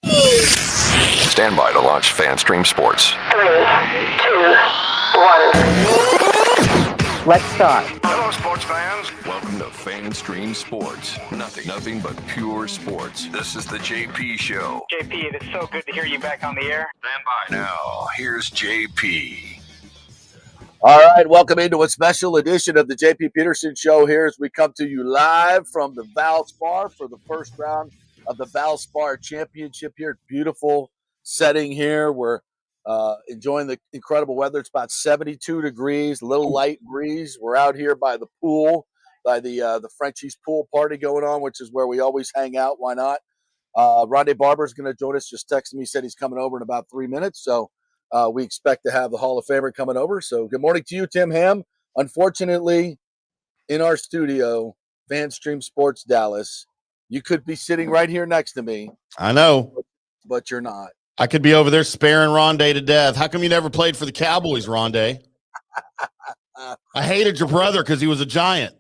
Stand by to launch FanStream Sports. 3, 2, 1. Let's start. Hello, sports fans. Welcome to FanStream Sports. Nothing but pure sports. This is the JP Show. JP, it is so good to hear you back on the air. Stand by. Now, here's JP. All right, welcome into a special edition of the JP Peterson Show here as we come to you live from the Valspar for the first round of the Valspar Championship here. Beautiful setting here. We're enjoying the incredible weather. It's about 72 degrees, a little light breeze. We're out here by the pool, by the Frenchie's pool party going on, which is where we always hang out. Why not? Rondé Barber is going to join us. Just texted me, said he's coming over in about 3 minutes. So we expect to have the Hall of Famer coming over. So good morning to you, Tim Ham. Unfortunately, in our studio, FanStream Sports Dallas, you could be sitting right here next to me. I know. But you're not. I could be over there sparing Rondé to death. How come you never played for the Cowboys, Rondé? I hated your brother because he was a Giant.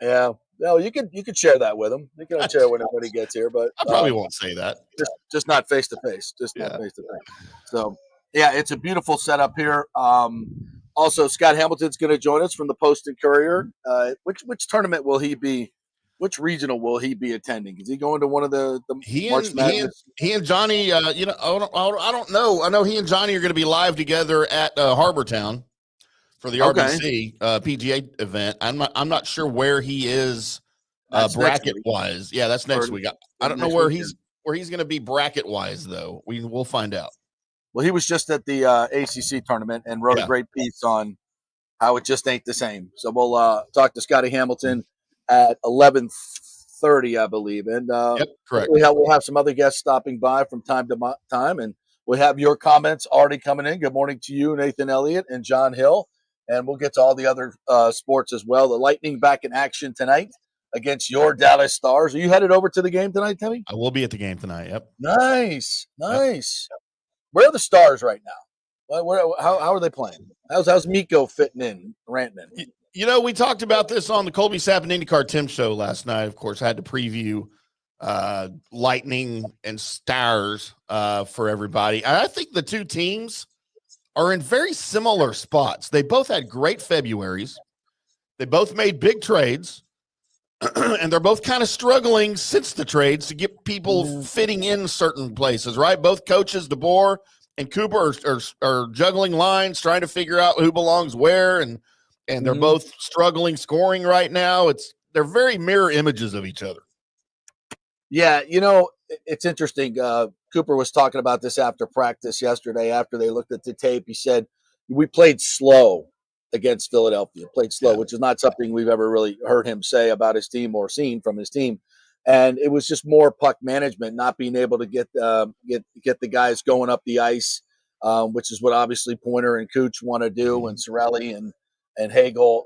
Yeah. No, you could share that with him. You can share when he gets here, but I probably won't say that. Just not face to face. Not face to face. So yeah, it's a beautiful setup here. Also, Scott Hamilton's going to join us from the Post and Courier. Which tournament will he be? Which regional will he be attending? Is he going to one of the March Madness? He and Johnny, I don't know. I know he and Johnny are going to be live together at Harbortown for the RBC PGA event. I'm not sure where he is bracket wise. Yeah, that's next week. I don't know where he's going to be bracket wise though. We'll find out. Well, he was just at the ACC tournament and wrote a great piece on how it just ain't the same. So we'll talk to Scotty Hamilton at 11:30, I believe. And correct. We'll have some other guests stopping by from time to time, and we'll have your comments already coming in. Good morning to you, Nathan Elliott and John Hill. And we'll get to all the other sports as well. The Lightning back in action tonight against your Dallas Stars. Are you headed over to the game tonight, Timmy? I will be at the game tonight, yep. Nice. Yep. Where are the Stars right now? How are they playing? How's Miko fitting in, ranting in? You know, we talked about this on the Colby Sapp and IndyCar Tim show last night. Of course, I had to preview Lightning and Stars for everybody. And I think the two teams are in very similar spots. They both had great Februaries. They both made big trades. And they're both kind of struggling since the trades to get people fitting in certain places, right? Both coaches, DeBoer and Cooper, are juggling lines, trying to figure out who belongs where, and they're both struggling scoring right now. They're very mirror images of each other. Yeah, it's interesting. Cooper was talking about this after practice yesterday. After they looked at the tape, he said, we played slow against Philadelphia, which is not something we've ever really heard him say about his team or seen from his team. And it was just more puck management, not being able to get the guys going up the ice, which is what obviously Pointer and Cooch want to do, and Cirelli and Hagel,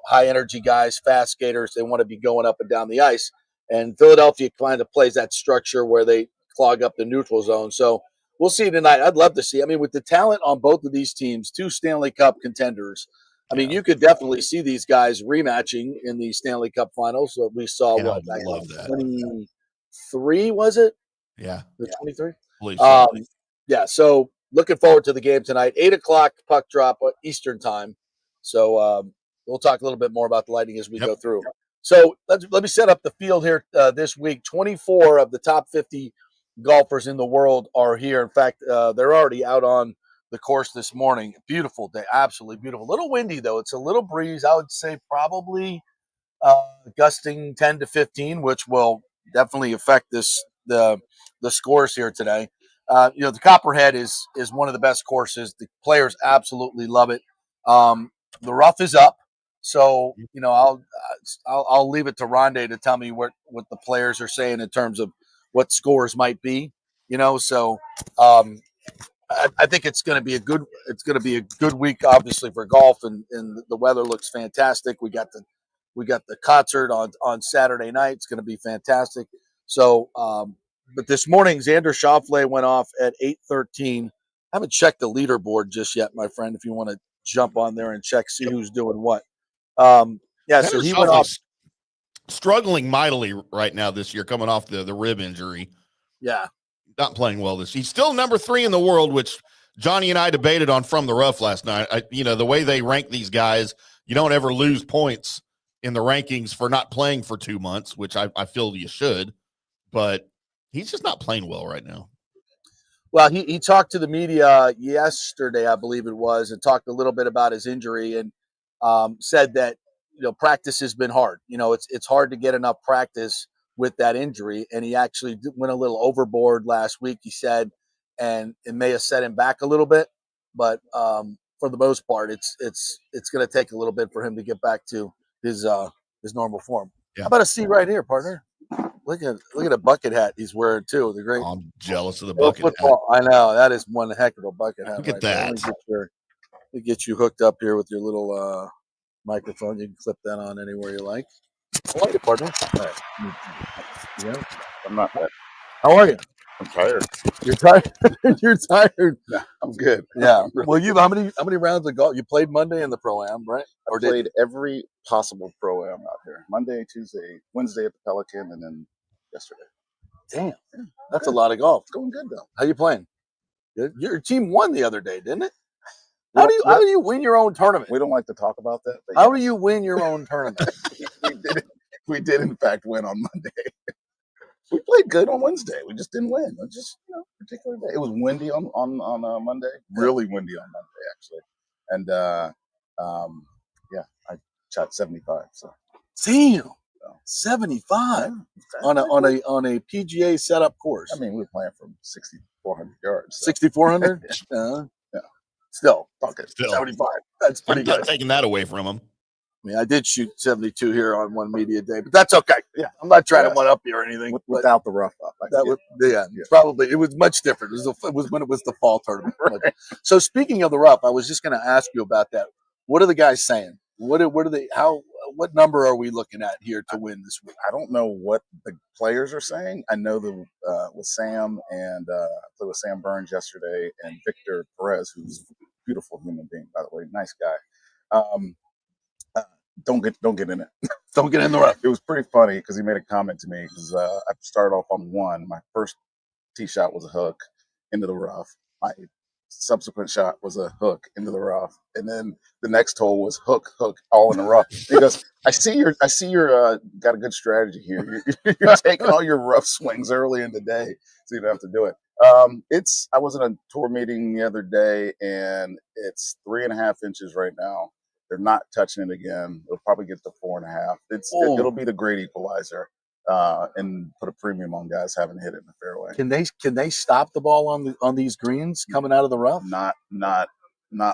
high energy guys, fast skaters. They want to be going up and down the ice. And Philadelphia kind of plays that structure where they clog up the neutral zone. So we'll see tonight. I'd love to see. I mean, with the talent on both of these teams, two Stanley Cup contenders, I mean, you could definitely see these guys rematching in the Stanley Cup Finals. So we saw what, back in 23, was it? Yeah. 23? Yeah, so looking forward to the game tonight. 8 o'clock puck drop Eastern time. So we'll talk a little bit more about the Lightning as we go through. So let me set up the field here this week. 24 of the top 50 golfers in the world are here. In fact, they're already out on the course this morning. Beautiful day, absolutely beautiful. A little windy though. It's a little breeze. I would say probably gusting 10 to 15, which will definitely affect the scores here today. The Copperhead is one of the best courses. The players absolutely love it. The rough is up, so I'll leave it to Rondé to tell me what the players are saying in terms of what scores might be. So I think it's going to be a good week, obviously, for golf, and the weather looks fantastic. We got the concert on Saturday night. It's going to be fantastic. So, but this morning, Xander Schauffele went off at 8:13. I haven't checked the leaderboard just yet, my friend. If you want to jump on there and see who's doing what. So he went off. struggling mightily right now this year, coming off the rib injury. Yeah. Not playing well he's still number 3 in the world, which Johnny and I debated on From the Rough last night. The way they rank these guys, you don't ever lose points in the rankings for not playing for 2 months, which I feel you should, but he's just not playing well right now. Well, he talked to the media yesterday, I believe it was, and talked a little bit about his injury and said that, practice has been hard. It's hard to get enough practice with that injury. And he actually went a little overboard last week, he said, and it may have set him back a little bit. But for the most part, it's going to take a little bit for him to get back to his normal form. Yeah. How about a seat right here, partner? Look at the bucket hat he's wearing too. The great. I'm jealous of the bucket hat. I know that is one heck of a bucket hat. Look at that. Let me get you hooked up here with your little microphone. You can clip that on anywhere you like. How are you, partner? All right. Yeah, I'm not bad. How are you? I'm tired. You're tired. You're tired. No, I'm good. Yeah. Really Well, how many rounds of golf you played Monday in the Pro-Am, right? I played every possible Pro-Am out here. Monday, Tuesday, Wednesday at the Pelican, and then yesterday. Damn, that's a lot of golf. It's going good though. How you playing? Your team won the other day, didn't it? How do you win your own tournament? We don't like to talk about that. How do you win your own tournament? we did in fact win on Monday. We played good on Wednesday. We just didn't win. It just particular day. It was windy on Monday. Really windy on Monday actually. And I shot 75. So damn, 75 on a PGA setup course. I mean, we were playing from 6,400 yards. So. 6,400. Yeah. Still, 75. That's pretty I'm good. not taking that away from him. I mean, I did shoot 72 here on one media day, but that's okay. Yeah, I'm not trying to one up you or anything. Without the rough up, probably it was much different. It was when it was the fall tournament. Right. So speaking of the rough, I was just going to ask you about that. What are the guys saying? What are they? What number are we looking at here to win this week? I don't know what the players are saying. I know that with Sam and I played with Sam Burns yesterday and Victor Perez, who's a beautiful human being, by the way, nice guy. Don't get in it. Don't get in the rough. It was pretty funny because he made a comment to me because I started off on one. My first tee shot was a hook into the rough. My subsequent shot was a hook into the rough, and then the next hole was hook, all in the rough. He goes, I see you're got a good strategy here. You're taking all your rough swings early in the day, so you don't have to do it. I was in a tour meeting the other day, and it's 3.5 inches right now. They're not touching it again. They'll probably get to 4.5. It'll be the great equalizer, and put a premium on guys having hit it in the fairway. Can they stop the ball on these greens coming out of the rough? Not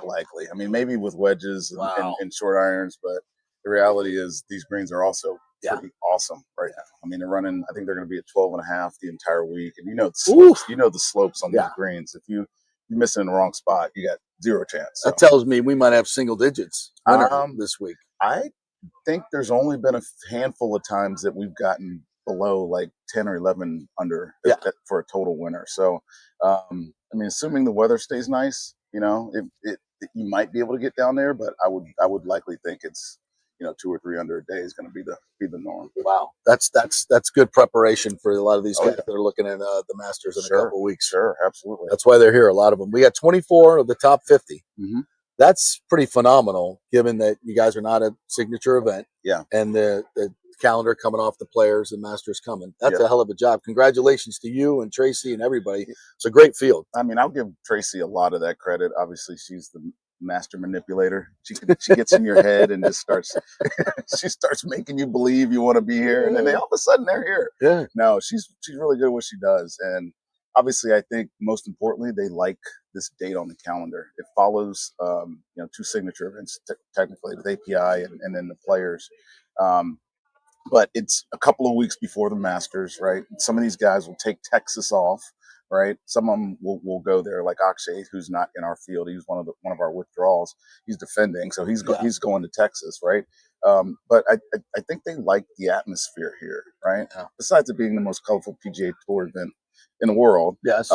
likely. I mean, maybe with wedges and short irons, but the reality is these greens are also pretty awesome right now. I mean, they're running. I think they're going to be at 12.5 the entire week, and the slopes on these greens. If you miss it in the wrong spot, you got zero chance. So. That tells me we might have single digits this week. I think there's only been a handful of times that we've gotten below like 10 or 11 under for a total winner. So, I mean, assuming the weather stays nice, you might be able to get down there, but I would likely think it's 2 or 3 under a day is going to be the norm. Wow, that's good preparation for a lot of these guys that are looking at the Masters in a couple of weeks. Sure, absolutely. That's why they're here. A lot of them. We got 24 of the top 50. Mm-hmm. That's pretty phenomenal, given that you guys are not a signature event. Yeah, and the calendar coming off the players and Masters coming. That's a hell of a job. Congratulations to you and Tracy and everybody. It's a great field. I mean, I'll give Tracy a lot of that credit. Obviously, she's the master manipulator. She gets in your head and just starts making you believe you want to be here, and then all of a sudden they're here. Yeah. No, she's really good at what she does, and obviously I think most importantly they like this date on the calendar. It follows 2 signature events technically with API and then the players. But it's a couple of weeks before the Masters, right? Some of these guys will take Texas off, right? Some of them will go there, like Akshay, who's not in our field. He was one of our withdrawals. He's defending, so he's going to Texas, right? But I think they like the atmosphere here, right? Yeah. Besides it being the most colorful PGA Tour event in the world, yes.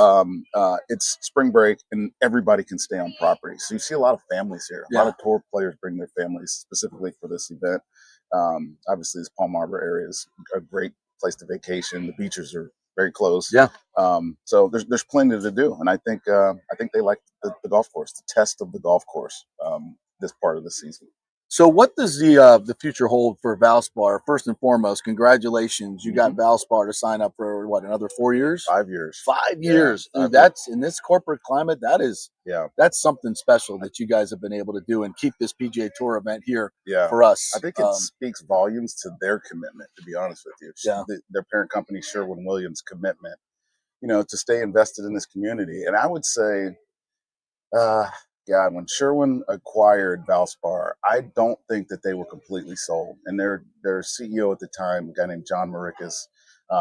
It's spring break and everybody can stay on property. So you see a lot of families here. A lot of tour players bring their families specifically for this event. Obviously, this Palm Harbor area is a great place to vacation. The beaches are very close. Yeah. So there's plenty to do, and I think they like the golf course, the test of the golf course, this part of the season. So what does the future hold for Valspar? First and foremost, congratulations. You got Valspar to sign up for what, another 4 years? 5 years. 5 years. Dude, that's in this corporate climate, that's something special that you guys have been able to do and keep this PGA Tour event here for us. I think it speaks volumes to their commitment, to be honest with you. Their parent company, Sherwin-Williams' commitment, to stay invested in this community. And I would say, when Sherwin acquired Valspar, I don't think that they were completely sold. And their CEO at the time, a guy named John Maricas,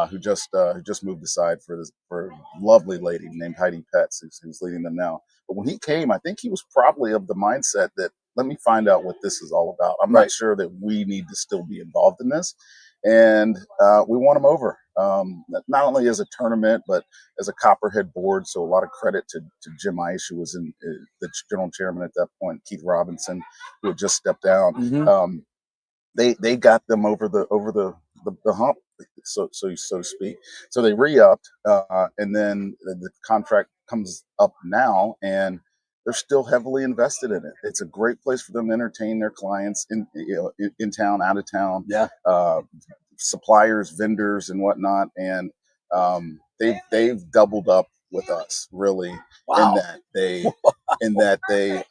who just moved aside for a lovely lady named Heidi Petz, who's leading them now. But when he came, I think he was probably of the mindset that, let me find out what this is all about. I'm not sure that we need to still be involved in this. And we won him over, not only as a tournament, but as a Copperhead board. So a lot of credit to Jim Ice, who was the general chairman at that point, Keith Robinson, who had just stepped down. They got them over the hump, so to speak. So they re-upped, and then the contract comes up now, and they're still heavily invested in it. It's a great place for them to entertain their clients in town, out of town, suppliers, vendors, and whatnot. And they've doubled up with us, really, in that they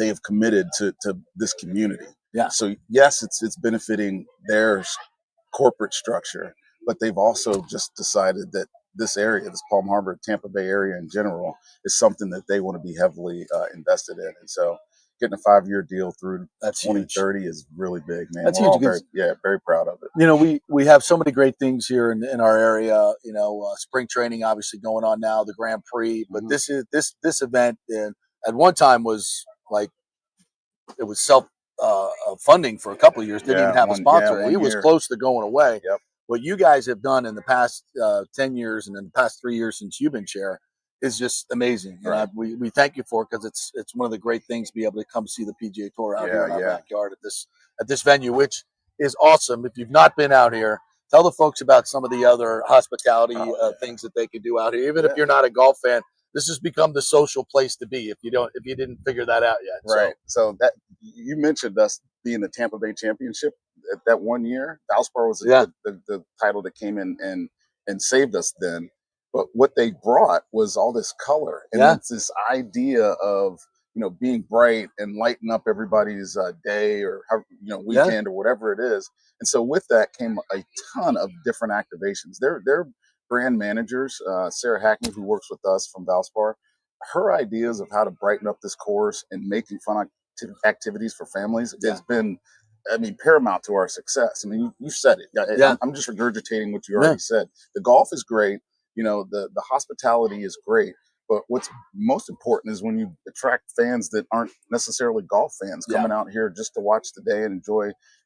have committed to this community. Yeah. So yes, it's benefiting their corporate structure, but they've also just decided that this area, this Palm Harbor, Tampa Bay area in general, is something that they want to be heavily invested in. And so getting a 5-year deal through 2030 is really big, man. That's We're huge. all very proud of it. We have so many great things here in our area. Spring training obviously going on now, the Grand Prix, but this event at one time was like, it was self funding for a couple of years. Didn't even have a sponsor. It was close to going away. Yep. What you guys have done in the past 10 years and in the past 3 years since you've been chair is just amazing. Right. And we thank you for it, because it's one of the great things to be able to come see the PGA Tour out here in our backyard at this venue, which is awesome. If you've not been out here, tell the folks about some of the other hospitality things that they can do out here. Even if you're not a golf fan, this has become the social place to be. If you didn't figure that out yet, right? So that you mentioned us being the Tampa Bay Championship that 1 year. Valspar was the title that came in and saved us then. But what they brought was all this color, and it's this idea of being bright and lighting up everybody's day or weekend or whatever it is. And so with that came a ton of different activations. Their brand managers, Sarah Hackney, who works with us from Valspar, her ideas of how to brighten up this course and making fun activities for families has been, paramount to our success. You said it. I'm just regurgitating what you already said. The golf is great. The hospitality is great. But what's most important is when you attract fans that aren't necessarily golf fans coming out here just to watch the day and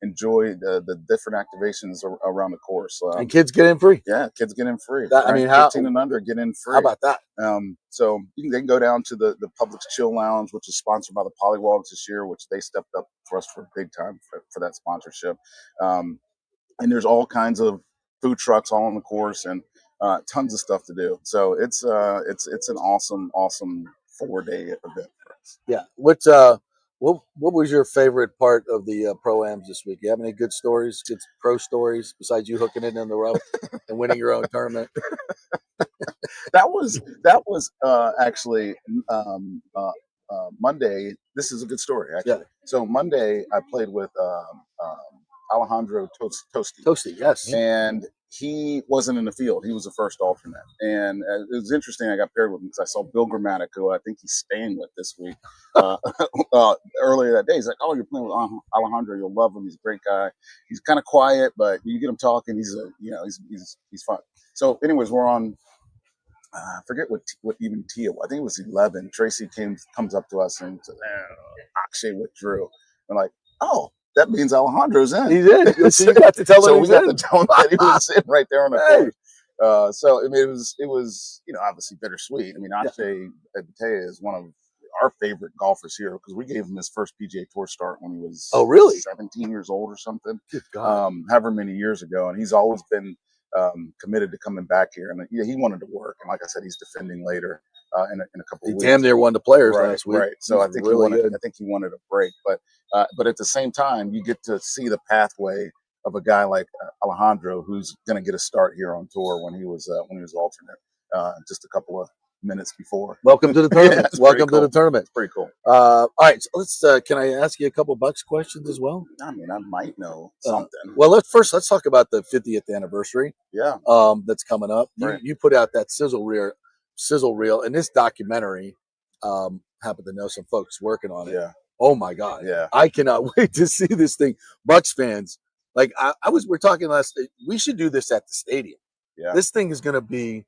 enjoy the different activations around the course. And kids get in free. Yeah, kids get in free. 15 and under get in free. How about that? So they can go down to the Publix Chill Lounge, which is sponsored by the Polywogs this year, which they stepped up for us for big time for that sponsorship. And there's all kinds of food trucks all on the course and tons of stuff to do. So it's an awesome 4-day event for us. Yeah. What was your favorite part of the pro-ams this week? You have any good stories, good pro stories besides you hooking it in the rough and winning your own tournament? That was actually Monday. This is a good story, actually. Yeah. So Monday I played with Alejandro Tosti. Yes. And he wasn't in the field. He was the first alternate. And it was interesting. I got paired with him because I saw Bill Gramatic, who I think he's staying with this week, earlier that day. He's like, "Oh, you're playing with Alejandro. You'll love him. He's a great guy. He's kind of quiet, but you get him talking. He's fun." So anyways, we're on, I forget what even tee it was. I think it was 11. Tracy comes up to us and says, Akshay withdrew. I'm like, "Oh, that means Alejandro's in." He's in. So you got to tell him. So we got to tell him that he was in right there on the court. So it was obviously bittersweet. Akshay Bhatia is one of our favorite golfers here because we gave him his first PGA Tour start when he was 17 years old or something. Good God. However many years ago, and he's always been committed to coming back here. And he wanted to work, and like I said, he's defending later in a couple of weeks. Damn near won the Players last week. Right. So I think he wanted a break, but at the same time, you get to see the pathway of a guy like Alejandro, who's going to get a start here on tour when he was alternate just a couple of minutes before. Welcome to the tournament. Welcome to the tournament. It's pretty cool. All right, so let's. Can I ask you a couple Bucks questions as well? I mean, I might know something. Well, let's talk about the 50th anniversary. Yeah. That's coming up. Right. You put out that sizzle reel, and this documentary. Happen to know some folks working on it. Yeah. Oh my God. Yeah. I cannot wait to see this thing. Bucks fans, like we're talking last. We should do this at the stadium. Yeah. This thing is going to be.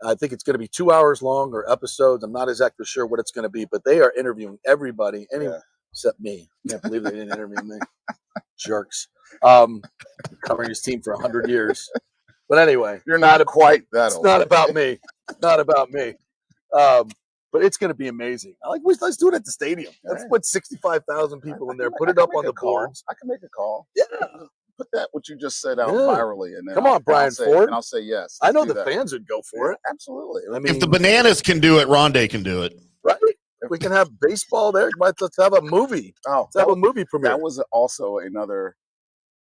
I think it's going to be 2 hours long or episodes. I'm not exactly sure what it's going to be, but they are interviewing everybody, except me. I can't believe they didn't interview me. Jerks. Covering his team for 100 years. But anyway, you're not quite that it's old. Not about me. It's not about me. But it's going to be amazing. Let's do it at the stadium. Let's put 65,000 people in there. Put it up on the boards. I can make a call. Yeah. Put that what you just said out virally, and then come on, Brian Ford, and I'll say yes. I know the fans would go for it. Absolutely. I mean, if the Bananas can do it, Rondé can do it. Right. If we can have baseball there, let's have a movie. Let's have a movie premiere. That was also another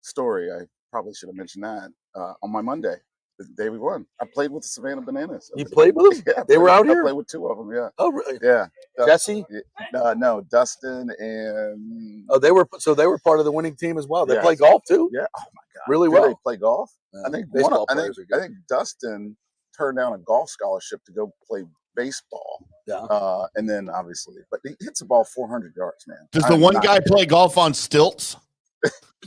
story. I probably should have mentioned that on my Monday, the day we won. I played with the Savannah Bananas. You played with them? Yeah, they were out here? I played with two of them, yeah. Oh, really? Yeah. Jesse? No, Dustin and... Oh, they were part of the winning team as well. They play golf, too? Yeah. Oh, my God. Really well. They play golf? I think I think Dustin turned down a golf scholarship to go play baseball. Yeah. And then, obviously... But he hits the ball 400 yards, man. Does the one guy play golf on stilts?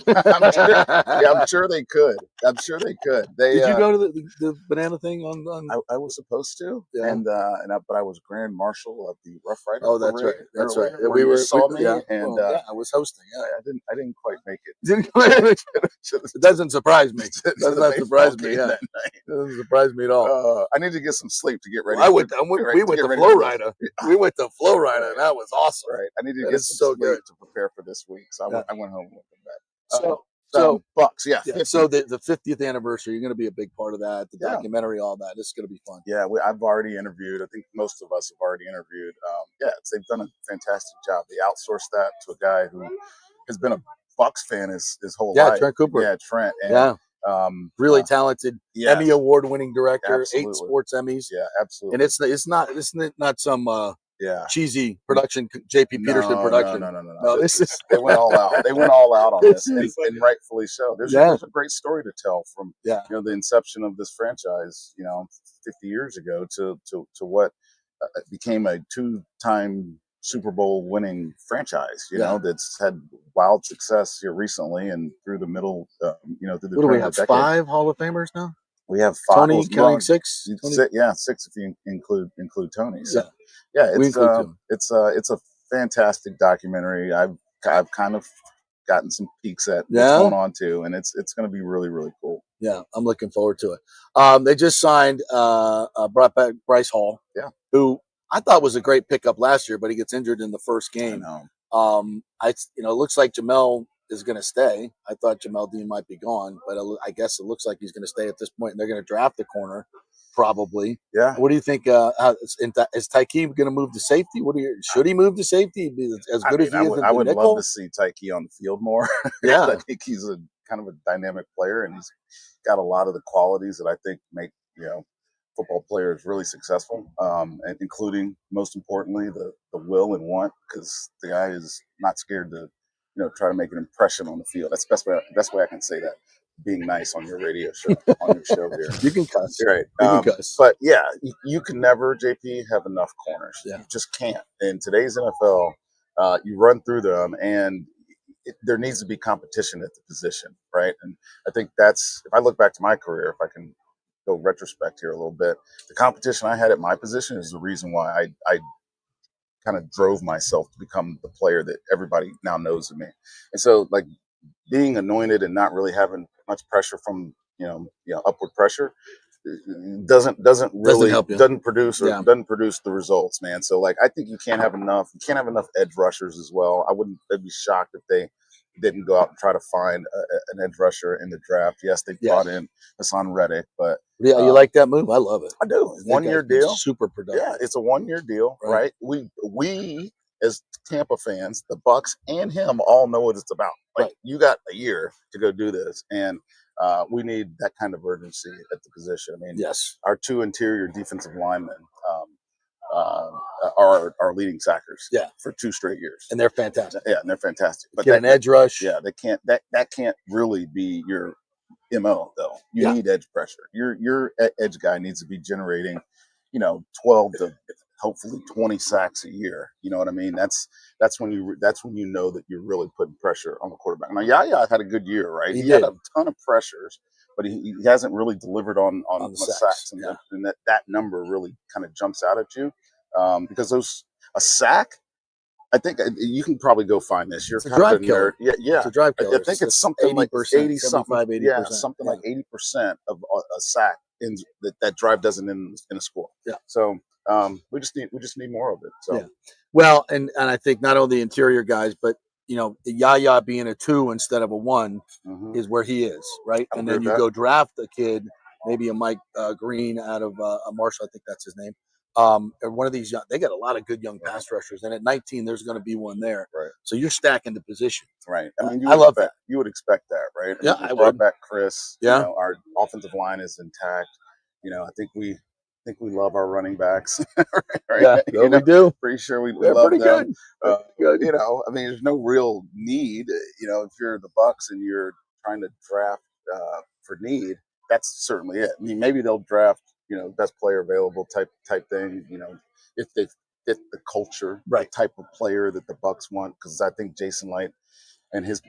I'm sure they could. Did you go to the banana thing on? I was supposed to, yeah. but I was grand marshal of the Rough Rider. Oh, that's right. That's right. We saw me, yeah. and I was hosting. Yeah, I didn't quite make it. It doesn't surprise me. It does not surprise me. Yeah, it doesn't surprise me at all. I need to get some sleep to get ready. We went to Flow Rider. We went to Flow Rider, and that was awesome. Right. I need to get some sleep to prepare for this week. So I went home with them back. So Bucks, yeah. So the 50th anniversary, you're going to be a big part of that. The documentary, all that. It's going to be fun. Yeah, I've already interviewed. I think most of us have already interviewed. They've done a fantastic job. They outsourced that to a guy who has been a Bucks fan his whole life. Yeah, Trent Cooper. Yeah, Trent. And, really talented, Emmy award-winning director, absolutely. 8 sports Emmys. Yeah, absolutely. And it's not some cheesy production, JP Peterson production. No, they went all out. They went all out on this, and rightfully so. There's a great story to tell from the inception of this franchise, 50 years ago to what became a 2-time Super Bowl winning franchise. That's had wild success here recently and through the middle. Through the what do we have? 5 Hall of Famers now. We have 5. Tony counting 6. 6 if you include Tony. So, it's a fantastic documentary. I've kind of gotten some peeks at what's going on too, and it's going to be really, really cool. Yeah, I'm looking forward to it. They just signed brought back Bryce Hall, who I thought was a great pickup last year, but he gets injured in the first game. It looks like Jamel is going to stay. I thought Jamel Dean might be gone, but I guess it looks like he's going to stay at this point, and they're going to draft the corner. Probably. Yeah. What do you think? Is Tyke going to move to safety? Should he move to safety? Be as good as he is. I would love to see Tyke on the field more. Yeah. I think he's a kind of a dynamic player, and he's got a lot of the qualities that I think make football players really successful, and including most importantly the will and want, because the guy is not scared to try to make an impression on the field. That's the best way I can say that. Being nice on your radio show, on your show here. You can cuss. Right. You can cuss. But yeah, you can never, JP, have enough corners. Yeah. You just can't. In today's NFL, you run through them, and there needs to be competition at the position, right? And I think if I look back to my career, if I can go retrospect here a little bit, the competition I had at my position is the reason why I kind of drove myself to become the player that everybody now knows of me. And so, like, being anointed and not really having much pressure from upward pressure, doesn't really help you. doesn't produce or Yeah. doesn't produce the results, man. So like I think you can't have enough edge rushers as well. I'd be shocked if they didn't go out and try to find an edge rusher in the draft. Yes, they brought in Hassan Reddick, but yeah, you like that move? I love it. I do. That 1 year guy's been deal. super productive. Yeah, it's a 1 year deal, right? We as Tampa fans, the Bucs and him all know what it's about. Like you got a year to go do this, and we need that kind of urgency at the position. I mean, yes, our 2 interior defensive linemen are our leading sackers. Yeah. For 2 straight years, and they're fantastic. Yeah, and they're fantastic. But Get an edge rush. Yeah, they can't. That can't really be your MO though. You need edge pressure. Your edge guy needs to be generating, 12 to hopefully 20 sacks a year. You know what I mean? That's when you know that you're really putting pressure on the quarterback. Now Yaya had a good year, right? He had a ton of pressures, but he hasn't really delivered on the sacks. And that number really kind of jumps out at you because a sack. I think you can probably go find this. You're kind of a nerd. Yeah. It's a drive killer. I think it's something 80%, like 80 something. 80%. Yeah, something like 80% of a sack in that drive doesn't end in a score. Yeah. So we just need more of it. So yeah. Well, and I think not only the interior guys, but Yaya being a 2 instead of a 1 is where he is, right? And then you go draft a kid, maybe a Mike Green out of Marshall, I think that's his name. Or one of these young, they got a lot of good young pass rushers, and at 19, there's going to be one there. Right. So you're stacking the position. Right. I mean, I love that. You would expect that, right? I brought would. back Chris. Yeah. Our offensive line is intact. I think we love our running backs. Right? Yeah, we do. Pretty sure we They're love pretty them. good. I mean, there's no real need. If you're the Bucs and you're trying to draft for need, that's certainly it. I mean, maybe they'll draft, best player available type thing. If they fit the culture, the type of player that the Bucs want, because I think Jason Light and his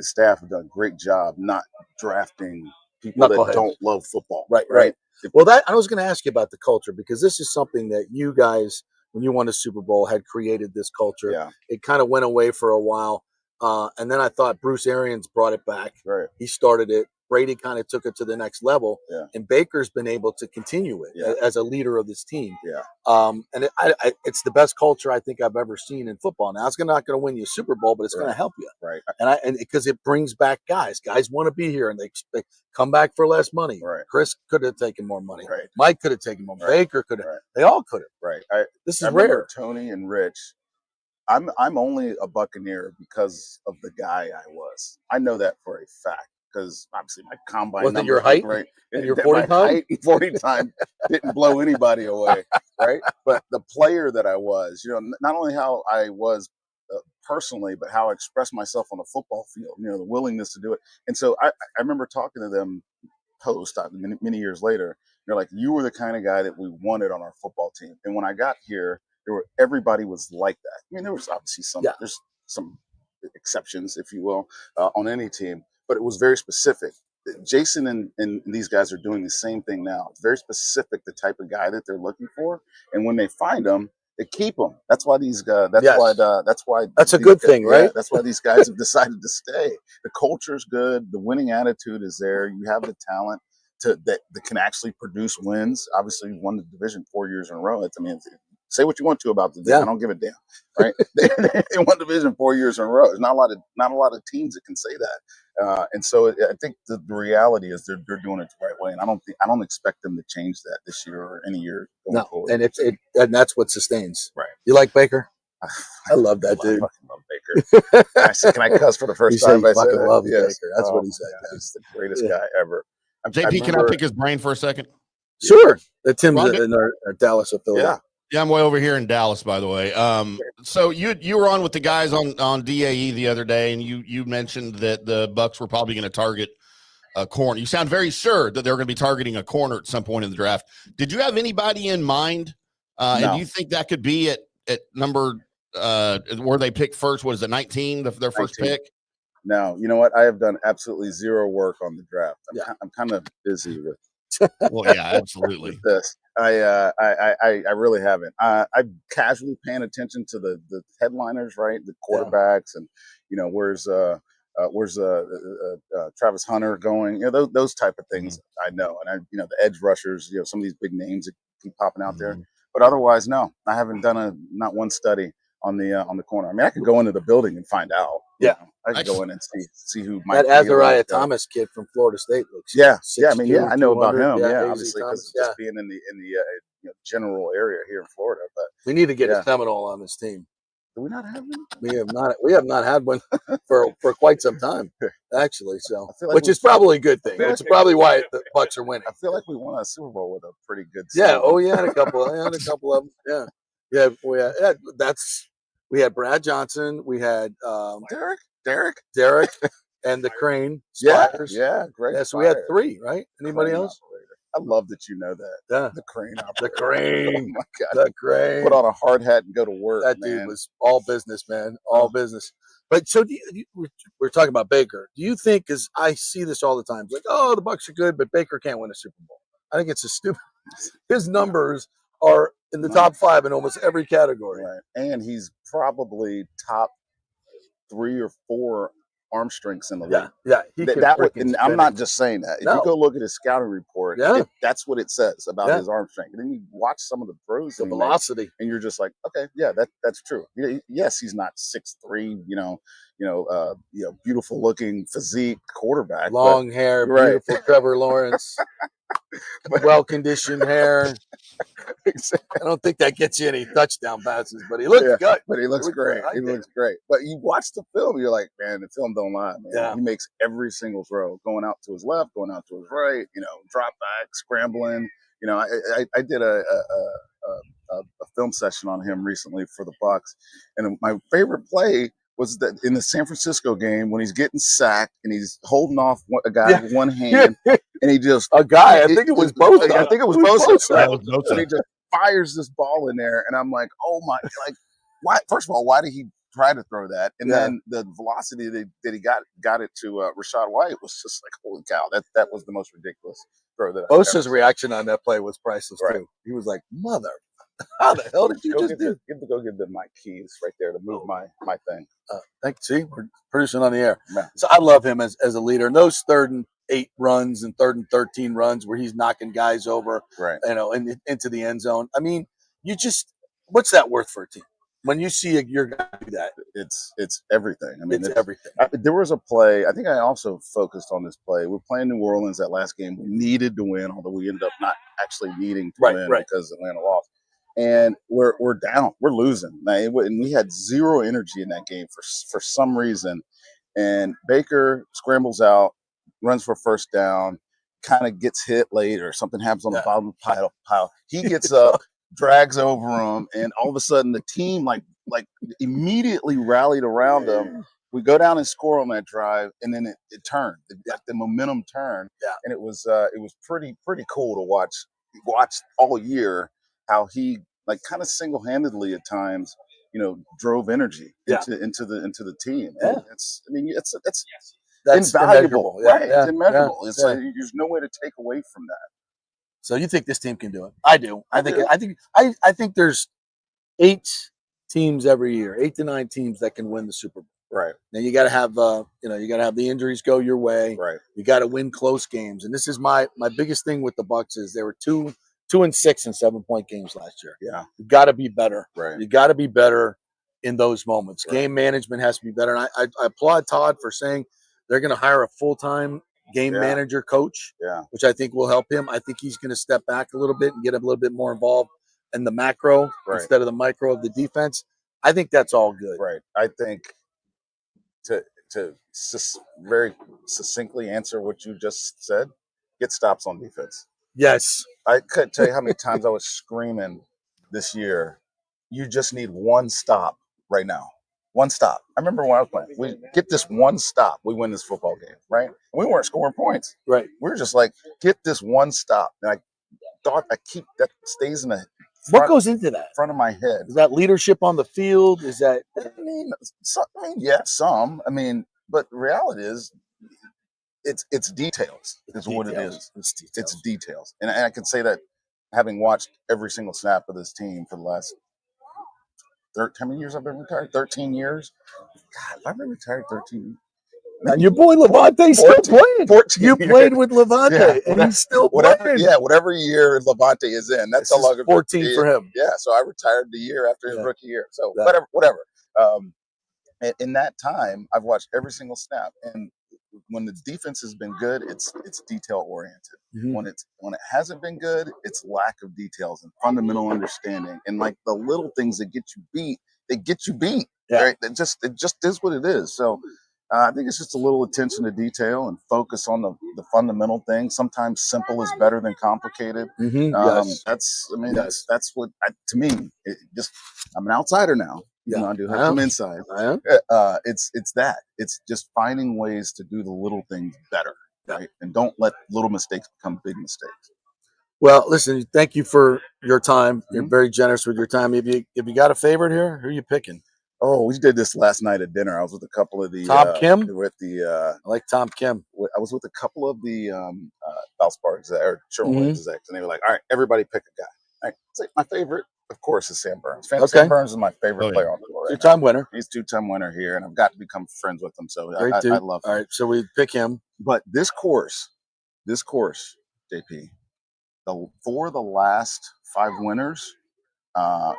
staff have done a great job not drafting people that don't love football. Right. Well, I was going to ask you about the culture, because this is something that you guys, when you won the Super Bowl, had created this culture. Yeah. It kind of went away for a while. And then I thought Bruce Arians brought it back. Right. He started it. Brady kind of took it to the next level. Yeah. And Baker's been able to continue it as a leader of this team. Yeah. And it's the best culture I think I've ever seen in football. Now, it's not going to win you a Super Bowl, but it's going to help you. Right. And because it brings back guys. Guys want to be here, and they come back for less money. Right. Chris could have taken more money. Right. Mike could have taken more. Right. Baker could have. Right. They all could have. Right. This is I remember rare. Tony and Rich. I'm only a Buccaneer because of the guy I was. I know that for a fact, because obviously my combine Wasn't number, your height? right? And your 40 time? 40 time didn't blow anybody away, right? But the player that I was, not only how I was personally, but how I expressed myself on the football field, the willingness to do it. And so I remember talking to them many years later. They're like, you were the kind of guy that we wanted on our football team. And when I got here, everybody was like that. I mean, there was obviously there's some exceptions, if you will, on any team, but it was very specific. Jason and these guys are doing the same thing now. It's very specific, the type of guy that they're looking for, and when they find them, they keep them. That's why these guys. That's a good thing, right? That's why these guys have decided to stay. The culture's good. The winning attitude is there. You have the talent that can actually produce wins. Obviously, you won the division 4 years in a row. Say what you want to about the division. I don't give a damn. Right? They won division 4 years in a row. There's not a lot of teams that can say that. And so I think the reality is they're doing it the right way, and I don't expect them to change that this year or any year going forward. And and that's what sustains. Right. You like Baker? I love that dude. I fucking love Baker. Can I cuss for the first time? He fucking loves Baker. That's what he said. He's the greatest guy ever. JP, can I pick his brain for a second? Sure. Tim's in our Dallas affiliate. Yeah, I'm way over here in Dallas, by the way. So you were on with the guys on DAE the other day, and you mentioned that the Bucs were probably going to target a corner. You sound very sure that they're going to be targeting a corner at some point in the draft. Did you have anybody in mind? No. And do you think that could be at number where they pick first? What is it, 19, their first 19. Pick? No, you know what? I have done absolutely zero work on the draft. I'm kind of busy with. Well, yeah, absolutely. With this, I really haven't. I'm casually paying attention to the headliners, right? The quarterbacks, and where's Where's Travis Hunter going? Those type of things I know, and the edge rushers. Some of these big names that keep popping out there. But otherwise, no, I haven't done not one study on the corner. I mean, I could go into the building and find out. Yeah, I could go in and see who might. That Azariah Thomas kid from Florida State looks. Yeah, I mean, I know about him. Yeah, obviously, because just being in the general area here in Florida. But we need to get a Seminole on this team. Do we not have one? We have not had one for quite some time, actually. So, like which is probably a good thing. It's probably why the Bucs are winning. I feel like we won a Super Bowl with a pretty good. Yeah. Oh, yeah. Had a couple of them. Yeah. We had Brad Johnson. We had Derek, and the Crane. Spires. Yeah. Great. Yeah. So we had 3, right? Anybody else? Operator. I love that you know that. Yeah. The Crane operator. The Crane. Oh my God. The Crane. Put on a hard hat and go to work. That dude was all business, man. All business. But so we're talking about Baker. Do you think, because I see this all the time, like, oh, the Bucs are good, but Baker can't win a Super Bowl. I think it's a stupid. His numbers are in the top 5 in almost every category. Right. And he's probably top 3 or 4 arm strengths in the league. Yeah. And I'm not just saying that. If you go look at his scouting report, that's what it says about his arm strength. And then you watch some of the throws, the velocity, and you're just like, okay, yeah, that's true. Yes, he's not 6'3", beautiful looking physique quarterback, long hair, beautiful Trevor Lawrence, well conditioned hair. I don't think that gets you any touchdown passes, but he looks good. But he looks great. He looks great. But you watch the film, you're like, man, the film don't lie, man. Yeah. He makes every single throw, going out to his left, going out to his right, drop back, scrambling. I did a film session on him recently for the Bucs, and my favorite play was that in the San Francisco game when he's getting sacked and he's holding off a guy with one hand, and he just I think it was both. I think it was both. And he just fires this ball in there, and I'm like, oh my! Like, why? First of all, why did he try to throw that? And then the velocity that he got it to Rashad White was just like, holy cow! That was the most ridiculous throw that. Bosa's reaction on that play was priceless too. He was like, "Mother, how the hell did you just do?" Go get my keys right there to move my thing. Thank you. See, we're producing on the air. Man. So I love him as a leader. And those 3rd and 8 runs and 3rd and 13 runs where he's knocking guys over, into the end zone. I mean, what's that worth for a team? When you see your guy do that, it's everything. I mean, it's everything. There was a play. I think I also focused on this play. We're playing New Orleans that last game. We needed to win, although we ended up not actually needing to win because Atlanta lost. And we're down. We're losing. And we had zero energy in that game for some reason. And Baker scrambles out, runs for first down, kind of gets hit late or something happens on the bottom of the pile. He gets up, drags over him, and all of a sudden the team like immediately rallied around him. We go down and score on that drive, and then it turned. The momentum turned, and it was pretty cool to watch all year how he kind of single-handedly at times, drove energy into the team. Yeah. That's invaluable, right? Yeah. It's immeasurable. It's like there's no way to take away from that. So you think this team can do it? I do. I think there's 8 teams every year, 8 to 9 teams that can win the Super Bowl. Right. Now you got to have the injuries go your way. Right. You got to win close games, and this is my biggest thing with the Bucs is they were 2-6 and 7-point games last year. Yeah. You got to be better. Right. You got to be better in those moments. Right. Game management has to be better, and I applaud Todd for saying they're going to hire a full-time game manager coach, which I think will help him. I think he's going to step back a little bit and get a little bit more involved in the macro instead of the micro of the defense. I think that's all good. Right. I think to very succinctly answer what you just said, get stops on defense. Yes. I couldn't tell you how many times I was screaming this year, you just need one stop right now. One stop. I remember when I was playing, we get this one stop, we win this football game, right? We weren't scoring points. Right. We were just like, get this one stop. And I thought that stays in the what goes into that? Front of my head. Is that leadership on the field? Is that some. I mean, but the reality is it's details is what it is. It's details. And I can say that having watched every single snap of this team for the last how many years I've been retired? 13 years. God, I've been retired 13. And your boy Levante still playing. 14 You years. played with Levante, Yeah, and he's still whatever. playing. Yeah, whatever year Levante is in, that's This how long. is 14 for him. Yeah, so I retired the year after his Yeah. rookie year. So Yeah. whatever. In that time, I've watched every single snap, and when the defense has been good, it's detail oriented. Mhm. When it hasn't been good, it's lack of details and fundamental understanding, and like the little things that get you beat, they get you beat. Yeah. Right? It just is what it is. So I think it's just a little attention to detail and focus on the fundamental things. Sometimes simple is better than complicated. Yes. That's what to me. I'm an outsider now. Yeah. I do have some insight. I am. It's that. It's just finding ways to do the little things better, right? And don't let little mistakes become big mistakes. Well, listen, thank you for your time. You're very generous with your time. If you got a favorite here, who are you picking? Oh, we did this last night at dinner. I was with a couple of the Tom Kim. I like Tom Kim. I was with a couple of the Valspar or Sherwin execs, and they were like, "All right, everybody pick a guy." All right, so my favorite, of course, is Sam Burns. Sam Burns is my favorite player on the floor. Two-time winner. He's two-time winner here, and I've got to become friends with him. So Great I dude. love him. All right, so we pick him. But this course, JP, for the last 5 winners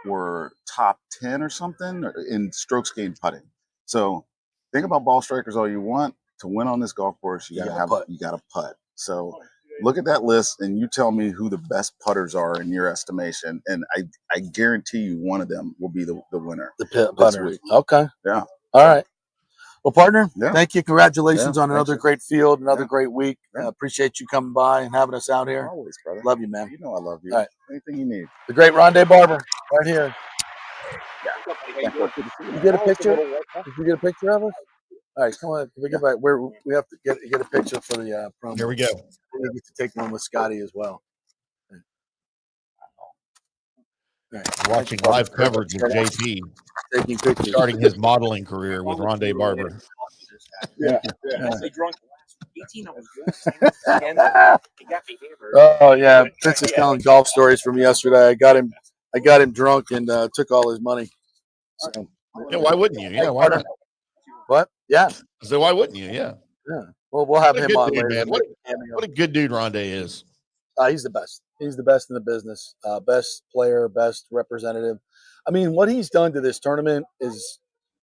were top 10 or something in strokes gained putting. So think about ball strikers all you want. To win on this golf course, you got to putt. So look at that list and you tell me who the best putters are in your estimation, and I guarantee you one of them will be the winner. The putter. Okay. Yeah. All right. Well, partner, thank you. Congratulations on another great field, another great week. Appreciate you coming by and having us out here. Always, brother. Love you, man. You know I love you. All right. Anything you need. The great Rondé Barber, right here. You get a picture? Did you get a picture of us? All right, come on. Can we get back? We have to get a picture for the promo. Here we go. We get to take one with Scotty as well. Right. Watching live coverage of JP taking pictures, starting his modeling career with Rondé Barber. Oh yeah, Vince is telling golf stories from yesterday. I got him drunk and took all his money. So, yeah, why wouldn't you? Yeah, why not? What? Yeah. So why wouldn't you? Yeah. Yeah. Well, we'll have him on dude, later. Man. What a good dude Rondé is. He's the best. He's the best in the business. Best player, best representative. I mean, what he's done to this tournament is,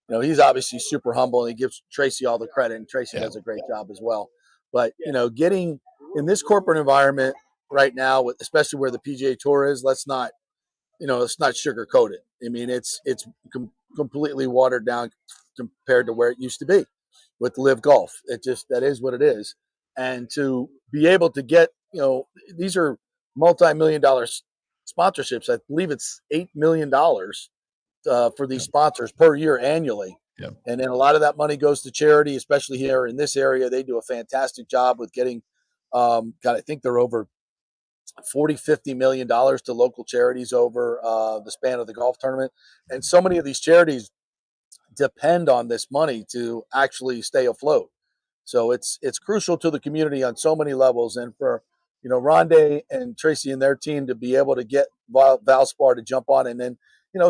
he's obviously super humble and he gives Tracy all the credit, and Tracy does a great job as well. But, getting in this corporate environment right now, especially where the PGA Tour is, let's not sugarcoat it. I mean, it's completely watered down compared to where it used to be with Live Golf. That is what it is. And to be able to get, these are multi-million-dollar sponsorships. I believe it's $8 million for these sponsors per year annually. Yeah. And then a lot of that money goes to charity, especially here in this area. They do a fantastic job with getting, I think they're over $40-50 million to local charities over the span of the golf tournament. And so many of these charities depend on this money to actually stay afloat. So it's crucial to the community on so many levels. And for, Rondé and Tracy and their team to be able to get Valspar to jump on, and then,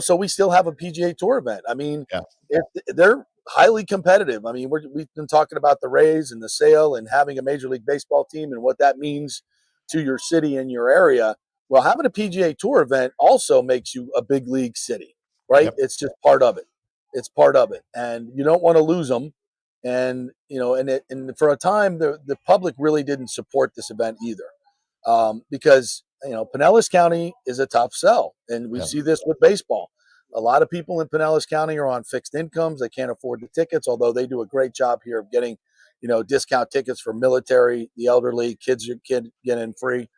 so we still have a PGA Tour event. I mean, they're highly competitive. I mean, we've been talking about the Rays and the sale and having a Major League Baseball team and what that means to your city and your area. Well, having a PGA Tour event also makes you a big league city, right? Yep. It's just part of it. It's part of it, and you don't want to lose them. And and for a time, the public really didn't support this event either, because Pinellas County is a tough sell, and we see this with baseball. A lot of people in Pinellas County are on fixed incomes; they can't afford the tickets. Although they do a great job here of getting, discount tickets for military, the elderly, kids get in free.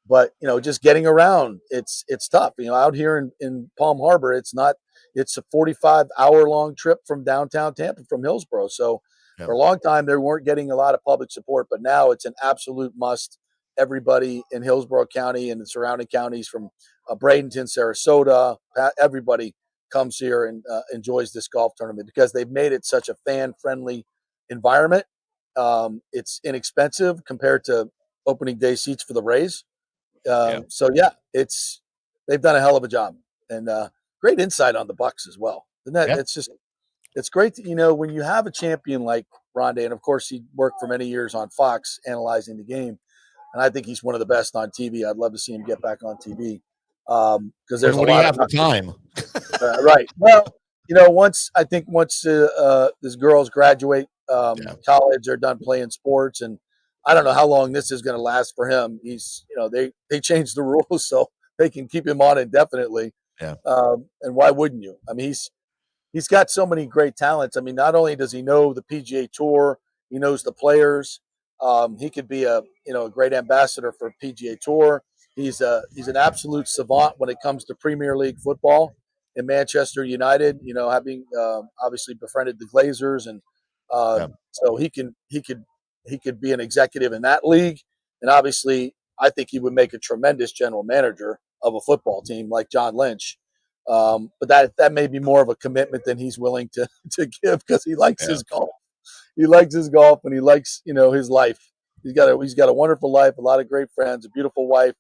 But just getting around, it's tough. Out here in Palm Harbor, it's a 45-hour-long trip from downtown Tampa from Hillsborough. So for a long time, they weren't getting a lot of public support, but now it's an absolute must. Everybody in Hillsborough County and the surrounding counties, from Bradenton, Sarasota, everybody comes here and enjoys this golf tournament because they've made it such a fan-friendly environment. It's inexpensive compared to opening day seats for the Rays. So they've done a hell of a job, and great insight on the Bucs as well. Isn't that it's great that when you have a champion like Rondé. And of course, he worked for many years on Fox analyzing the game. And I think he's one of the best on TV. I'd love to see him get back on TV because there's a lot of time. Right. Well, once these girls graduate college, they're done playing sports, and I don't know how long this is going to last for him. He's, they changed the rules so they can keep him on indefinitely. Yeah. And why wouldn't you? I mean, he's got so many great talents. I mean, not only does he know the PGA Tour, he knows the players. He could be a great ambassador for PGA Tour. He's an absolute savant when it comes to Premier League football in Manchester United. Having obviously befriended the Glazers, and so he could be an executive in that league. And obviously, I think he would make a tremendous general manager of a football team like John Lynch. But that may be more of a commitment than he's willing to give because he likes his golf. He likes his golf and he likes, his life. He's got a wonderful life, a lot of great friends, a beautiful wife,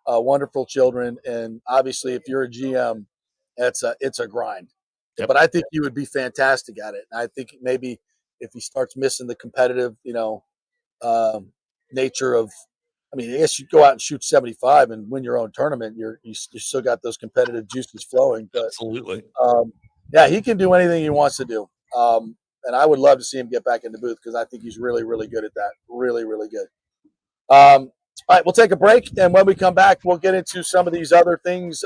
wonderful children. And obviously, if you're a GM, it's a grind. Yep. But I think he would be fantastic at it. And I think maybe if he starts missing the competitive, nature of, I guess you go out and shoot 75 and win your own tournament. You still got those competitive juices flowing. But, absolutely. He can do anything he wants to do. And I would love to see him get back in the booth because I think he's really, really good at that. Really, really good. All right, we'll take a break. And when we come back, we'll get into some of these other things.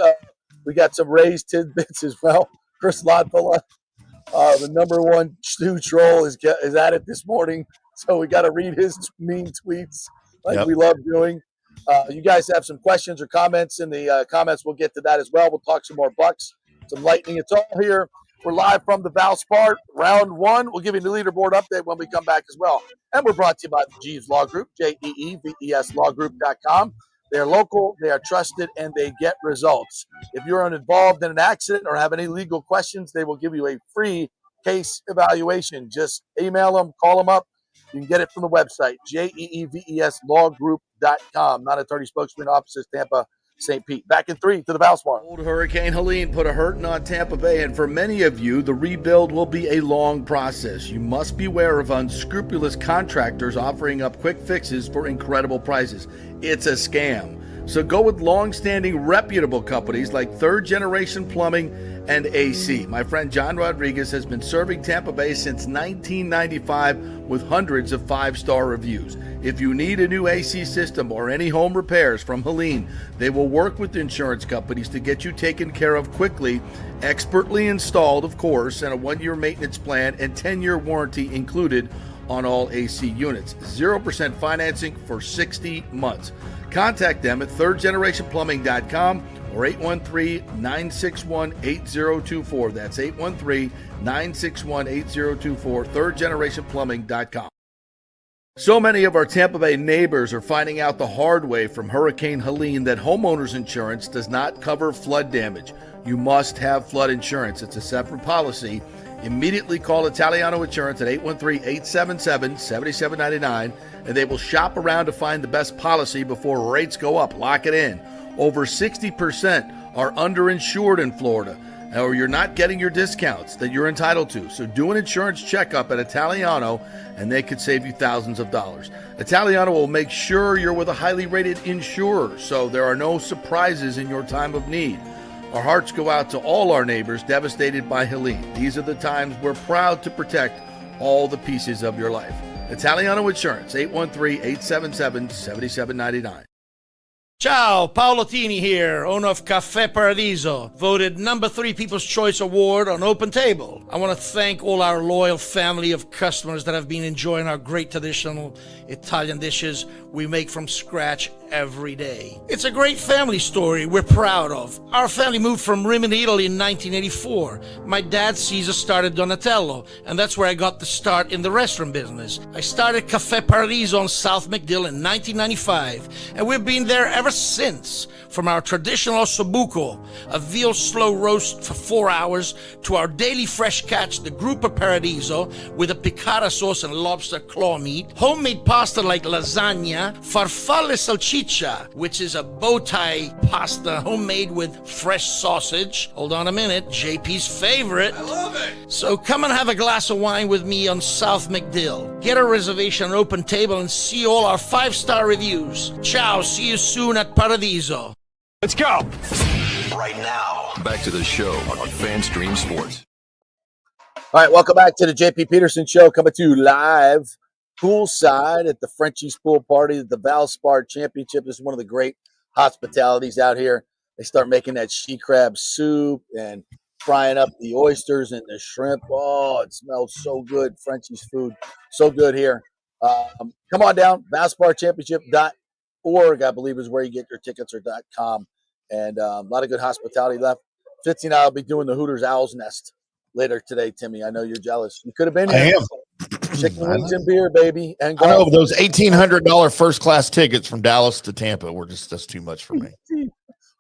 We got some Rays tidbits as well. Chris Lodvilla, the number one Stu troll, is at it this morning. So we got to read his mean tweets like we love doing. You guys have some questions or comments in the comments. We'll get to that as well. We'll talk some more Bucks, some lightning. It's all here. We're live from the Valspar, round one. We'll give you the leaderboard update when we come back as well. And we're brought to you by the Jeeves Law Group, JEEVES lawgroup.com. They're local, they are trusted, and they get results. If you're involved in an accident or have any legal questions, they will give you a free case evaluation. Just email them, call them up. You can get it from the website, JEEVES lawgroup.com. Non-attorney spokesman, offices, Tampa, St. Pete. Back in 3 to the Valspar. Old Hurricane Helene put a hurting on Tampa Bay, and for many of you, the rebuild will be a long process. You must beware of unscrupulous contractors offering up quick fixes for incredible prices. It's a scam. So go with long-standing, reputable companies like Third Generation Plumbing and AC. My friend John Rodriguez has been serving Tampa Bay since 1995 with hundreds of 5-star reviews. If you need a new AC system or any home repairs from Helene, they will work with insurance companies to get you taken care of quickly, expertly installed, of course, and a 1-year maintenance plan and 10-year warranty included on all AC units. 0% financing for 60 months. Contact them at thirdgenerationplumbing.com or 813-961-8024. That's 813-961-8024, thirdgenerationplumbing.com. So many of our Tampa Bay neighbors are finding out the hard way from Hurricane Helene that homeowners insurance does not cover flood damage. You must have flood insurance. It's a separate policy. Immediately call Italiano Insurance at 813-877-7799, and they will shop around to find the best policy before rates go up. Lock it in. Over 60% are underinsured in Florida, or you're not getting your discounts that you're entitled to. So do an insurance checkup at Italiano, and they could save you thousands of dollars. Italiano will make sure you're with a highly rated insurer, so there are no surprises in your time of need. Our hearts go out to all our neighbors devastated by Helene. These are the times we're proud to protect all the pieces of your life. Italiano Insurance, 813-877-7799. Ciao, Paolo Tini here, owner of Caffè Paradiso, voted number 3 People's Choice Award on Open Table. I want to thank all our loyal family of customers that have been enjoying our great traditional Italian dishes we make from scratch every day. It's a great family story we're proud of. Our family moved from Rimini, Italy in 1984. My dad, Caesar, started Donatello, and that's where I got the start in the restaurant business. I started Caffè Paradiso on South McDill in 1995, and we've been there ever since. From our traditional ossobuco, a veal slow roast for 4 hours, to our daily fresh catch, the Gruppo Paradiso, with a piccata sauce and lobster claw meat, homemade pasta like lasagna, farfalle salsicce salchicha, which is a bow tie pasta homemade with fresh sausage. Hold on a minute, JP's favorite. I love it. So come and have a glass of wine with me on South McDill. Get a reservation on Open Table and see all our 5-star reviews. Ciao, see you soon at Paradiso. Let's go. Right now, back to the show on FanStream Sports. All right, welcome back to the JP Peterson Show, coming to you live poolside at the Frenchie's Pool Party at the Valspar Championship. This is one of the great hospitalities out here. They start making that she crab soup and frying up the oysters and the shrimp. Oh, it smells so good. Frenchie's food, so good here. Come on down, ValsparChampionship.org, I believe is where you get your tickets, or .com. And a lot of good hospitality left. Fitzy and I will be doing the Hooters Owl's Nest later today, Timmy. I know you're jealous. You could have been here. I am. Chicken wings and beer, baby. And I know those $1,800 first class tickets from Dallas to Tampa were just too much for me.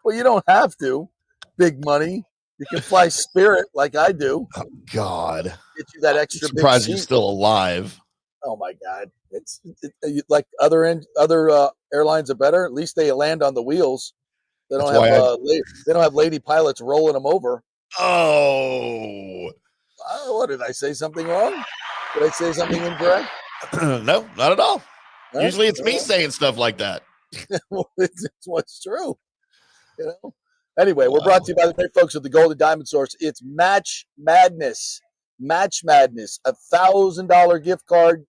Well, you don't have to. Big money. You can fly Spirit like I do. Oh, God. Get you that extra big Surprised seat. you're still alive. Oh my God! It's like other airlines are better. At least they land on the wheels. They don't they don't have lady pilots rolling them over. Oh, what did I say? Something wrong? Did I say something incorrect? No, not at all. Huh? Usually it's me saying stuff like that. Well, it's what's true. You know. Anyway, we're brought to you by the great folks at the Golden Diamond Source. It's Match Madness. Match Madness. $1,000 gift card.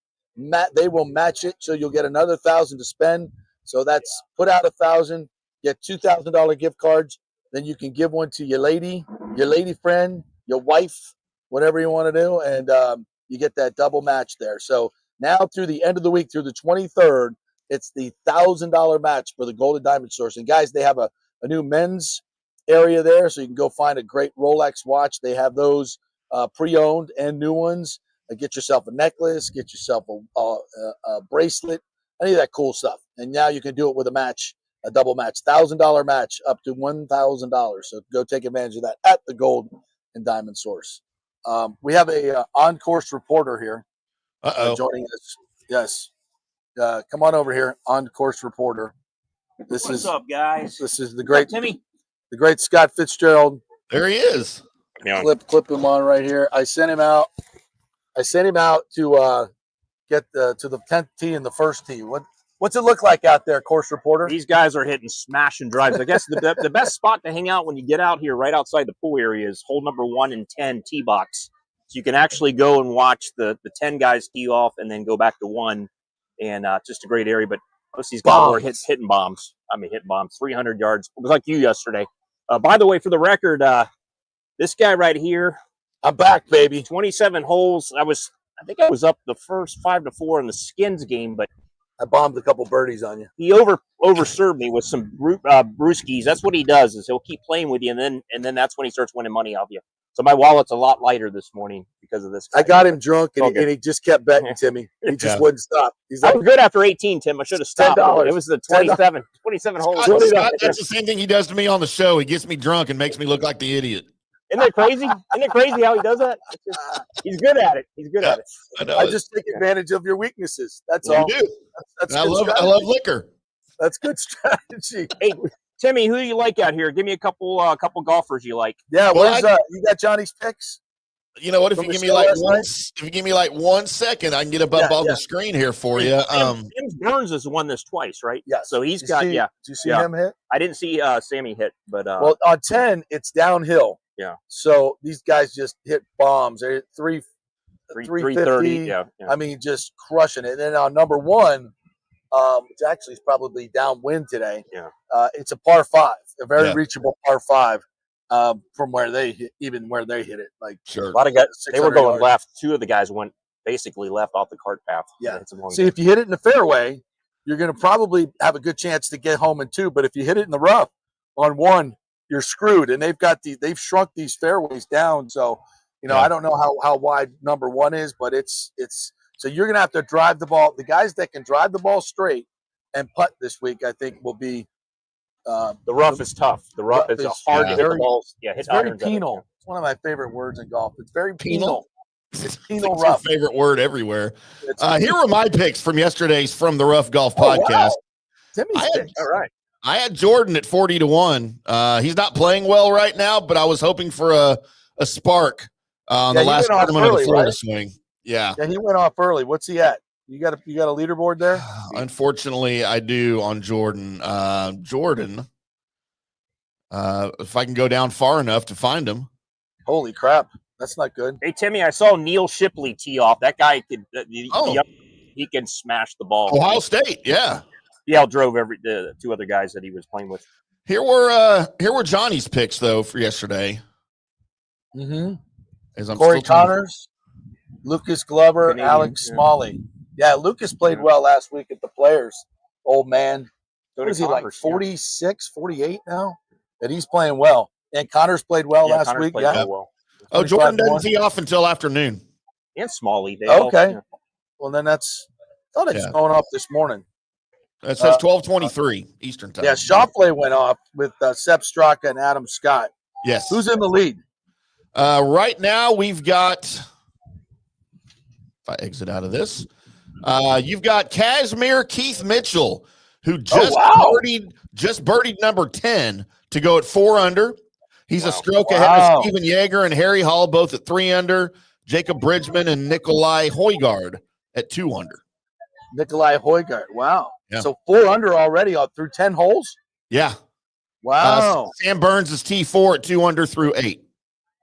They will match it, so you'll get another $1,000 to spend. So that's put out $1,000, get $2,000 gift cards. Then you can give one to your lady friend, your wife, whatever you want to do, and you get that double match there. So now through the end of the week, through the 23rd, it's the $1,000 match for the Golden Diamond Source. And guys, they have a new men's area there, so you can go find a great Rolex watch. They have those pre-owned and new ones. Get yourself a necklace, get yourself a bracelet, any of that cool stuff. And now you can do it with a match, a double match, $1,000 match up to $1,000. So go take advantage of that at the Gold and Diamond Source. We have a on-course reporter here joining us. Yes. Come on over here, on-course reporter. What's up, guys? This is the great Timmy. The great Scott Fitzgerald. There he is. Clip him on right here. I sent him out to get to the 10th tee and the first tee. What's it look like out there, course reporter? These guys are hitting smashing drives. I guess the best spot to hang out when you get out here right outside the pool area is hole number 1 and 10 tee box. So you can actually go and watch the 10 guys tee off and then go back to 1. And just a great area. But most of these guys are hitting bombs. Hitting bombs, 300 yards. It was like you yesterday. By the way, for the record, this guy right here, I'm back, baby. 27 holes. I think I was up the first 5-4 in the Skins game, but I bombed a couple birdies on you. He overserved me with some brewskis. That's what he does, is he'll keep playing with you, and then that's when he starts winning money off you. So my wallet's a lot lighter this morning because of this guy. I got him drunk, and he just kept betting, Timmy. He just wouldn't stop. He's like, I was good after 18, Tim. I should have stopped. It was the 27 holes. Scott, that's the same thing he does to me on the show. He gets me drunk and makes me look like the idiot. Isn't that crazy? Isn't it crazy how he does that? He's good at it. I just take advantage of your weaknesses. That's all. You do. That's I love liquor. That's good strategy. Hey, Timmy, who do you like out here? Give me a couple golfers you like. Yeah, you got Johnny's picks? You know what? If you give me like 1 second, I can get up on the screen here for you. James Burns has won this twice, right? Yeah. So he's got. Did you see him hit? I didn't see Sammy hit, but well, on 10, it's downhill. Yeah. So these guys just hit bombs. They hit 330. Yeah. Just crushing it. And then on number 1, which actually is probably downwind today. Yeah. It's a par 5, a very reachable par 5 from where they hit it. Like sure. A lot of guys, they were going left. 2 of the guys went basically left off the cart path. Yeah. See, if you hit it in the fairway, you're going to probably have a good chance to get home in 2. But if you hit it in the rough on 1, you're screwed. And they've shrunk these fairways down. So, I don't know how wide number 1 is, but it's so you're going to have to drive the ball. The guys that can drive the ball straight and putt this week, I think, will be. The rough is tough. The rough is hard to hit the balls. Yeah, it's very penal. It's one of my favorite words in golf. It's very penal. It's penal rough. Favorite word everywhere. Here are my picks from yesterday's From the Rough Golf podcast. Wow. Timmy's picks. All right. I had Jordan at 40-1. He's not playing well right now, but I was hoping for a spark on the last tournament of the Florida swing. Yeah. Yeah, he went off early. What's he at? You got a leaderboard there? Unfortunately, I do on Jordan. Jordan, if I can go down far enough to find him. Holy crap. That's not good. Hey, Timmy, I saw Neil Shipley tee off. That guy could he can smash the ball. Ohio State, yeah. He outdrove the two other guys that he was playing with. Here were Johnny's picks though for yesterday. Mm-hmm. Corey Connors, Lucas Glover, Canadian, Alex Smalley. Yeah, Lucas played well last week at the Players. Old man. What is he, like 46, 48 now? And he's playing well. And Connors played well last Connors week. Played well. Oh, Jordan doesn't tee off until afternoon. And Smalley. Okay. Well, then I thought it's going off this morning. It says 12:23 Eastern time. Yeah, Schauffele went off with Sepp Straka and Adam Scott. Yes. Who's in the lead? Right now, we've got, if I exit out of this, you've got Casimir Keith Mitchell, who just birdied number 10 to go at 4 under. He's a stroke ahead of Steven Yeager and Harry Hall, both at 3 under. Jacob Bridgman and Nikolai Højgaard at 2 under. Nikolai Højgaard. Wow. Yeah. So 4 under already through 10 holes? Yeah. Wow. Sam Burns is T4 at 2 under through 8.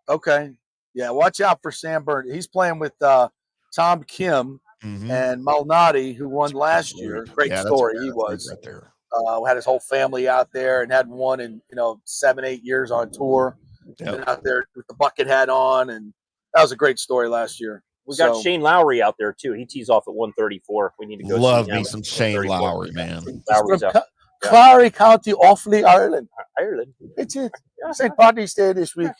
Okay. Yeah, watch out for Sam Burns. He's playing with Tom Kim and Malnati, who won last year. Great story. He was. Right there. Had his whole family out there and hadn't won in 7-8 years on tour. Been out there with the bucket hat on, and that was a great story last year. We got Shane Lowry out there too. He tees off at 134. We need to go. Love me some Shane Lowry, man. Lowry's from Clary County, Offaly, Ireland. It's it. St. Patrick's Day this week.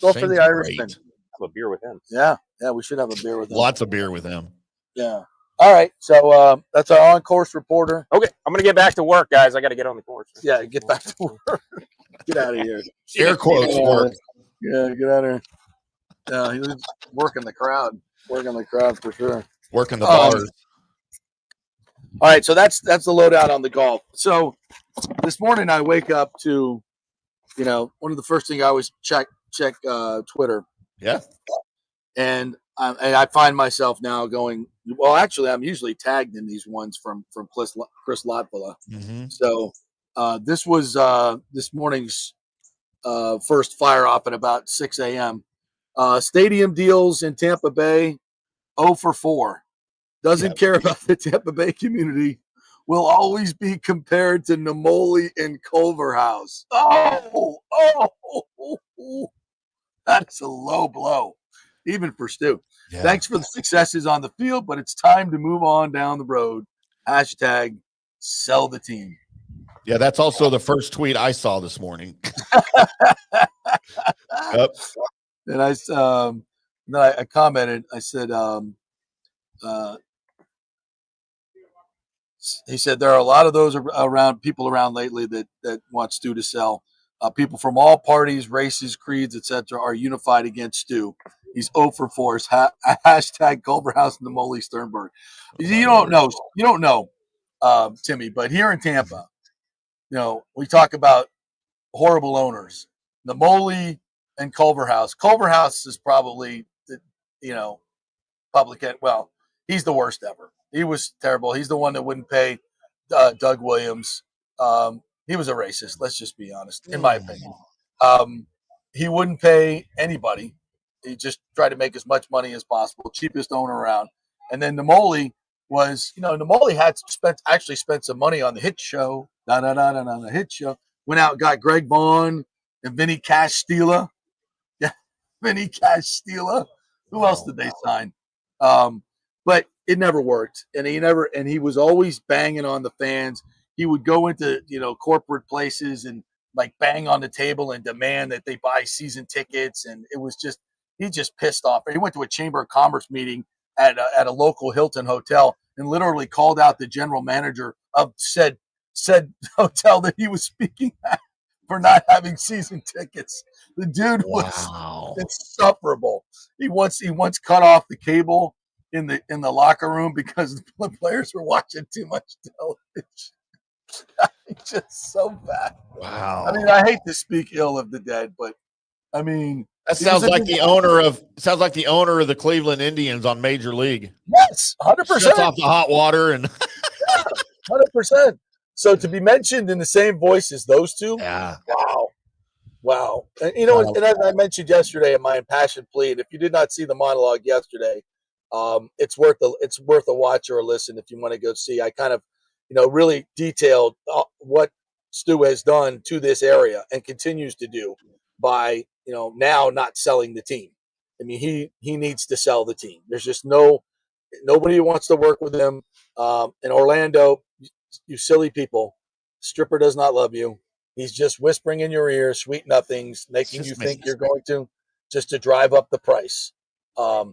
Go for the Irishman. Have a beer with him. Yeah, we should have a beer with him. Lots of beer with him. Yeah. All right, so that's our on-course reporter. Okay, I'm gonna get back to work, guys. I got to get on the course. Yeah, get back to work. Get out of here. Air quotes work. Yeah, get out of here. Yeah, he was working the crowd. Working the crowd for sure. Working the bars. All right, so that's the lowdown on the golf. So this morning I wake up to, one of the first things I always check Twitter. Yeah. And I find myself now going, well, actually, I'm usually tagged in these ones from Chris Lotvilla. Mm-hmm. So this was this morning's first fire off at about 6 a.m. Stadium deals in Tampa Bay, 0 for 4. Doesn't care about the Tampa Bay community. Will always be compared to Namoli and Culverhouse. Oh, that's a low blow, even for Stu. Yeah. Thanks for the successes on the field, but it's time to move on down the road. # sell the team. Yeah, that's also the first tweet I saw this morning. Yep. And I commented. I said, he said there are a lot of those people around lately that want Stu to sell. People from all parties, races, creeds, etc., are unified against Stu. He's 0 for 4. # Culverhouse and the Molly Sternberg. You don't know, Timmy, but here in Tampa, we talk about horrible owners. The Molly and Culverhouse. Culverhouse is probably, public. Well, he's the worst ever. He was terrible. He's the one that wouldn't pay Doug Williams. He was a racist. Let's just be honest, in my opinion. He wouldn't pay anybody. He just tried to make as much money as possible. Cheapest owner around. And then Namoli was, Namoli had spent some money on the hit show. The hit show. Went out and got Greg Vaughn and Vinny Castilla. Yeah, Vinny Castilla. Who else did they sign? But it never worked. And he was always banging on the fans. He would go into, corporate places and like bang on the table and demand that they buy season tickets. And it was just, he just pissed off. He went to a Chamber of Commerce meeting at a local Hilton hotel and literally called out the general manager of said hotel that he was speaking at for not having season tickets. The dude was insufferable. He once cut off the cable in the locker room because the players were watching too much television. Just so bad. Wow. I mean, I hate to speak ill of the dead, but I mean, that sounds like the owner of the Cleveland Indians on Major League. Yes, 100%. Shuts off the hot water and 100%. So to be mentioned in the same voice as those two, yeah, wow. And you know, and as I mentioned yesterday in my impassioned plea, and if you did not see the monologue yesterday, it's worth a watch or a listen if you want to go see. I kind of, really detailed what Stu has done to this area and continues to do by, now not selling the team. I mean, he needs to sell the team. There's just nobody wants to work with him. In Orlando, you silly people, stripper does not love you. He's just whispering in your ear, sweet nothings, making you think you're going to, just to drive up the price. By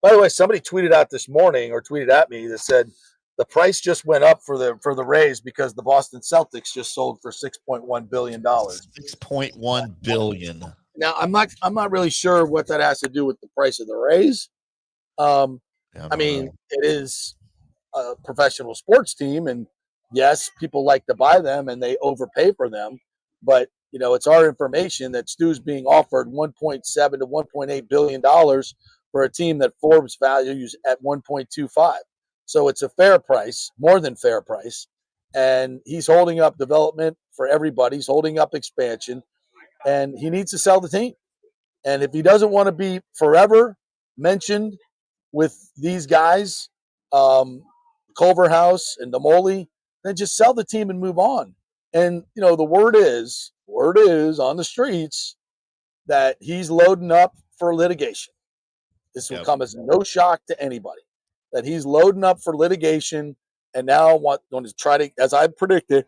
the way, somebody tweeted out this morning or tweeted at me that said the price just went up for the Rays because the Boston Celtics just sold for $6.1 billion. $6.1 billion. Now I'm not really sure what that has to do with the price of the Rays. I mean, it is a professional sports team, and yes, people like to buy them and they overpay for them. But it's our information that Stu's being offered $1.7 to $1.8 billion for a team that Forbes values at 1.25. So it's a fair price, more than fair price. And he's holding up development for everybody. He's holding up expansion, and he needs to sell the team. And if he doesn't want to be forever mentioned with these guys, Culverhouse and Demoli, then just sell the team and move on. And, the word is on the streets that he's loading up for litigation. This will come as no shock to anybody that he's loading up for litigation, and now going to try to, as I predicted,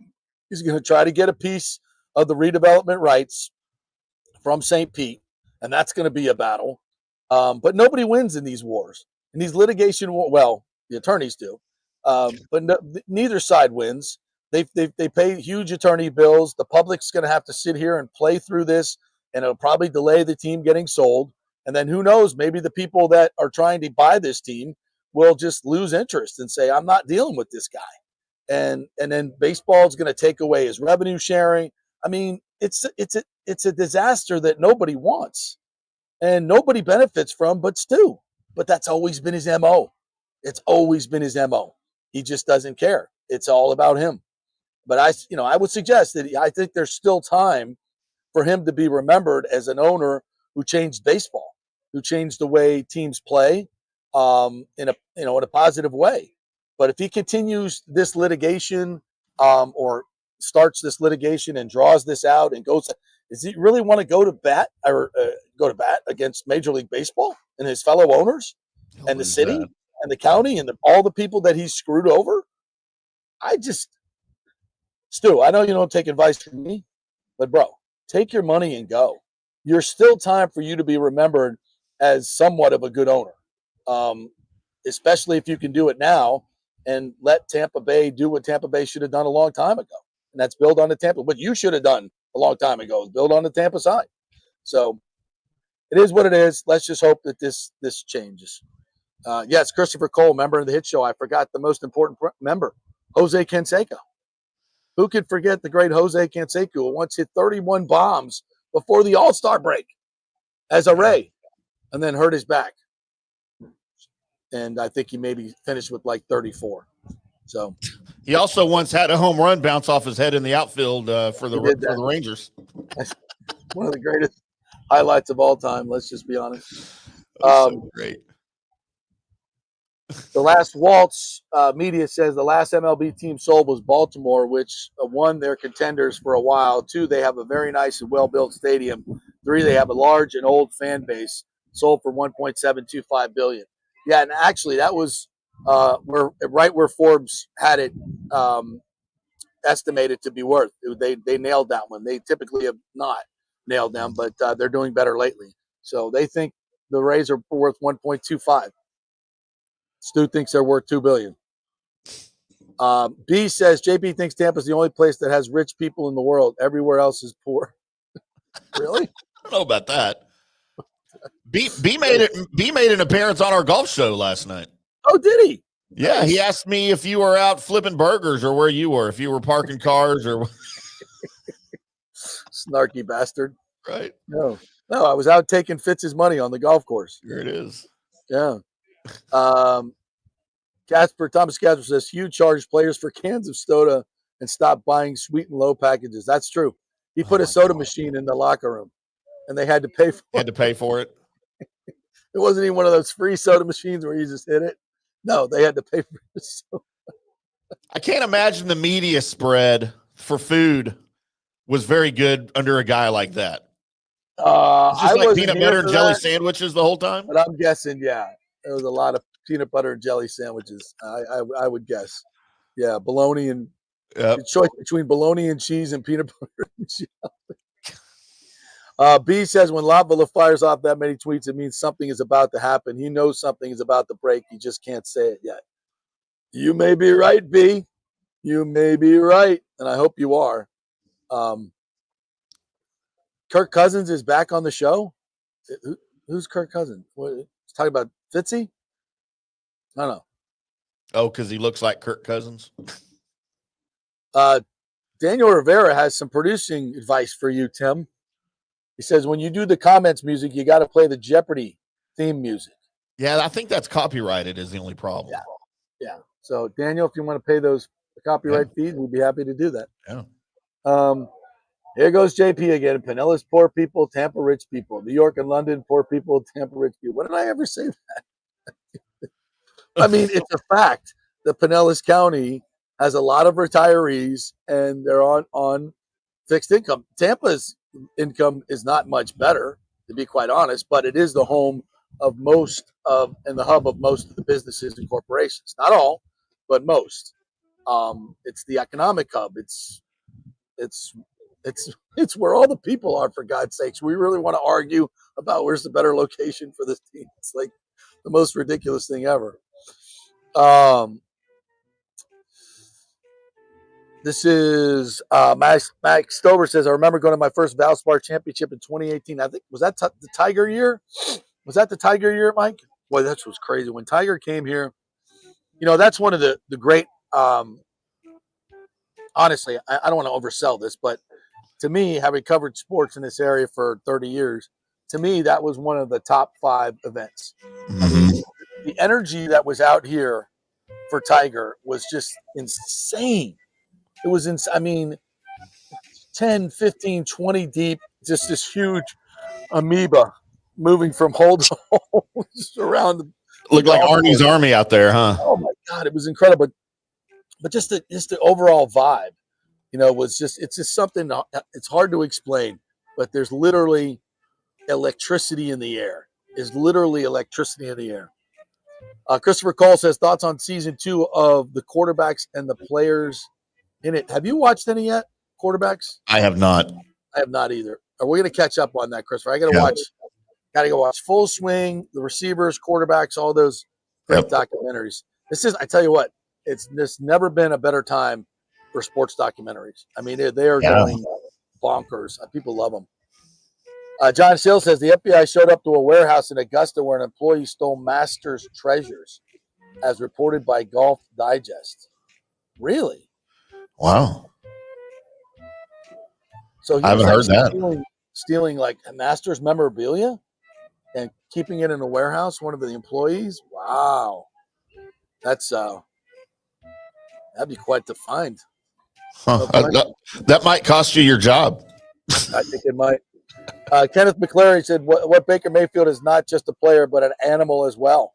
he's going to try to get a piece of the redevelopment rights from St. Pete, and that's going to be a battle. But nobody wins in these wars. In these litigation well, the attorneys do, but neither side wins. They pay huge attorney bills. The public's going to have to sit here and play through this, and it'll probably delay the team getting sold. And then who knows, maybe the people that are trying to buy this team will just lose interest and say, I'm not dealing with this guy. And then baseball is going to take away his revenue sharing. I mean, it's a disaster that nobody wants and nobody benefits from but Stu. But that's always been his MO. It's always been his MO. He just doesn't care. It's all about him. But I would suggest that I think there's still time for him to be remembered as an owner who changed baseball, who changed the way teams play in a positive way. But if he continues this litigation or starts this litigation and draws this out and goes, does he really want to go to bat against Major League Baseball and his fellow owners and the city and the county and all the people that he's screwed over? Stu, I know you don't take advice from me, but bro, take your money and go. There's still time for you to be remembered as somewhat of a good owner, especially if you can do it now and let Tampa Bay do what Tampa Bay should have done a long time ago. And that's build on the Tampa. What you should have done a long time ago is build on the Tampa side. So it is what it is. Let's just hope that this changes. Yes, Christopher Cole, member of the Hit Show. I forgot the most important member, Jose Canseco. Who could forget the great Jose Canseco, who once hit 31 bombs before the All-Star break as a Ray and then hurt his back. And I think he maybe finished with like 34. So he also once had a home run bounce off his head in the outfield for the Rangers. One of the greatest highlights of all time. Let's just be honest. So great. The last Waltz media says the last MLB team sold was Baltimore, which one, they're contenders for a while. Two, they have a very nice and well-built stadium. Three, they have a large and old fan base. Sold for $1.725 billion. Yeah, and actually that was where Forbes had it estimated to be worth. They nailed that one. They typically have not nailed them, but they're doing better lately. So they think the Rays are worth 1.25. Stu thinks they're worth $2 billion. B says JP thinks Tampa's the only place that has rich people in the world. Everywhere else is poor. Really? I don't know about that. B made an appearance on our golf show last night. Oh, did he? Yeah, Nice. he asked me if you were out flipping burgers or where you were, if you were parking cars or Snarky bastard. right. No, I was out taking Fitz's money on the golf course. Here it is. Yeah. Thomas Casper says Hugh charged players for cans of soda and stopped buying sweet and low packages. That's true. He put a soda machine in the locker room, and they had to pay for Had to pay for it. It wasn't even one of those free soda machines where you just hit it. No, they had to pay for it. So, I can't imagine the media spread for food was very good under a guy like that. It's just I like wasn't peanut here butter for and jelly that, sandwiches the whole time. but I'm guessing, yeah, there was a lot of peanut butter and jelly sandwiches. I would guess. Yeah, bologna and Yep. the choice between bologna and cheese and peanut butter and jelly. B says when Lavilla fires off that many tweets, it means something is about to happen. He knows something is about to break. He just can't say it yet. You may be right, B. You may be right, and I hope you are. Kirk Cousins is back on the show. Who's Kirk Cousins? What, he's talking about Fitzy? I don't know. Oh, because he looks like Kirk Cousins. Daniel Rivera has some producing advice for you, Tim. He says when you do the comments music, you got to play the Jeopardy theme music. Yeah, I think that's copyrighted is the only problem. Yeah. So, Daniel, if you want to pay those copyright fees, we'd be happy to do that. Yeah. Here goes JP again. Pinellas, poor people. Tampa, rich people. New York and London, poor people. Tampa, rich people. When did I ever say that? I mean, it's a fact that Pinellas County has a lot of retirees, and they're on fixed income. Tampa's income is not much better, to be quite honest, but it is the home of most of and the hub of most of the businesses and corporations. Not all, but most. It's the economic hub. It's where all the people are, for God's sakes. We really want to argue about where's the better location for this team. It's like the most ridiculous thing ever. This is Max Stover says, I remember going to my first Valspar championship in 2018. I think, was that the Tiger year? Was that the Tiger year, Mike? Boy, that was crazy. When Tiger came here, that's one of the great, honestly, I don't want to oversell this, but to me, having covered sports in this area for 30 years, to me, that was one of the top 5 events. I mean, the energy that was out here for Tiger was just insane. It was, 10, 15, 20 deep, just this huge amoeba moving from hole to hole around. Looked like Arnie's Army out there, huh? Oh, my God, it was incredible. But just the overall vibe, was just, it's just something, it's hard to explain, but there's literally electricity in the air. There's literally electricity in the air. Christopher Cole says, thoughts on season 2 of the quarterbacks and the players in it. Have you watched any yet, quarterbacks? I have not. I have not either. Are we going to catch up on that, Christopher? I got to go watch Full Swing, the receivers, quarterbacks, all those great documentaries. I tell you what, there's never been a better time for sports documentaries. I mean, they are going bonkers. People love them. John Seal says the FBI showed up to a warehouse in Augusta where an employee stole Masters treasures, as reported by Golf Digest. Really? Wow. So I haven't heard that. Stealing like Masters memorabilia and keeping it in a warehouse, one of the employees. Wow. That's that'd be quite the find. Huh. That might cost you your job. I think it might. Kenneth McClary said, what Baker Mayfield is not just a player, but an animal as well.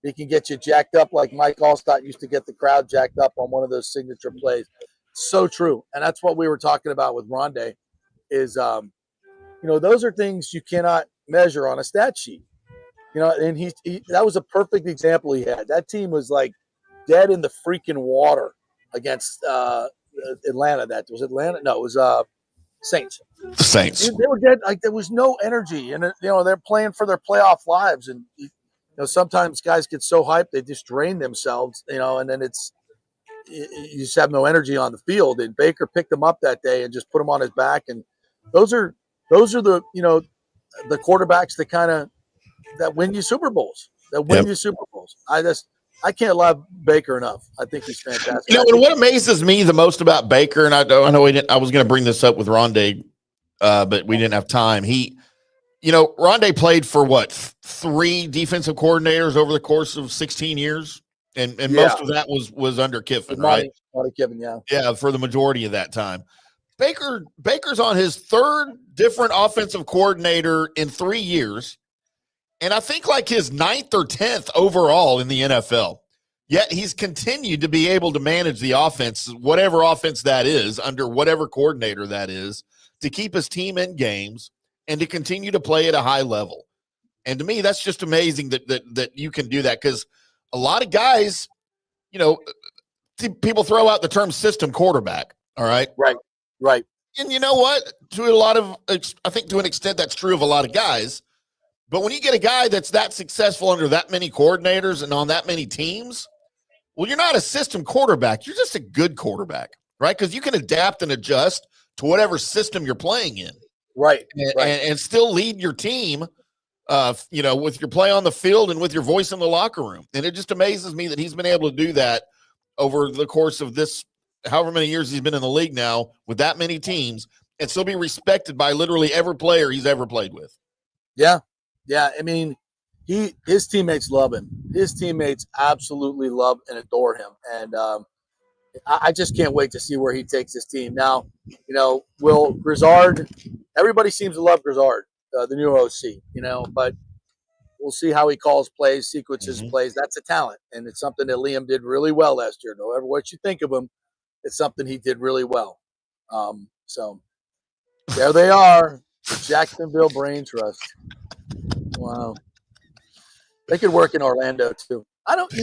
He can get you jacked up like Mike Allstott used to get the crowd jacked up on one of those signature plays. So true. And that's what we were talking about with Rondé is, those are things you cannot measure on a stat sheet. And he that was a perfect example he had. That team was like dead in the freaking water against Atlanta. That was Atlanta. No, it was Saints. The Saints. They were dead. Like there was no energy, and they're playing for their playoff lives. And sometimes guys get so hyped they just drain themselves. And then you just have no energy on the field. And Baker picked them up that day and just put them on his back. And those are the the quarterbacks that win you Super Bowls. You Super Bowls. I can't love Baker enough. I think he's fantastic. You know, and what amazes me the most about Baker, and I know I was going to bring this up with Rondé, but we didn't have time. Rondé played for what, 3 defensive coordinators over the course of 16 years, and most of that was under Kiffin, right? Monty Kiffin, yeah, for the majority of that time. Baker's on his 3rd different offensive coordinator in 3 years, and I think like his 9th or 10th overall in the NFL. Yet he's continued to be able to manage the offense, whatever offense that is, under whatever coordinator that is, to keep his team in games and to continue to play at a high level. And to me, that's just amazing that you can do that, because a lot of guys, people throw out the term system quarterback. All right. Right. And you know what? I think to an extent that's true of a lot of guys. But when you get a guy that's that successful under that many coordinators and on that many teams, well, you're not a system quarterback. You're just a good quarterback, right? Because you can adapt and adjust to whatever system you're playing in. Right. And still lead your team, with your play on the field and with your voice in the locker room. And it just amazes me that he's been able to do that over the course of this, however many years he's been in the league now, with that many teams, and still be respected by literally every player he's ever played with. Yeah. Yeah. I mean, his teammates love him. His teammates absolutely love and adore him. And I just can't wait to see where he takes his team. Now, will Grizzard, everybody seems to love Grizzard, the new OC, but we'll see how he calls plays, sequences plays. That's a talent. And it's something that Liam did really well last year. No matter what you think of him, it's something he did really well. So there they are, the Jacksonville Brain Trust. Wow. They could work in Orlando too. I don't,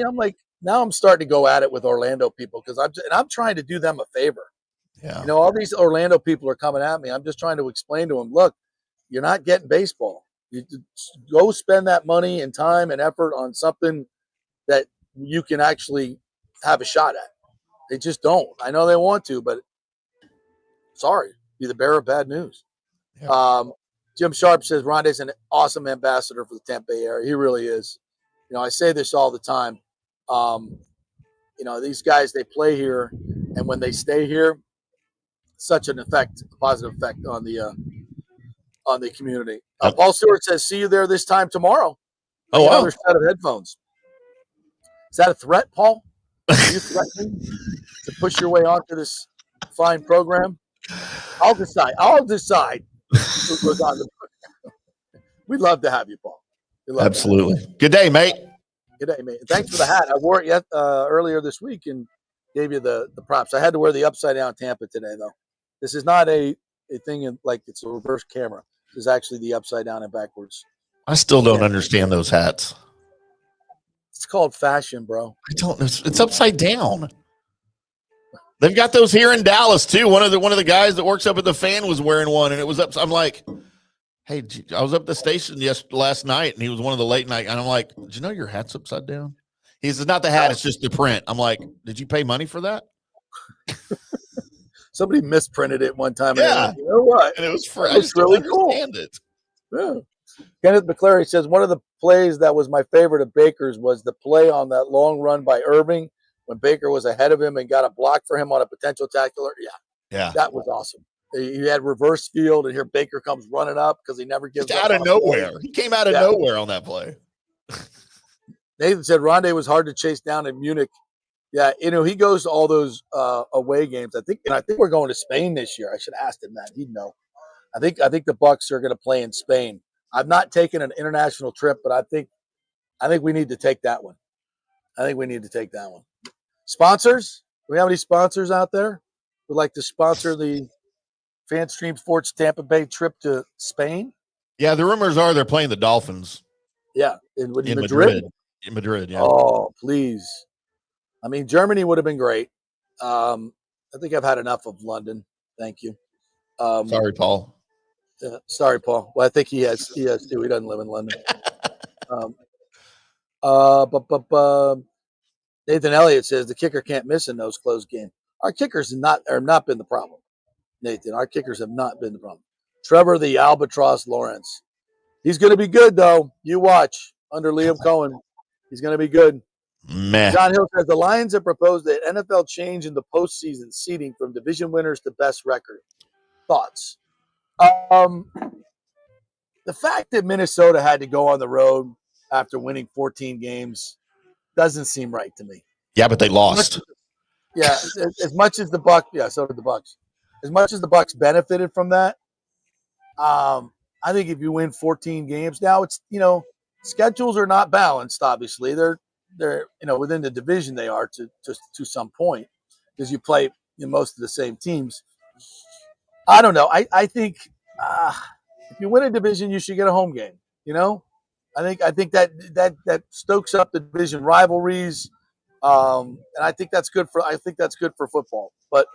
I'm like, now I'm starting to go at it with Orlando people because I'm trying to do them a favor. Yeah. All these Orlando people are coming at me. I'm just trying to explain to them, look, you're not getting baseball. You go spend that money and time and effort on something that you can actually have a shot at. They just don't. I know they want to, but sorry, be the bearer of bad news. Yeah. Jim Sharp says Rondé's an awesome ambassador for the Tampa Bay area. He really is. I say this all the time. These guys, they play here, and when they stay here, such a positive effect on the community. Paul Stewart says, see you there this time tomorrow. Oh, wow. Another set of headphones. Is that a threat, Paul? Are you threatening to push your way onto this fine program? I'll decide. Who goes on the program. We'd love to have you, Paul. Absolutely. Good day, mate. Good day, mate. Thanks for the hat. I wore it earlier this week and gave you the props. I had to wear the upside down Tampa today, though. This is not a thing like it's a reverse camera. This is actually the upside down and backwards. I still don't understand those hats. It's called fashion, bro. I don't know. It's upside down. They've got those here in Dallas too. One of the guys that works up at the Fan was wearing one, and it was up. I'm like, hey, I was up at the station last night, and he was one of the late night, and I'm like, did you know your hat's upside down? He says, not the hat, it's just the print. I'm like, did you pay money for that? Somebody misprinted it one time. Yeah. And you know what? And it was for It's really cool. It. Yeah. Kenneth McClary says one of the plays that was my favorite of Baker's was the play on that long run by Irving when Baker was ahead of him and got a block for him on a potential tackler. Yeah. That was awesome. He had reverse field, and here Baker comes running up because he never gives up. Out of nowhere. He came out of nowhere on that play. Nathan said Rondé was hard to chase down in Munich. Yeah, he goes to all those away games. I think we're going to Spain this year. I should have asked him that. He'd know. I think the Bucs are going to play in Spain. I've not taken an international trip, but I think we need to take that one. Sponsors? Do we have any sponsors out there who'd like to sponsor the FanStream Sports Tampa Bay trip to Spain? Yeah, the rumors are they're playing the Dolphins. Yeah, in Madrid. In Madrid, yeah. Oh, please. I mean, Germany would have been great. I think I've had enough of London. Thank you. Sorry, Paul. Sorry, Paul. Well, I think he has too. He doesn't live in London. Nathan Elliott says the kicker can't miss in those close games. Our kickers have not been the problem. Nathan, our kickers have not been the problem. Trevor the Albatross Lawrence. He's going to be good, though. You watch under Liam Cohen. He's going to be good. Meh. John Hill says the Lions have proposed an NFL change in the postseason seating from division winners to best record. Thoughts? The fact that Minnesota had to go on the road after winning 14 games doesn't seem right to me. Yeah, but they lost. As much as the Bucs, so did the Bucs. As much as the Bucs benefited from that, I think if you win 14 games, now it's schedules are not balanced. Obviously, they're within the division they are to some point because you play most of the same teams. I don't know. I think if you win a division, you should get a home game. I think that stokes up the division rivalries. And I think that's good for football. But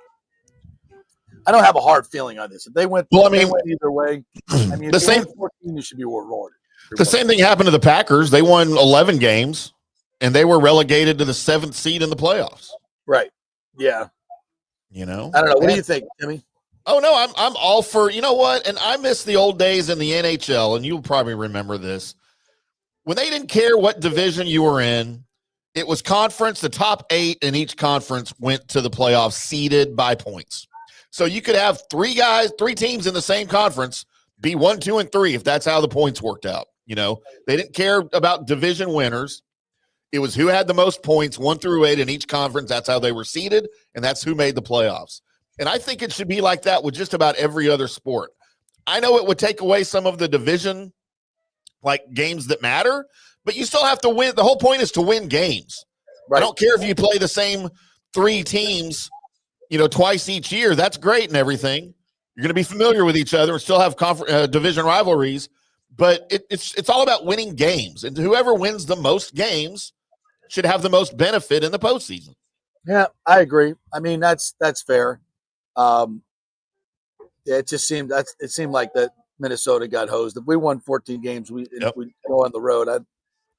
I don't have a hard feeling on this. If they went, they went either way. I mean, if you win 14, you should be rewarded. The same thing happened to the Packers. They won 11 games, and they were relegated to the 7th seed in the playoffs. Right. Yeah. I don't know. What do you think, Timmy? Oh no, I'm all for. You know what? And I miss the old days in the NHL, and you'll probably remember this when they didn't care what division you were in. It was conference. The top 8 in each conference went to the playoffs, seeded by points. So you could have 3 teams in the same conference be 1, 2, and 3 if that's how the points worked out. They didn't care about division winners. It was who had the most points, 1 through 8 in each conference. That's how they were seeded, and that's who made the playoffs. And I think it should be like that with just about every other sport. I know it would take away some of the division, like games that matter, but you still have to win. The whole point is to win games. Right. I don't care if you play the same 3 teams, twice each year. That's great and everything. You're going to be familiar with each other and still have division rivalries, but it's all about winning games. And whoever wins the most games should have the most benefit in the postseason. Yeah, I agree. I mean, that's fair. It seemed like that Minnesota got hosed. If we won 14 games, we go on the road.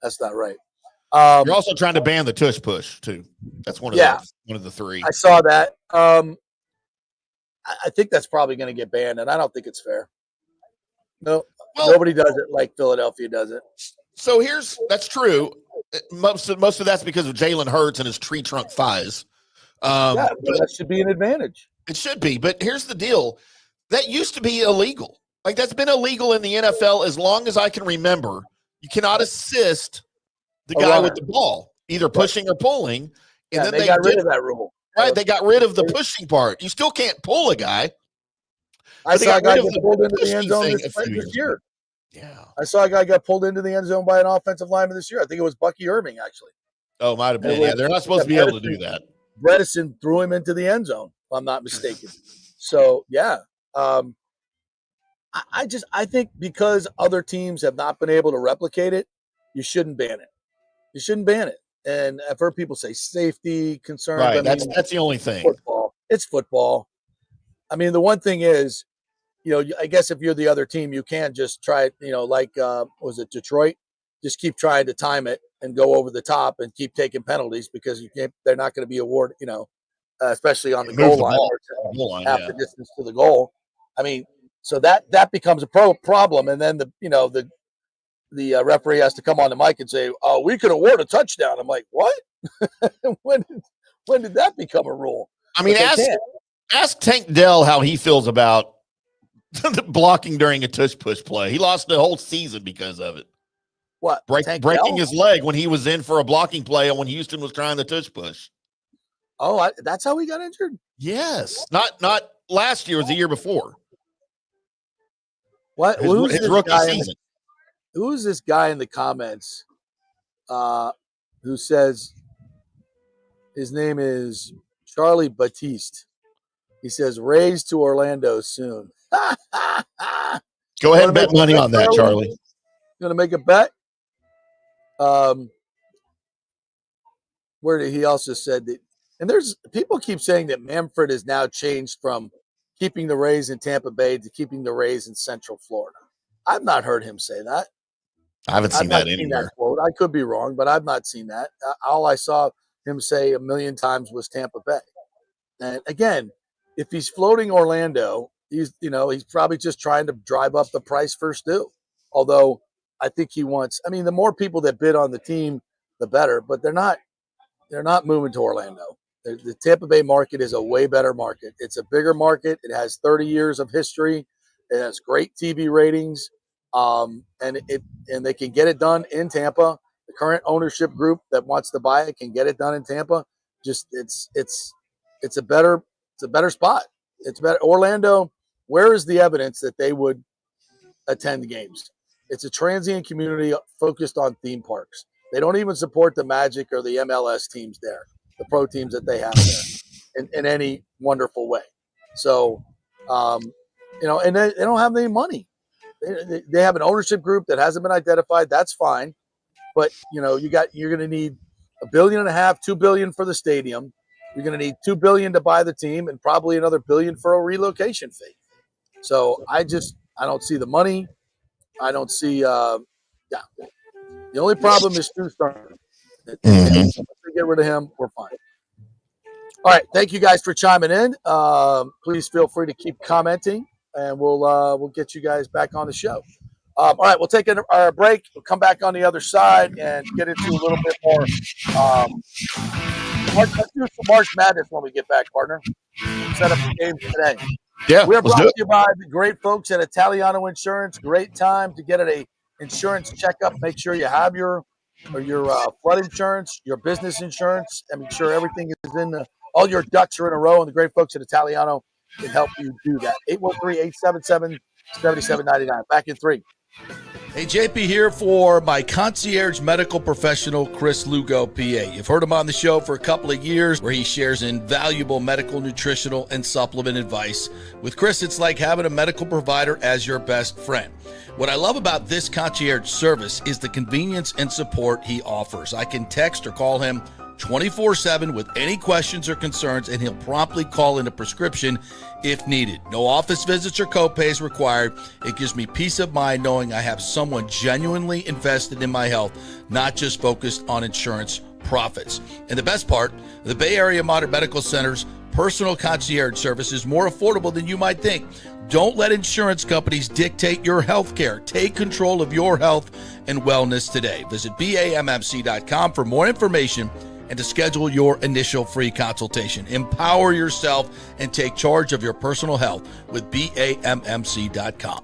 That's not right. You're also trying to ban the tush push too. That's one of the 3. I saw that. I think that's probably going to get banned, and I don't think it's fair. No, nobody does it like Philadelphia does it. So that's true. Most of that's because of Jalen Hurts and his tree trunk thighs. But that should be an advantage. It should be, but here's the deal. That used to be illegal. Like, that's been illegal in the NFL as long as I can remember. You cannot assist the guy with the ball, either pushing or pulling. And then they got rid of that rule. Right, they got rid of the pushing part. You still can't pull a guy. I saw a guy get pulled into the end zone this year. Yeah. I saw a guy got pulled into the end zone by an offensive lineman this year. I think it was Bucky Irving, actually. Oh, might have been. Yeah, they're not supposed to be able to do that. Bredesen threw him into the end zone, if I'm not mistaken. So, yeah. I think because other teams have not been able to replicate it, you shouldn't ban it. You shouldn't ban it. And I've heard people say safety concerns. Right, that's the only thing. Football. It's football. I mean, the one thing is, I guess if you're the other team, you can't just try, like, was it Detroit? Just keep trying to time it and go over the top and keep taking penalties because they're not going to be awarded, especially on the goal line, half the distance to the goal. I mean, so that becomes a problem. And then the referee has to come on the mic and say, "Oh, we could award a touchdown." I'm like, what? when did that become a rule? I mean, ask Tank Dell how he feels about blocking during a tush push play. He lost the whole season because of it. What? Breaking his leg when he was in for a blocking play and when Houston was trying the tush push. Oh, that's how he got injured? Yes. Not last year. It was the year before. What? His rookie season. Who's this guy in the comments who says his name is Charlie Batiste? He says, "Raise to Orlando soon." Go ahead and bet money on that, Charlie. You going to make a bet? Where he also said that, and there's people keep saying that Manfred has now changed from keeping the Rays in Tampa Bay to keeping the Rays in Central Florida. I've not heard him say that. I haven't seen that anywhere. I could be wrong, but I've not seen that. All I saw him say a million times was Tampa Bay. And again, if he's floating Orlando, he's probably just trying to drive up the price first due. Although I think he wants, the more people that bid on the team, the better, but they're not they're not moving to Orlando. The Tampa Bay market is a way better market. It's a bigger market. It has 30 years of history. It has great TV ratings, and they can get it done in Tampa. The current ownership group that wants to buy it can get it done in Tampa. Just it's a better spot. It's better. Orlando, where is the evidence that they would attend the games? It's a transient community focused on theme parks. They don't even support the Magic or the MLS teams there, the pro teams that they have there in any wonderful way. So, and they don't have any money. They have an ownership group that hasn't been identified. That's fine. But, you're going to need $1.5 billion, $2 billion for the stadium. You're going to need $2 billion to buy the team and probably another $1 billion for a relocation fee. So I don't see the money. I don't see, The only problem is Stu Starner. Once we get rid of him, we're fine. All right. Thank you guys for chiming in. Please feel free to keep commenting, and we'll get you guys back on the show. All right. We'll take a break. We'll come back on the other side and get into a little bit more. Let's do some March Madness when we get back, partner. Set up the games today. Yeah. We're brought to you by the great folks at Italiano Insurance. Great time to get a insurance checkup. Make sure you have your flood insurance, your business insurance, and make sure everything is all your ducks are in a row. And the great folks at Italiano can help you do that. 813-877-7799. Back in 3. Hey, JP here for my concierge medical professional, Chris Lugo, PA. You've heard him on the show for a couple of years where he shares invaluable medical, nutritional, and supplement advice. With Chris, it's like having a medical provider as your best friend. What I love about this concierge service is the convenience and support he offers. I can text or call him 24/7 with any questions or concerns, and he'll promptly call in a prescription if needed. No office visits or copays required. It gives me peace of mind knowing I have someone genuinely invested in my health, not just focused on insurance profits. And the best part, the Bay Area Modern Medical Center's personal concierge service is more affordable than you might think. Don't let insurance companies dictate your health care. Take control of your health and wellness today. Visit BAMMC.com for more information and to schedule your initial free consultation. Empower yourself and take charge of your personal health with BAMMC.com.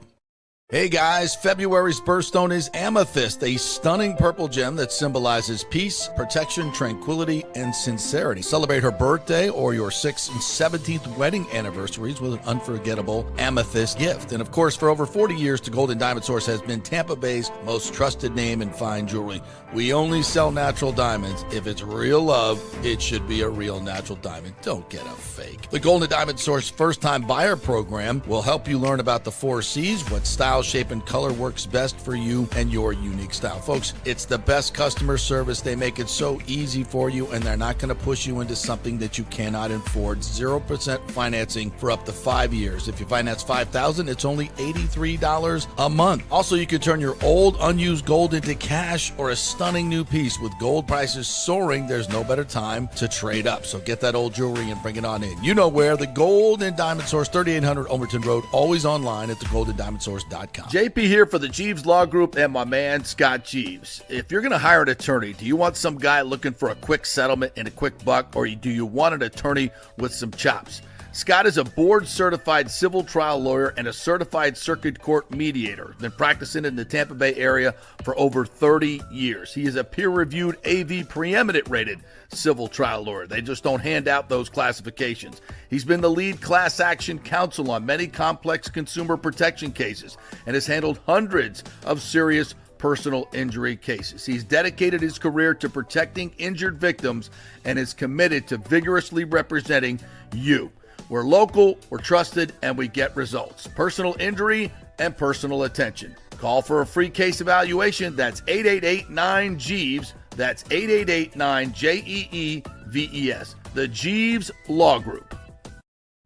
Hey guys, February's birthstone is amethyst, a stunning purple gem that symbolizes peace, protection, tranquility, and sincerity. Celebrate her birthday or your 6th and 17th wedding anniversaries with an unforgettable amethyst gift. And of course, for over 40 years, the Golden Diamond Source has been Tampa Bay's most trusted name in fine jewelry. We only sell natural diamonds. If it's real love, it should be a real natural diamond. Don't get a fake. The Golden Diamond Source first-time buyer program will help you learn about the 4 C's, what style, shape, and color works best for you and your unique style. Folks, it's the best customer service. They make it so easy for you, and they're not going to push you into something that you cannot afford. 0% financing for up to 5 years. If you finance $5,000, it's only $83 a month. Also, you can turn your old unused gold into cash or a stunning new piece. With gold prices soaring, there's no better time to trade up. So get that old jewelry and bring it on in. You know where, the Golden Diamond Source, 3800 Omerton Road, always online at thegoldendiamondsource.com. JP here for the Jeeves Law Group and my man, Scott Jeeves. If you're going to hire an attorney, do you want some guy looking for a quick settlement and a quick buck, or do you want an attorney with some chops? Scott is a board-certified civil trial lawyer and a certified circuit court mediator. Been practicing in the Tampa Bay area for over 30 years. He is a peer-reviewed AV preeminent rated civil trial lawyer. They just don't hand out those classifications. He's been the lead class action counsel on many complex consumer protection cases and has handled hundreds of serious personal injury cases. He's dedicated his career to protecting injured victims and is committed to vigorously representing you. We're local, we're trusted, and we get results. Personal injury and personal attention. Call for a free case evaluation. That's 888-9-JEEVES. That's 888-9-JEEVES. The Jeeves Law Group.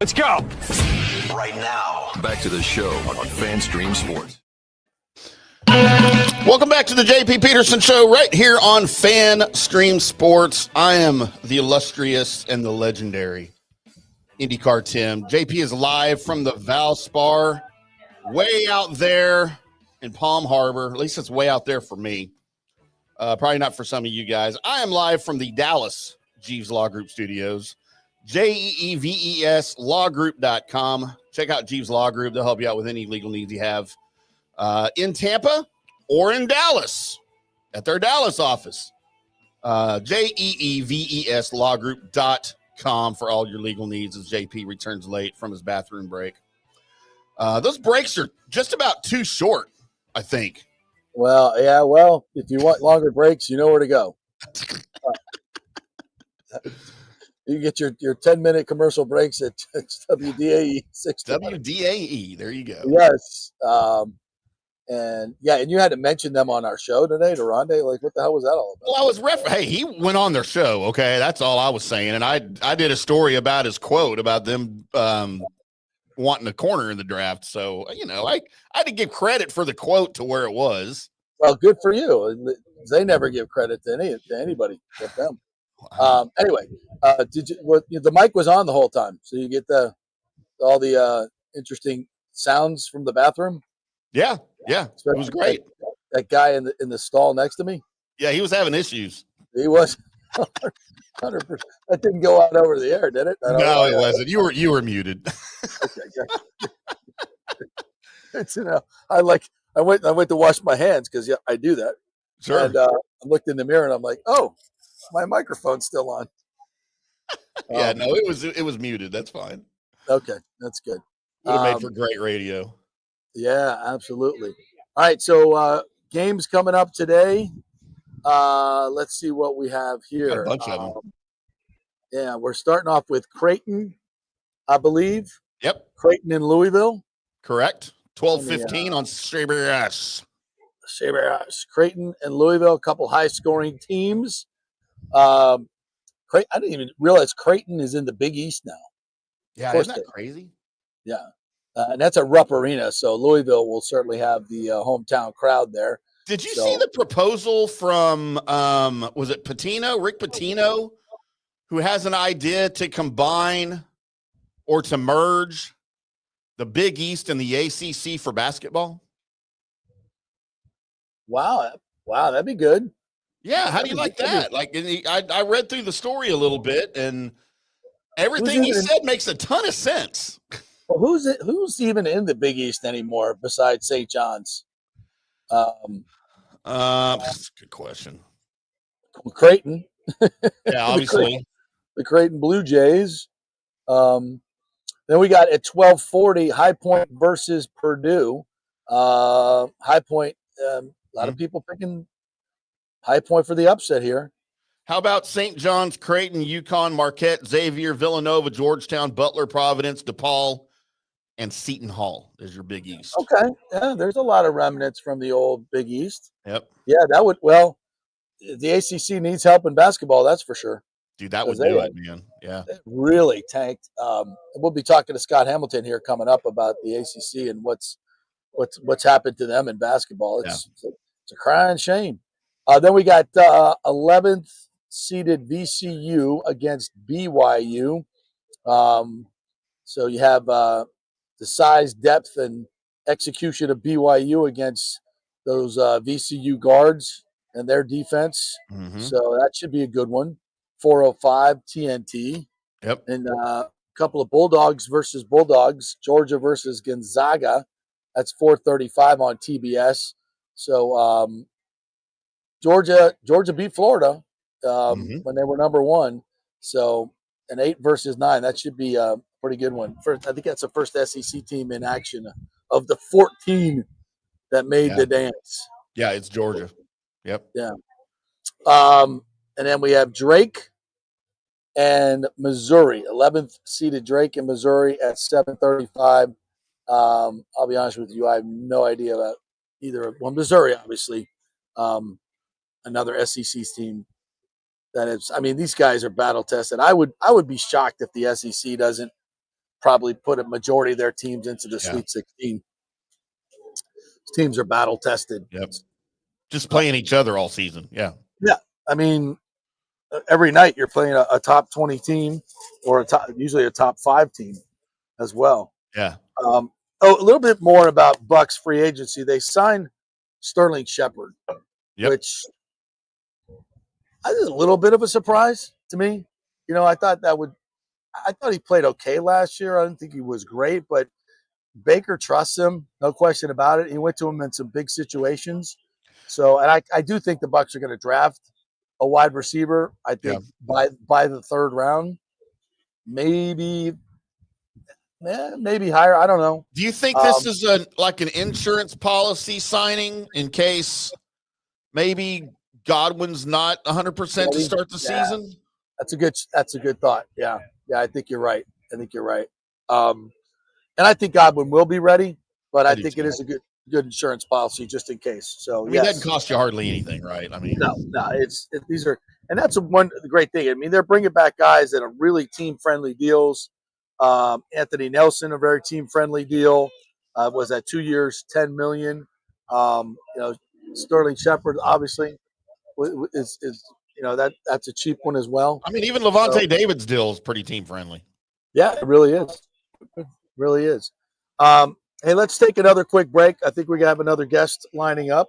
Let's go. Right now, back to the show on FanStream Sports. Welcome back to the JP Peterson Show right here on FanStream Sports. I am the illustrious and the legendary IndyCar Tim. JP is live from the Valspar, way out there in Palm Harbor. At least it's way out there for me. Probably not for some of you guys. I am live from the Dallas Jeeves Law Group Studios. JEEVES lawgroup.com. Check out Jeeves Law Group. They'll help you out with any legal needs you have in Tampa or in Dallas at their Dallas office. JEEVES lawgroup.com for all your legal needs as JP returns late from his bathroom break. Those breaks are just about too short, I think. Well, yeah. Well, if you want longer breaks, you know where to go. You get your 10-minute commercial breaks at WDAE 6. WDAE. There you go. Yes. And you had to mention them on our show today to Rondé. Like, what the hell was that all about? Well, hey, he went on their show. Okay, that's all I was saying. And I did a story about his quote about them wanting a corner in the draft. So I had to give credit for the quote to where it was. Well, good for you. They never give credit to anybody but them. Anyway, the mic was on the whole time, so you get all the interesting sounds from the bathroom. Yeah, it was great. That guy in the stall next to me. Yeah, he was having issues. He was 100%. That didn't go out over the air, did it? No, it wasn't. You were muted. Okay, it's I went to wash my hands because I do that. Sure. And I looked in the mirror and I'm like, oh, my microphone's still on. Yeah, no, it was muted. That's fine. Okay, that's good. Would have made for great radio. Yeah, absolutely. All right, so games coming up today. Let's see what we have here. Got a bunch of them. Yeah, we're starting off with Creighton, I believe. Yep. Creighton in Louisville. Correct. 12:15 on CBS. Creighton and Louisville, a couple high-scoring teams. I didn't even realize Creighton is in the Big East now. Yeah, isn't that crazy? Yeah, and that's a Rupp Arena, so Louisville will certainly have the hometown crowd there. Did you see the proposal from was it Rick Pitino, who has an idea to combine or to merge the Big East and the ACC for basketball? Wow, that'd be good. Yeah, how do you like that? Like, I read through the story a little bit, and everything he said makes a ton of sense. Well, who's even in the Big East anymore besides St. John's? That's a good question. Creighton. Yeah, obviously. The Creighton Blue Jays. Then we got at 12:40 High Point versus Purdue. High Point. A lot of people picking High Point for the upset here. How about St. John's, Creighton, UConn, Marquette, Xavier, Villanova, Georgetown, Butler, Providence, DePaul, and Seton Hall is your Big East. Okay. Yeah, there's a lot of remnants from the old Big East. Yep. Yeah, the ACC needs help in basketball, that's for sure. Dude, that would do it, man. Yeah. It really tanked. We'll be talking to Scott Hamilton here coming up about the ACC and what's happened to them in basketball. It's a crying shame. Then we got 11th seeded VCU against BYU. So you have the size, depth, and execution of BYU against those VCU guards and their defense. Mm-hmm. So that should be a good one. 405 TNT. Yep. And a couple of Bulldogs versus Bulldogs. Georgia versus Gonzaga. That's 435 on TBS. So Georgia beat Florida when they were number one. So an 8 versus 9. That should be a pretty good one. I think that's the first SEC team in action of the 14 that made the dance. Yeah, it's Georgia. Yep. Yeah. And then we have Drake and Missouri. 11th seeded Drake and Missouri at 735. I'll be honest with you, I have no idea about either. Well, Missouri, obviously, another SEC team. These guys are battle tested. I would be shocked if the SEC doesn't probably put a majority of their teams into the Sweet 16. These teams are battle tested. Yep. Just playing each other all season. Yeah. Yeah. I mean, every night you're playing a top 20 team or usually a top 5 team as well. Yeah. A little bit more about Bucs free agency. They signed Sterling Shepard, which is a little bit of a surprise to me. I thought he played okay last year. I didn't think he was great, but Baker trusts him, no question about it. He went to him in some big situations. So, and I do think the Bucs are going to draft a wide receiver. I think by the third round, maybe higher. I don't know. Do you think this is like an insurance policy signing in case maybe Godwin's not 100% to start the season? That's a good thought. Yeah, I think you're right. And I think Godwin will be ready, but I think it is a good insurance policy just in case. So it doesn't cost you hardly anything, right? I mean, no, these are, and that's the great thing. I mean, they're bringing back guys that are really team friendly deals. Anthony Nelson, a very team friendly deal, was at 2 years, $10 million. Sterling Shepard, obviously, is that's a cheap one as well. I mean, even Levante David's deal is pretty team friendly. Yeah, it really is. Really is. Hey, let's take another quick break. I think we have another guest lining up.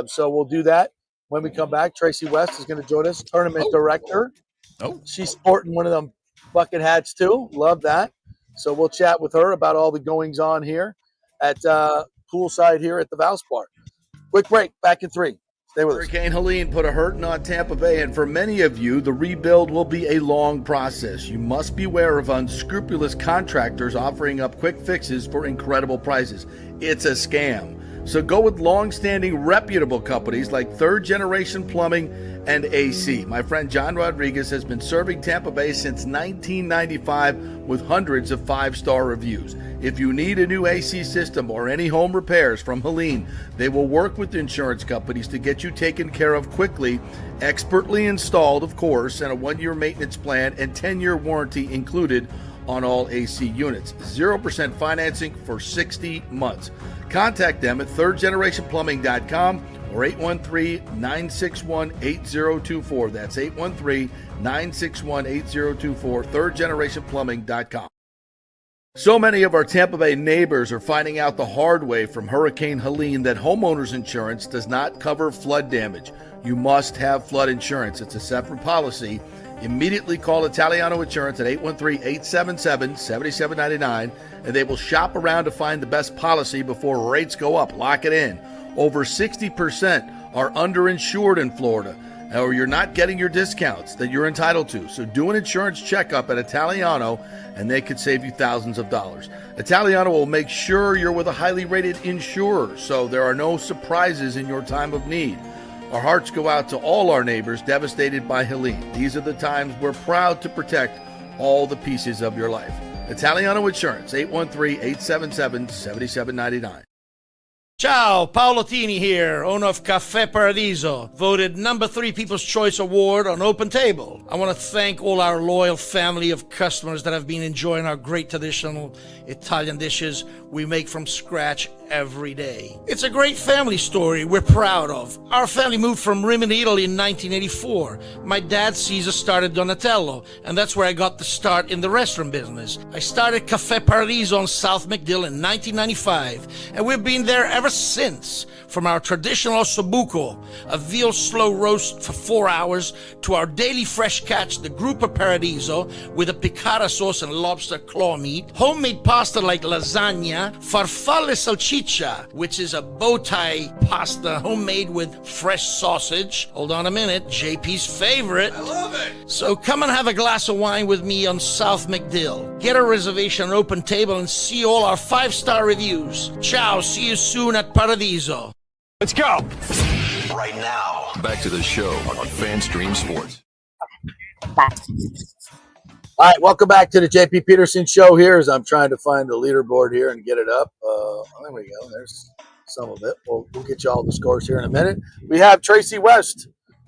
So we'll do that when we come back. Tracy West is going to join us, tournament director. Oh, she's sporting one of them bucket hats too. Love that. So we'll chat with her about all the goings on here at poolside here at the Valspar. Quick break. Back in 3. Stay with us. Hurricane Helene put a hurting on Tampa Bay, and for many of you, the rebuild will be a long process. You must beware of unscrupulous contractors offering up quick fixes for incredible prices. It's a scam. So go with long-standing, reputable companies like Third Generation Plumbing and AC. My friend John Rodriguez has been serving Tampa Bay since 1995 with hundreds of 5-star reviews. If you need a new AC system or any home repairs from Helene, they will work with insurance companies to get you taken care of quickly, expertly installed, of course, and a 1-year maintenance plan and 10-year warranty included on all AC units. 0% financing for 60 months. Contact them at thirdgenerationplumbing.com or 813-961-8024. That's 813-961-8024, thirdgenerationplumbing.com. So many of our Tampa Bay neighbors are finding out the hard way from Hurricane Helene that homeowners insurance does not cover flood damage. You must have flood insurance. It's a separate policy. Immediately call Italiano Insurance at 813-877-7799, and they will shop around to find the best policy before rates go up. Lock it in. Over 60% are underinsured in Florida, or you're not getting your discounts that you're entitled to. So do an insurance checkup at Italiano, and they could save you thousands of dollars. Italiano will make sure you're with a highly rated insurer, so there are no surprises in your time of need. Our hearts go out to all our neighbors devastated by Helene. These are the times we're proud to protect all the pieces of your life. Italiano Insurance, 813-877-7799. Ciao, Paolo Tini here, owner of Caffè Paradiso, voted number 3 People's Choice Award on Open Table. I want to thank all our loyal family of customers that have been enjoying our great traditional Italian dishes we make from scratch every day. It's a great family story we're proud of. Our family moved from Rimini, Italy in 1984. My dad, Caesar, started Donatello, and that's where I got the start in the restaurant business. I started Caffè Paradiso on South McDill in 1995, and we've been there ever since. From our traditional ossobuco, a veal slow roast for 4 hours, to our daily fresh catch, the Gruppo Paradiso, with a piccata sauce and lobster claw meat, homemade pasta like lasagna, farfalle salchicha, which is a bow tie pasta homemade with fresh sausage. Hold on a minute, JP's favorite. I love it. So come and have a glass of wine with me on South McDill. Get a reservation on Open Table and see all our 5-star reviews. Ciao, see you soon at Paradiso. Let's go. Right now, back to the show on FanStream Sports. All right, welcome back to the JP Peterson Show here as I'm trying to find the leaderboard here and get it up. There we go. There's some of it. We'll get you all the scores here in a minute. We have Tracy West,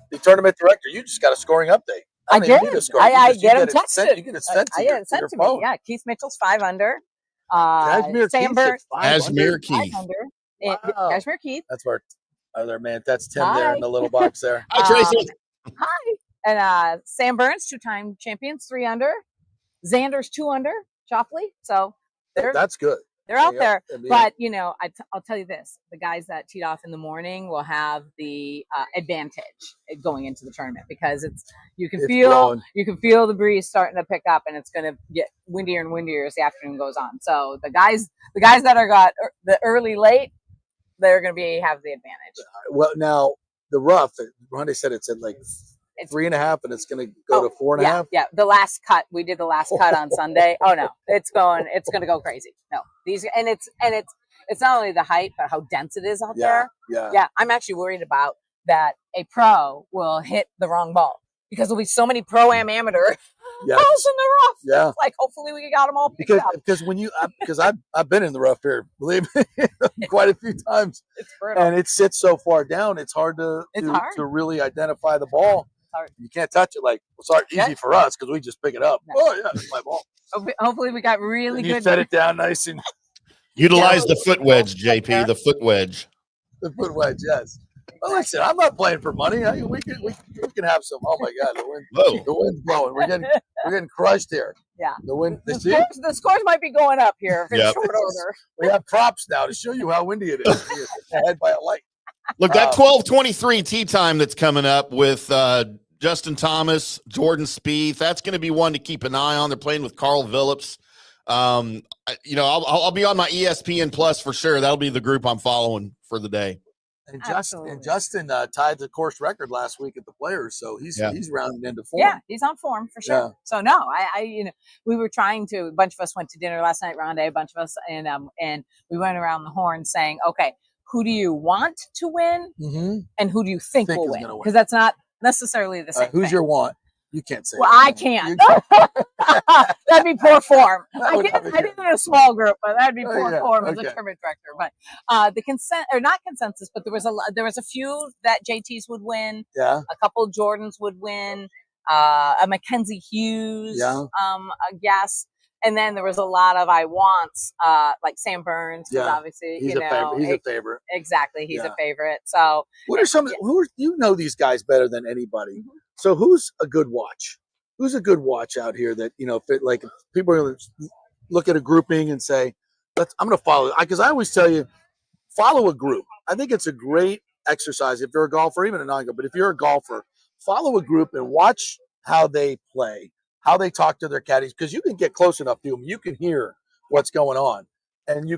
the tournament director. You just got a scoring update. I did. I get them texted. You get it sent to I get it sent to me. Yeah, Keith Mitchell's 5 under. Cashmere Sam Burns, Keith. Wow. Cashmere Keith. That's our other man. That's Tim there in the little box there. Hi, Tracy. Hi. And Sam Burns, 2-time champions, 3 under. Xander's 2 under, Shoffley. So that's good. They're out there, NBA. but I'll tell you this: the guys that teed off in the morning will have the advantage going into the tournament because you can feel the breeze starting to pick up, and it's going to get windier and windier as the afternoon goes on. So the guys that are got the early late, they're going to have the advantage. Well, now the rough, Rondé said it's at like 3.5, and it's going to go to 4.5. Yeah, the last cut. We did the last cut on Sunday. Oh no, it's going to go crazy. No, it's not only the height, but how dense it is out there. Yeah. I'm actually worried about that. A pro will hit the wrong ball because there'll be so many pro-am amateur balls in the rough. Yeah, like hopefully we got them all picked up. Because I've been in the rough here, believe me, quite a few times. It's brutal. And it sits so far down. It's hard to really identify the ball. You can't touch it. Like it's easy for us because we just pick it up. No. Oh yeah, it's my ball. Hopefully we got really good. You set it down nice and utilize the foot wedge, JP. The foot wedge. The foot wedge, yes. Well, listen, I'm not playing for money. We can have some. Oh my God, the wind's blowing. We're getting crushed here. Yeah, the wind. The scores might be going up here in short order. We have props now to show you how windy it is. Ahead by a light. Look, that 12:23 tee time that's coming up with Justin Thomas, Jordan Spieth, that's going to be one to keep an eye on. They're playing with Carl Phillips. I'll be on my ESPN Plus for sure. That'll be the group I'm following for the day. And Justin tied the course record last week at the Players, so he's rounding into form. Yeah, he's on form for sure. Yeah. So no, we were trying to. A bunch of us went to dinner last night, Rondé. A bunch of us, and we went around the horn saying, okay, who do you want to win, and who do you think will win? Because that's not necessarily the same. Who's thing. your want? You can't say. Well, I can't. That'd be poor form. I did it in a small group, but that'd be poor form as a tournament director. But not consensus, but there was a few that JTs would win. Yeah. A couple Jordans would win. A Mackenzie Hughes. Yeah. I guess. And then there was a lot of I wants, like Sam Burns, obviously he's a favorite. Exactly, he's a favorite. So, what are some? You know these guys better than anybody. Mm-hmm. So, who's a good watch? Who's a good watch out here that if people are look at a grouping and say, I'm going to follow. Because I always tell you, follow a group. I think it's a great exercise if you're a golfer, even a non-golfer. But if you're a golfer, follow a group and watch how they play. How they talk to their caddies, because you can get close enough to them, you can hear what's going on, and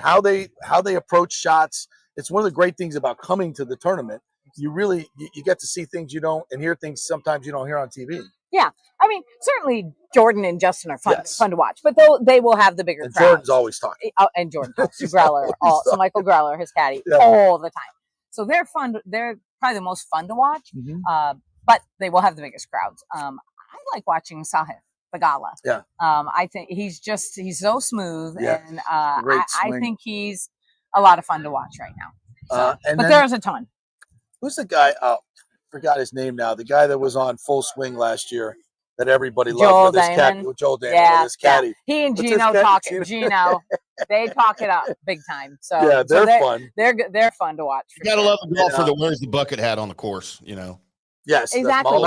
how they approach shots. It's one of the great things about coming to the tournament. You get to see things you don't and hear things sometimes you don't hear on TV. Yeah, I mean, certainly Jordan and Justin are fun to watch, but they will have the bigger. And crowds. Jordan's always talking. And Jordan talks to Greller, so Michael Greller, his caddy, all the time. So they're fun. They're probably the most fun to watch, but they will have the biggest crowds. I like watching Sahith Theegala. Yeah. I think he's so smooth, and I think he's a lot of fun to watch right now. But there's a ton. Who's the guy? Oh, forgot his name now. The guy that was on Full Swing last year that everybody loved with his caddy. Joel Damon with his caddy. He and Gino talk it. Gino, they talk it up big time. So yeah, they're fun. They're fun to watch. You gotta love a golfer that wears the bucket hat on the course. Yes, exactly.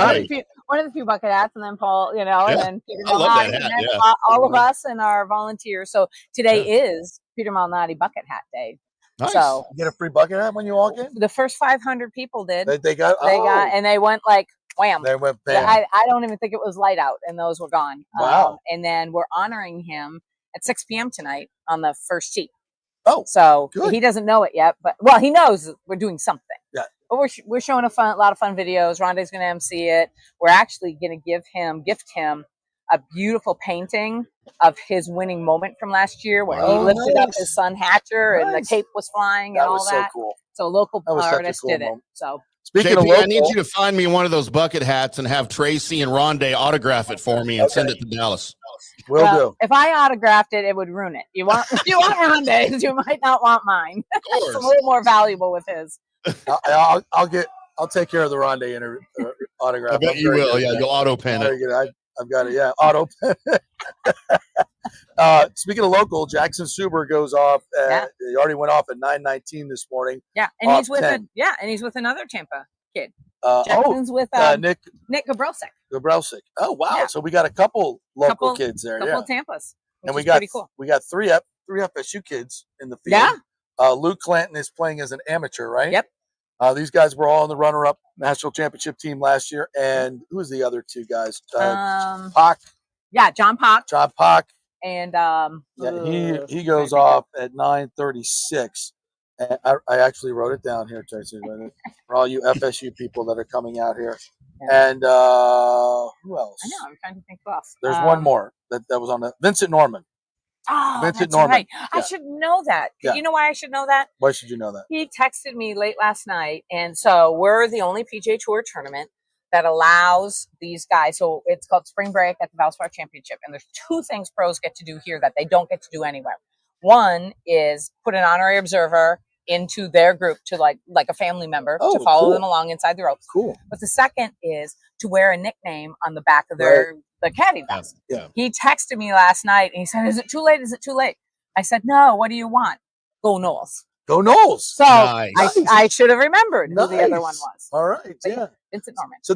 One of the few bucket hats, and then Paul, and then Peter Malnati, and then all of us and our volunteers. So today is Peter Malnati Bucket Hat Day. Nice. So you get a free bucket hat when you walk in. The first 500 people did. They got, and they went like wham. They went bam. I don't even think it was light out, and those were gone. Wow. And then we're honoring him at 6 p.m. tonight on the first tee. Oh, so good. He doesn't know it yet, but he knows we're doing something. Yeah. But we're showing a lot of fun videos. Rondé's going to MC it. We're actually going to gift him a beautiful painting of his winning moment from last year when he lifted up his son Hatcher and the cape was flying and all that. So cool. So a local artist did it. So speaking of local, I need you to find me one of those bucket hats and have Tracy and Rondé autograph it for me and send it to Dallas. Will do. If I autographed it, it would ruin it. You want Rondé's, you might not want mine. It's a little more valuable with his. I'll take care of the Rondé autograph. I bet you will. Yeah, you'll auto pen it. I've got it. Yeah, auto pen. Speaking of local, Jackson Suber goes off. He already went off at 9:19 this morning. Yeah, and he's with he's with another Tampa kid. Jackson's with Nick Gabrelsik. Oh wow! Yeah. So we got a couple local kids there. Couple Tampas. And we got pretty cool. We got three three FSU kids in the field. Yeah. Luke Clanton is playing as an amateur, right? Yep. These guys were all in the runner-up national championship team last year. And who was the other two guys? Pock. Yeah, John Pock. John Pock. And he goes off at 9:36. I actually wrote it down here, Tracy, for all you FSU people that are coming out here. Yeah. And who else? I know. I'm trying to think who else. There's one more that was on the Vincent Norman. Oh, Vincent that's Norman. Right. Yeah. I should know that. Yeah. You know why I should know that? Why should you know that? He texted me late last night, and so we're the only PGA Tour tournament that allows these guys. So it's called Spring Break at the Valspar Championship, and there's two things pros get to do here that they don't get to do anywhere. One is put an honorary observer into their group to like a family member to follow them along inside the ropes. Cool. But the second is to wear a nickname on the back of their the caddy vest. Yeah. He texted me last night and he said, "Is it too late? Is it too late?" I said, "No. What do you want? Go Knowles." Go Knowles. So Nice. I should have remembered who the other one was. All right. Yeah. Vincent Norman. So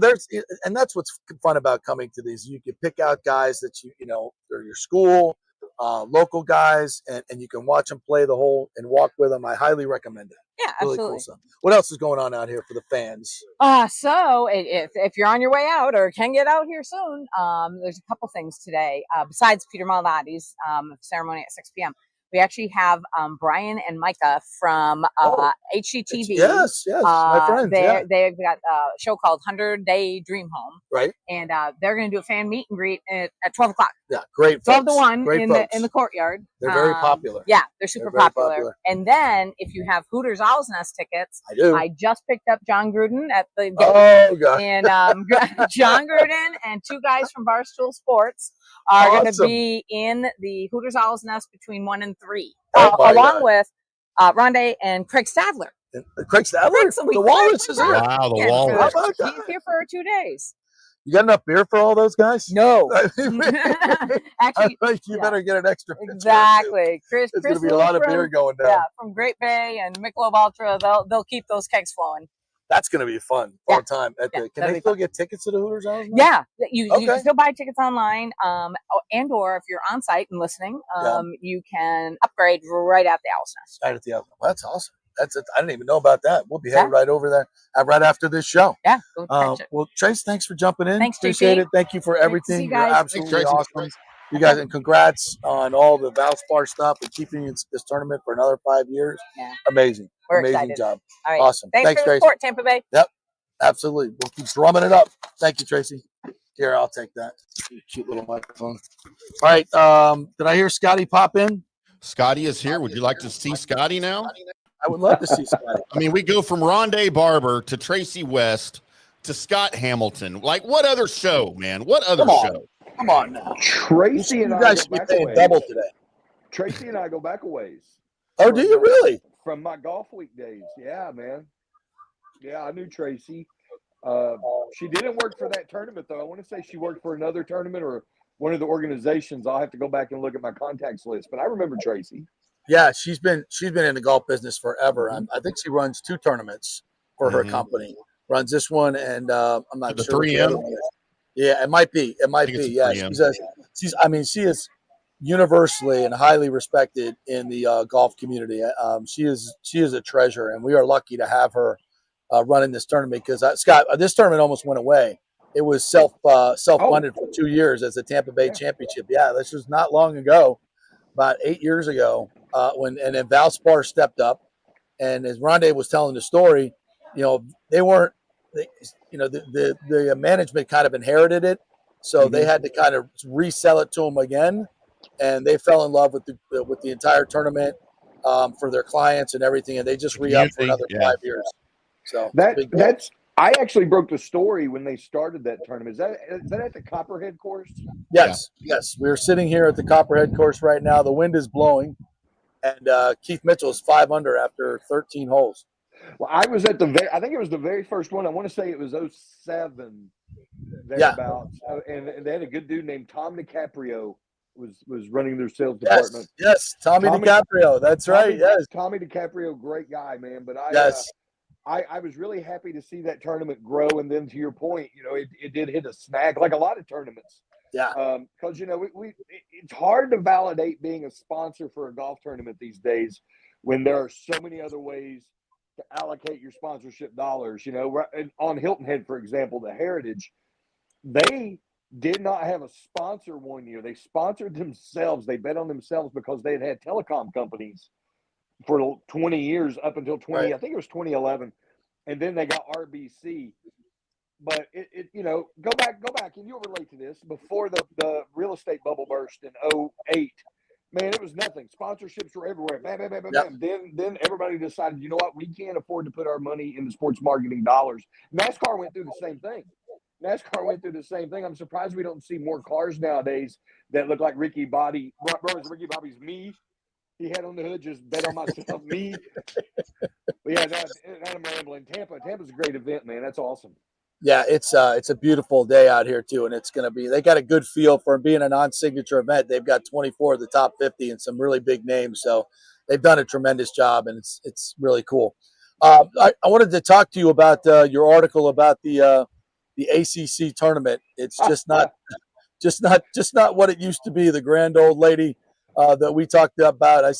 and that's what's fun about coming to these. You can pick out guys that you know, they're your school, local guys, and you can watch them play the whole and walk with them. I highly recommend it. Yeah, really absolutely. Cool stuff. What else is going on out here for the fans? So if you're on your way out or can get out here soon, there's a couple things today. Besides Peter Malnati's ceremony at 6 p.m., we actually have Brian and Micah from HGTV. Yes, my friends. They've got a show called 100-Day Dream Home. Right. And they're going to do a fan meet and greet at 12 o'clock. Yeah, great. 12 to 1 great in folks. the courtyard. They're very popular. Yeah, they're super very popular. And then if you have Hooters Owl's Nest tickets, I do. I just picked up John Gruden at the Oh, God. And John Gruden and two guys from Barstool Sports are going to be in the Hooters Owl's Nest between 1 and 3, along with Rondé and Craig Stadler. Craig Stadler? The Walrus is here. Wow, the Walrus. How about that? He's here for 2 days. You got enough beer for all those guys? No. Actually, I think you better get an extra pitcher. Exactly. There's going to be a lot of beer going down. Yeah, from Great Bay and Michelob Ultra, they'll keep those kegs flowing. That's going to be fun. All time. Can they still get tickets to the Hooters? Yeah, you can still buy tickets online, and or if you're on site and listening, you can upgrade right at the Owl's Nest. Right at the Owl's Nest. That's awesome. That's it. I didn't even know about that. We'll be headed right over there right after this show. Yeah. Go catch it. Well, Trace, thanks for jumping in. Thanks, Appreciate JP. it. Thank you for everything. You You're guys. absolutely awesome. You guys, and congrats on all the Valspar stuff and keeping this tournament for another 5 years. Yeah. Amazing. We're Amazing excited. job. All right. Awesome. Thanks for the Tracy. support, Tampa Bay. Yep. Absolutely. We'll keep drumming it up. Thank you, Tracy. Here, I'll take that. Cute little microphone. All right. Did I hear Scotty pop in? Scotty is here. Would you like to see Scotty now? I would love to see Scotty. I mean, we go from Rondé Barber to Tracy West to Scott Hamilton. Like, what other show, man? What other show? Come on now. Tracy and you I guys go should be back a paying ways. double today. Tracy and I go back a ways. Oh, do you really? From my golf week days. Yeah, man. Yeah, I knew Tracy. She didn't work for that tournament, though. I want to say she worked for another tournament or one of the organizations. I'll have to go back and look at my contacts list. But I remember Tracy. Yeah, she's been in the golf business forever. I think she runs 2 tournaments for her company. Runs this one, and I'm not the sure. 3M. Yeah, it might be. It might be. Yeah, she is universally and highly respected in the golf community. She is a treasure, and we are lucky to have her running this tournament because Scott, this tournament almost went away. It was self-funded for 2 years as the Tampa Bay Championship. Yeah, this was not long ago, about 8 years ago, when then Valspar stepped up, and as Rondé was telling the story, they weren't, the management kind of inherited it, so they had to kind of resell it to them again, and they fell in love with the entire tournament for their clients and everything, and they just re-upped for another 5 years. So that's. I actually broke the story when they started that tournament. Is that at the Copperhead course? Yes. We're sitting here at the Copperhead course right now. The wind is blowing, and Keith Mitchell is 5 under after 13 holes. Well, I was at I think it was the very first one. I want to say it was 07 thereabouts. And they had a good dude named Tom DiCaprio was running their sales department. Yes, Tommy DiCaprio. That's right. Yes. Tommy DiCaprio, great guy, man. But I was really happy to see that tournament grow. And then to your point, it did hit a snag like a lot of tournaments. Yeah. Because it's hard to validate being a sponsor for a golf tournament these days when there are so many other ways to allocate your sponsorship dollars. On Hilton Head, for example, the Heritage, they did not have a sponsor one year. They sponsored themselves. They bet on themselves because they had telecom companies for 20 years up until I think it was 2011, and then they got RBC. But go back, and you'll relate to this. Before the real estate bubble burst in 2008, man, it was nothing. Sponsorships were everywhere. Bam, bam, bam, bam, bam. Then everybody decided, you know what, we can't afford to put our money into sports marketing dollars. NASCAR went through the same thing. I'm surprised we don't see more cars nowadays that look like Ricky Bobby. Ricky Bobby's me. He had on the hood, just bet on myself, me. But yeah, that I'm rambling. Tampa's a great event, man. That's awesome. Yeah, it's a beautiful day out here too, and it's going to be. They got a good feel for being a non-signature event. They've got 24 of the top 50 and some really big names, so they've done a tremendous job, and it's really cool. I wanted to talk to you about your article about the ACC tournament. It's just not what it used to be. The grand old lady that we talked about. I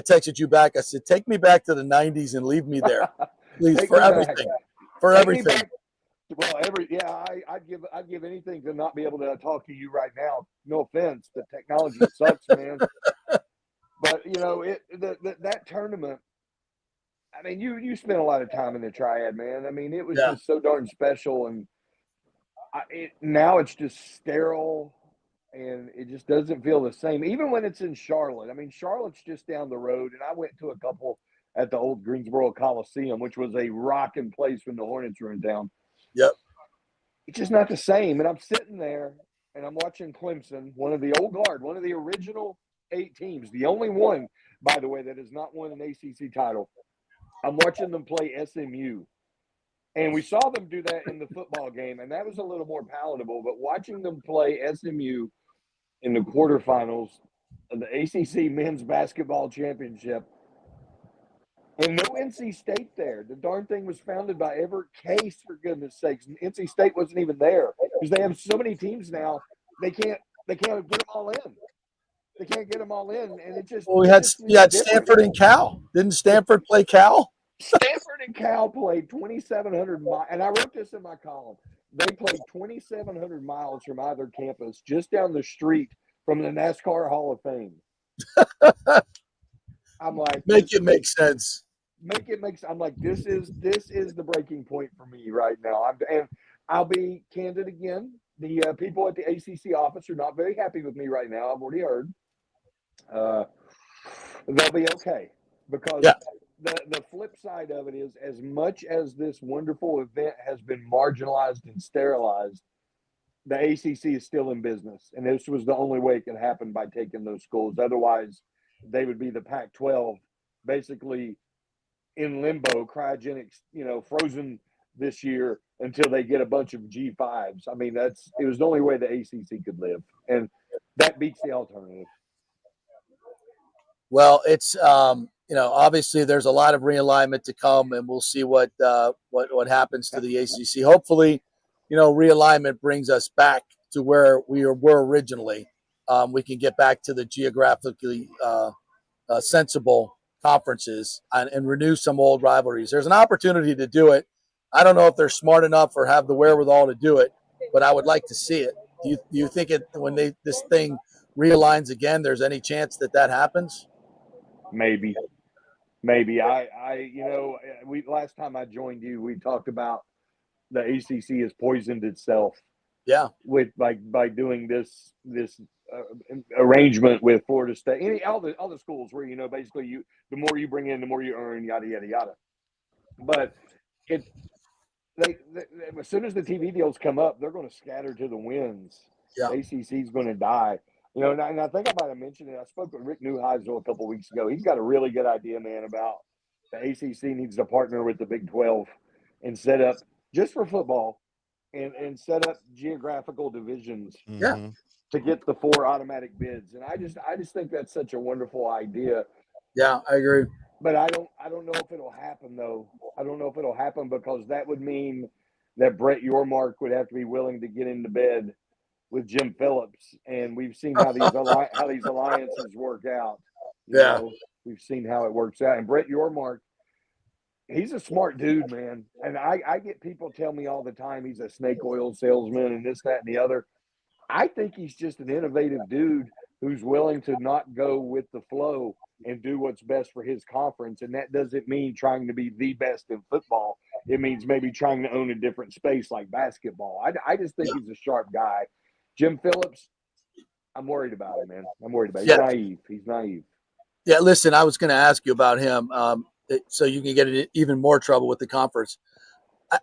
texted you back. I said, take me back to the 90s and leave me there, please, for everything. For everything. Well, I'd give anything to not be able to talk to you right now. No offense, the technology sucks, man. But that tournament. I mean, you spent a lot of time in the Triad, man. I mean, it was just so darn special, and now it's just sterile, and it just doesn't feel the same. Even when it's in Charlotte. I mean, Charlotte's just down the road, and I went to a couple at the old Greensboro Coliseum, which was a rocking place when the Hornets were in town. Yep. It's just not the same. And I'm sitting there and I'm watching Clemson, one of the old guard, one of the original 8 teams, the only one, by the way, that has not won an ACC title. I'm watching them play SMU. And we saw them do that in the football game, and that was a little more palatable. But watching them play SMU in the quarterfinals of the ACC Men's Basketball Championship, and no NC State there. The darn thing was founded by Everett Case, for goodness sakes. And NC State wasn't even there because they have so many teams now. They can't get them all in. They can't get them all in, and it just. Well, we had Stanford and Cal. Didn't Stanford play Cal? Stanford and Cal played 2,700 miles, and I wrote this in my column. They played 2,700 miles from either campus, just down the street from the NASCAR Hall of Fame. I'm like, make it make sense. I'm like, this is the breaking point for me right now. And I'll be candid again. The people at the ACC office are not very happy with me right now. I've already heard. They'll be okay because the flip side of it is, as much as this wonderful event has been marginalized and sterilized, the ACC is still in business, and this was the only way it could happen, by taking those schools. Otherwise, they would be the Pac-12, basically in limbo, cryogenics, frozen this year until they get a bunch of G5s. I mean, it was the only way the ACC could live, and that beats the alternative. Well, it's obviously there's a lot of realignment to come, and we'll see what happens to the ACC. Hopefully, realignment brings us back to where we were originally. We can get back to the geographically sensible conferences and renew some old rivalries. There's an opportunity to do it. I don't know if they're smart enough or have the wherewithal to do it, but I would like to see it. Do you think when this thing realigns again, there's any chance that happens? Maybe. We last time I joined you, we talked about the ACC has poisoned itself. Yeah. With by doing this arrangement with Florida State, all the schools where basically the more you bring in, the more you earn, yada yada yada. But as soon as the TV deals come up, they're going to scatter to the winds. Yeah. The ACC is going to die. And I think I might have mentioned it. I spoke with Rick Neuheisel a couple of weeks ago. He's got a really good idea, man, about the ACC needs to partner with the Big 12 and set up, just for football, and set up geographical divisions to get the 4 automatic bids. And I just think that's such a wonderful idea. Yeah, I agree. But I don't know if it'll happen, though. I don't know if it'll happen, because that would mean that Brett Yormark would have to be willing to get into bed with Jim Phillips, and we've seen how these alliances work out. You Yeah. know, we've seen how it works out. And Brett Yormark, he's a smart dude, man. And I get people tell me all the time he's a snake oil salesman and this, that, and the other. I think he's just an innovative dude who's willing to not go with the flow and do what's best for his conference. And that doesn't mean trying to be the best in football. It means maybe trying to own a different space like basketball. I just think he's a sharp guy. Jim Phillips, I'm worried about him, man. I'm worried about him. He's naive. He's naive. Yeah, listen, I was going to ask you about him so you can get in even more trouble with the conference.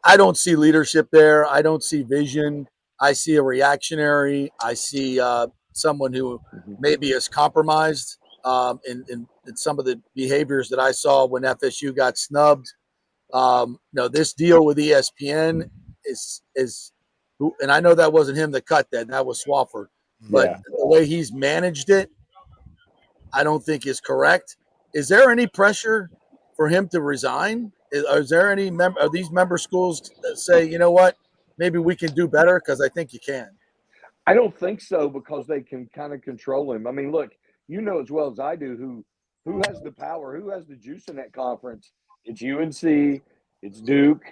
I don't see leadership there. I don't see vision. I see a reactionary. I see someone who maybe is compromised in some of the behaviors that I saw when FSU got snubbed. This deal with ESPN is, and I know that wasn't him that cut that. That was Swafford. But the way he's managed it, I don't think is correct. Is there any pressure for him to resign? Is there any of these member schools that say, you know what, maybe we can do better? Because I think you can. I don't think so, because they can kind of control him. I mean, look, you know as well as I do who has the power, who has the juice in that conference. It's UNC, it's Duke,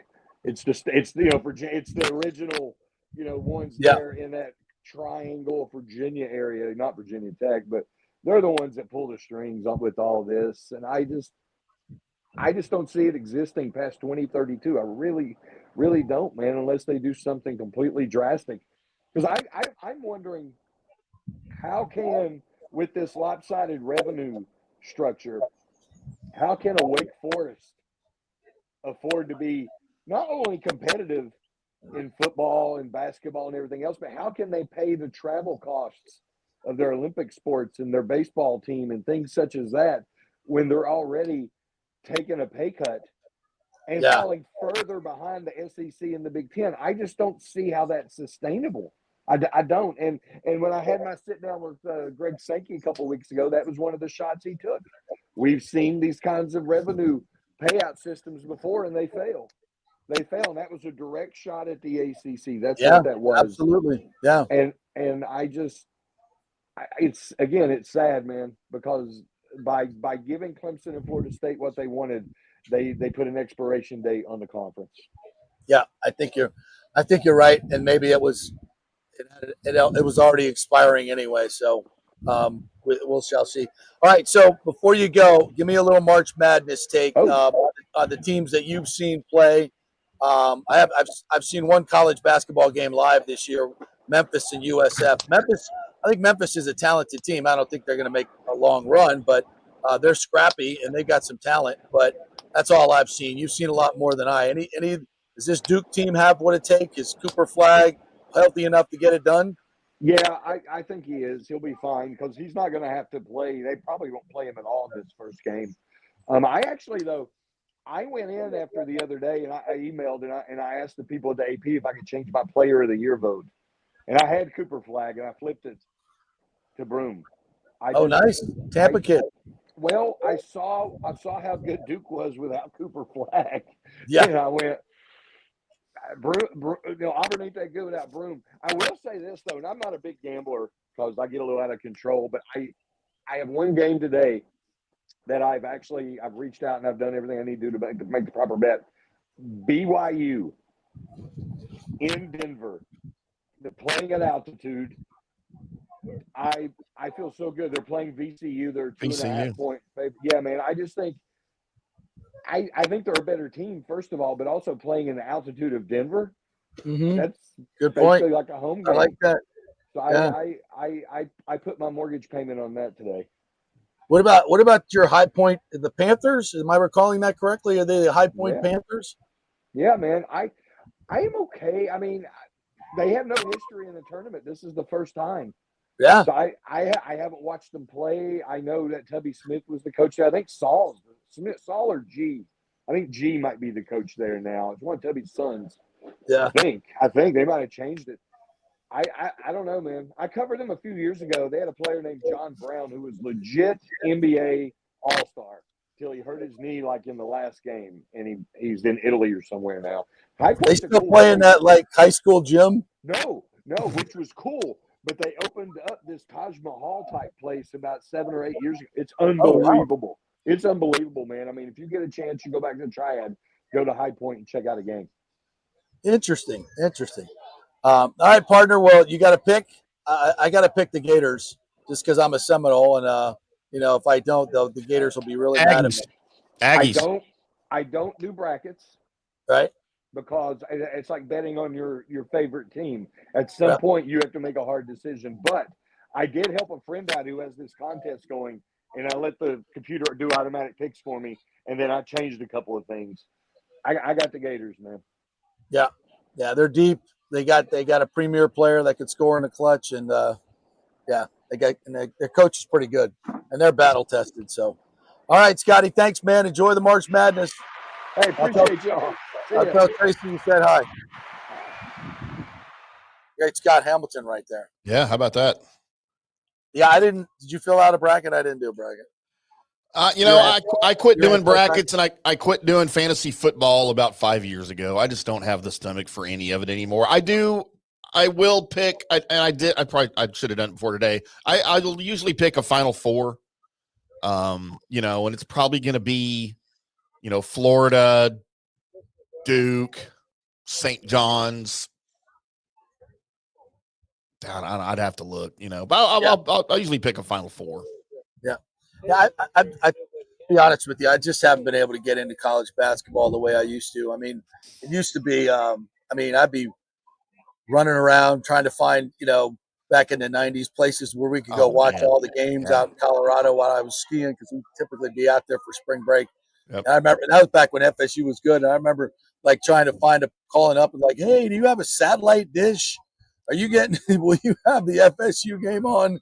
it's Virginia, it's the original, ones there in that triangle Virginia area, not Virginia Tech, but they're the ones that pull the strings up with all this. And I just don't see it existing past 2032. I really, really don't, man, unless they do something completely drastic. Because I'm wondering, how can, with this lopsided revenue structure, how can a Wake Forest afford to be not only competitive in football and basketball and everything else, but how can they pay the travel costs of their Olympic sports and their baseball team and things such as that when they're already taking a pay cut and falling further behind the SEC and the Big Ten? I just don't see how that's sustainable. I don't. And when I had my sit down with Greg Sankey a couple of weeks ago, that was one of the shots he took. We've seen these kinds of revenue payout systems before, and they fail. They fail, and that was a direct shot at the ACC. That's what that was. Absolutely. Yeah. And it's sad, man, because by giving Clemson and Florida State what they wanted, they put an expiration date on the conference. Yeah, I think you're right, and maybe it was already expiring anyway. So we'll shall see. All right, so before you go, give me a little March Madness take on the teams that you've seen play. I've seen one college basketball game live this year, Memphis and USF. I think Memphis is a talented team. I don't think they're going to make a long run, but they're scrappy and they got some talent. But that's all I've seen. You've seen a lot more than I. Does this Duke team have what it takes? Is Cooper Flagg healthy enough to get it done? Yeah, I think he is. He'll be fine because he's not going to have to play. They probably won't play him at all in this first game. I went in after the other day and I emailed and I asked the people at the AP if I could change my Player of the Year vote. And I had Cooper Flagg and I flipped it to Broom. Nice. Tampa kid. Well, I saw how good Duke was without Cooper Flagg. Yeah. And I went, Auburn ain't that good without Broom. I will say this, though, and I'm not a big gambler because I get a little out of control, but I have one game today that I've reached out and I've done everything I need to do to make the proper bet. BYU in Denver. They're playing at altitude. I feel so good. They're playing VCU. They're 2.5 point. Yeah, man. I just think I think they're a better team, first of all, but also playing in the altitude of Denver. Mm-hmm. That's good basically point. Like a home game. I like that. So yeah. I put my mortgage payment on that today. What about your High Point, the Panthers? Am I recalling that correctly? Are they the High Point Panthers? Yeah, man. I am okay. I mean, they have no history in the tournament. This is the first time. Yeah. So I haven't watched them play. I know that Tubby Smith was the coach there. I think Saul or G. I think G might be the coach there now. It's one of Tubby's sons. Yeah. I think they might have changed it. I don't know, man. I covered them a few years ago. They had a player named John Brown who was legit NBA All-Star till he hurt his knee like in the last game, and he's in Italy or somewhere now. They still playing that like high school gym? No, which was cool but they opened up this Taj Mahal type place about 7 or 8 years ago. It's unbelievable. It's unbelievable, man. I mean, if you get a chance, you go back to the Triad, go to High Point and check out a game. Interesting. All right, partner. Well, you got to pick. I got to pick the Gators just because I'm a Seminole, and if I don't, the Gators will be really mad at me. Aggies. I don't do brackets, right? Because it's like betting on your favorite team. At some point, you have to make a hard decision. But I did help a friend out who has this contest going, and I let the computer do automatic picks for me, and then I changed a couple of things. I got the Gators, man. Yeah, they're deep. They got a premier player that could score in the clutch, and their coach is pretty good, and they're battle tested. So, all right, Scotty, thanks, man. Enjoy the March Madness. Hey, appreciate y'all. I'll tell Tracy you said hi. Great Scott Hamilton right there. Yeah, how about that? Yeah, I didn't. Did you fill out a bracket? I didn't do a bracket. I quit doing brackets and I quit doing fantasy football about 5 years ago. I just don't have the stomach for any of it anymore. I will pick, I should have done it before today. I'll usually pick a Final Four, and it's probably going to be, Florida, Duke, St. John's. I'd have to look, but I'll usually pick a Final Four. Yeah, I be honest with you, I just haven't been able to get into college basketball the way I used to. I mean, it used to be, I'd be running around trying to find, back in the 90s, places where we could go watch all the games out in Colorado while I was skiing, because we'd typically be out there for spring break. Yep. And I remember that was back when FSU was good. And I remember trying to calling up and hey, do you have a satellite dish? Are you will you have the FSU game on?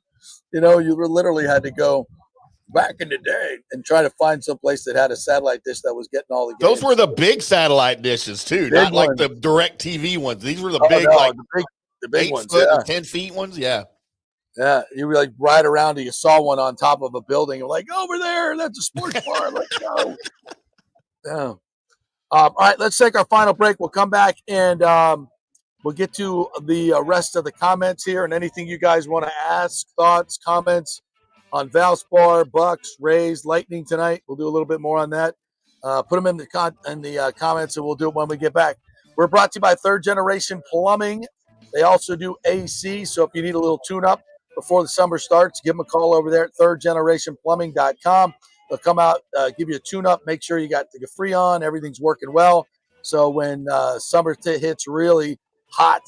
You literally had to go back in the day and try to find some place that had a satellite dish that was getting all the games. Those were the big satellite dishes too, not like the direct TV ones. These were the big, the big 8 ones, foot or 10 feet ones. Yeah. Yeah. You were ride around and you saw one on top of a building. You're over there. That's a sports bar. Let's go. Yeah. All right. Let's take our final break. We'll come back and we'll get to the rest of the comments here and anything you guys want to ask, thoughts, comments on Valspar, Bucs, Rays, Lightning tonight. We'll do a little bit more on that. Put them in the comments, and we'll do it when we get back. We're brought to you by Third Generation Plumbing. They also do AC, so if you need a little tune-up before the summer starts, give them a call over there at thirdgenerationplumbing.com. They'll come out, give you a tune-up, make sure you got the Freon, everything's working well. So when summer hits really hot,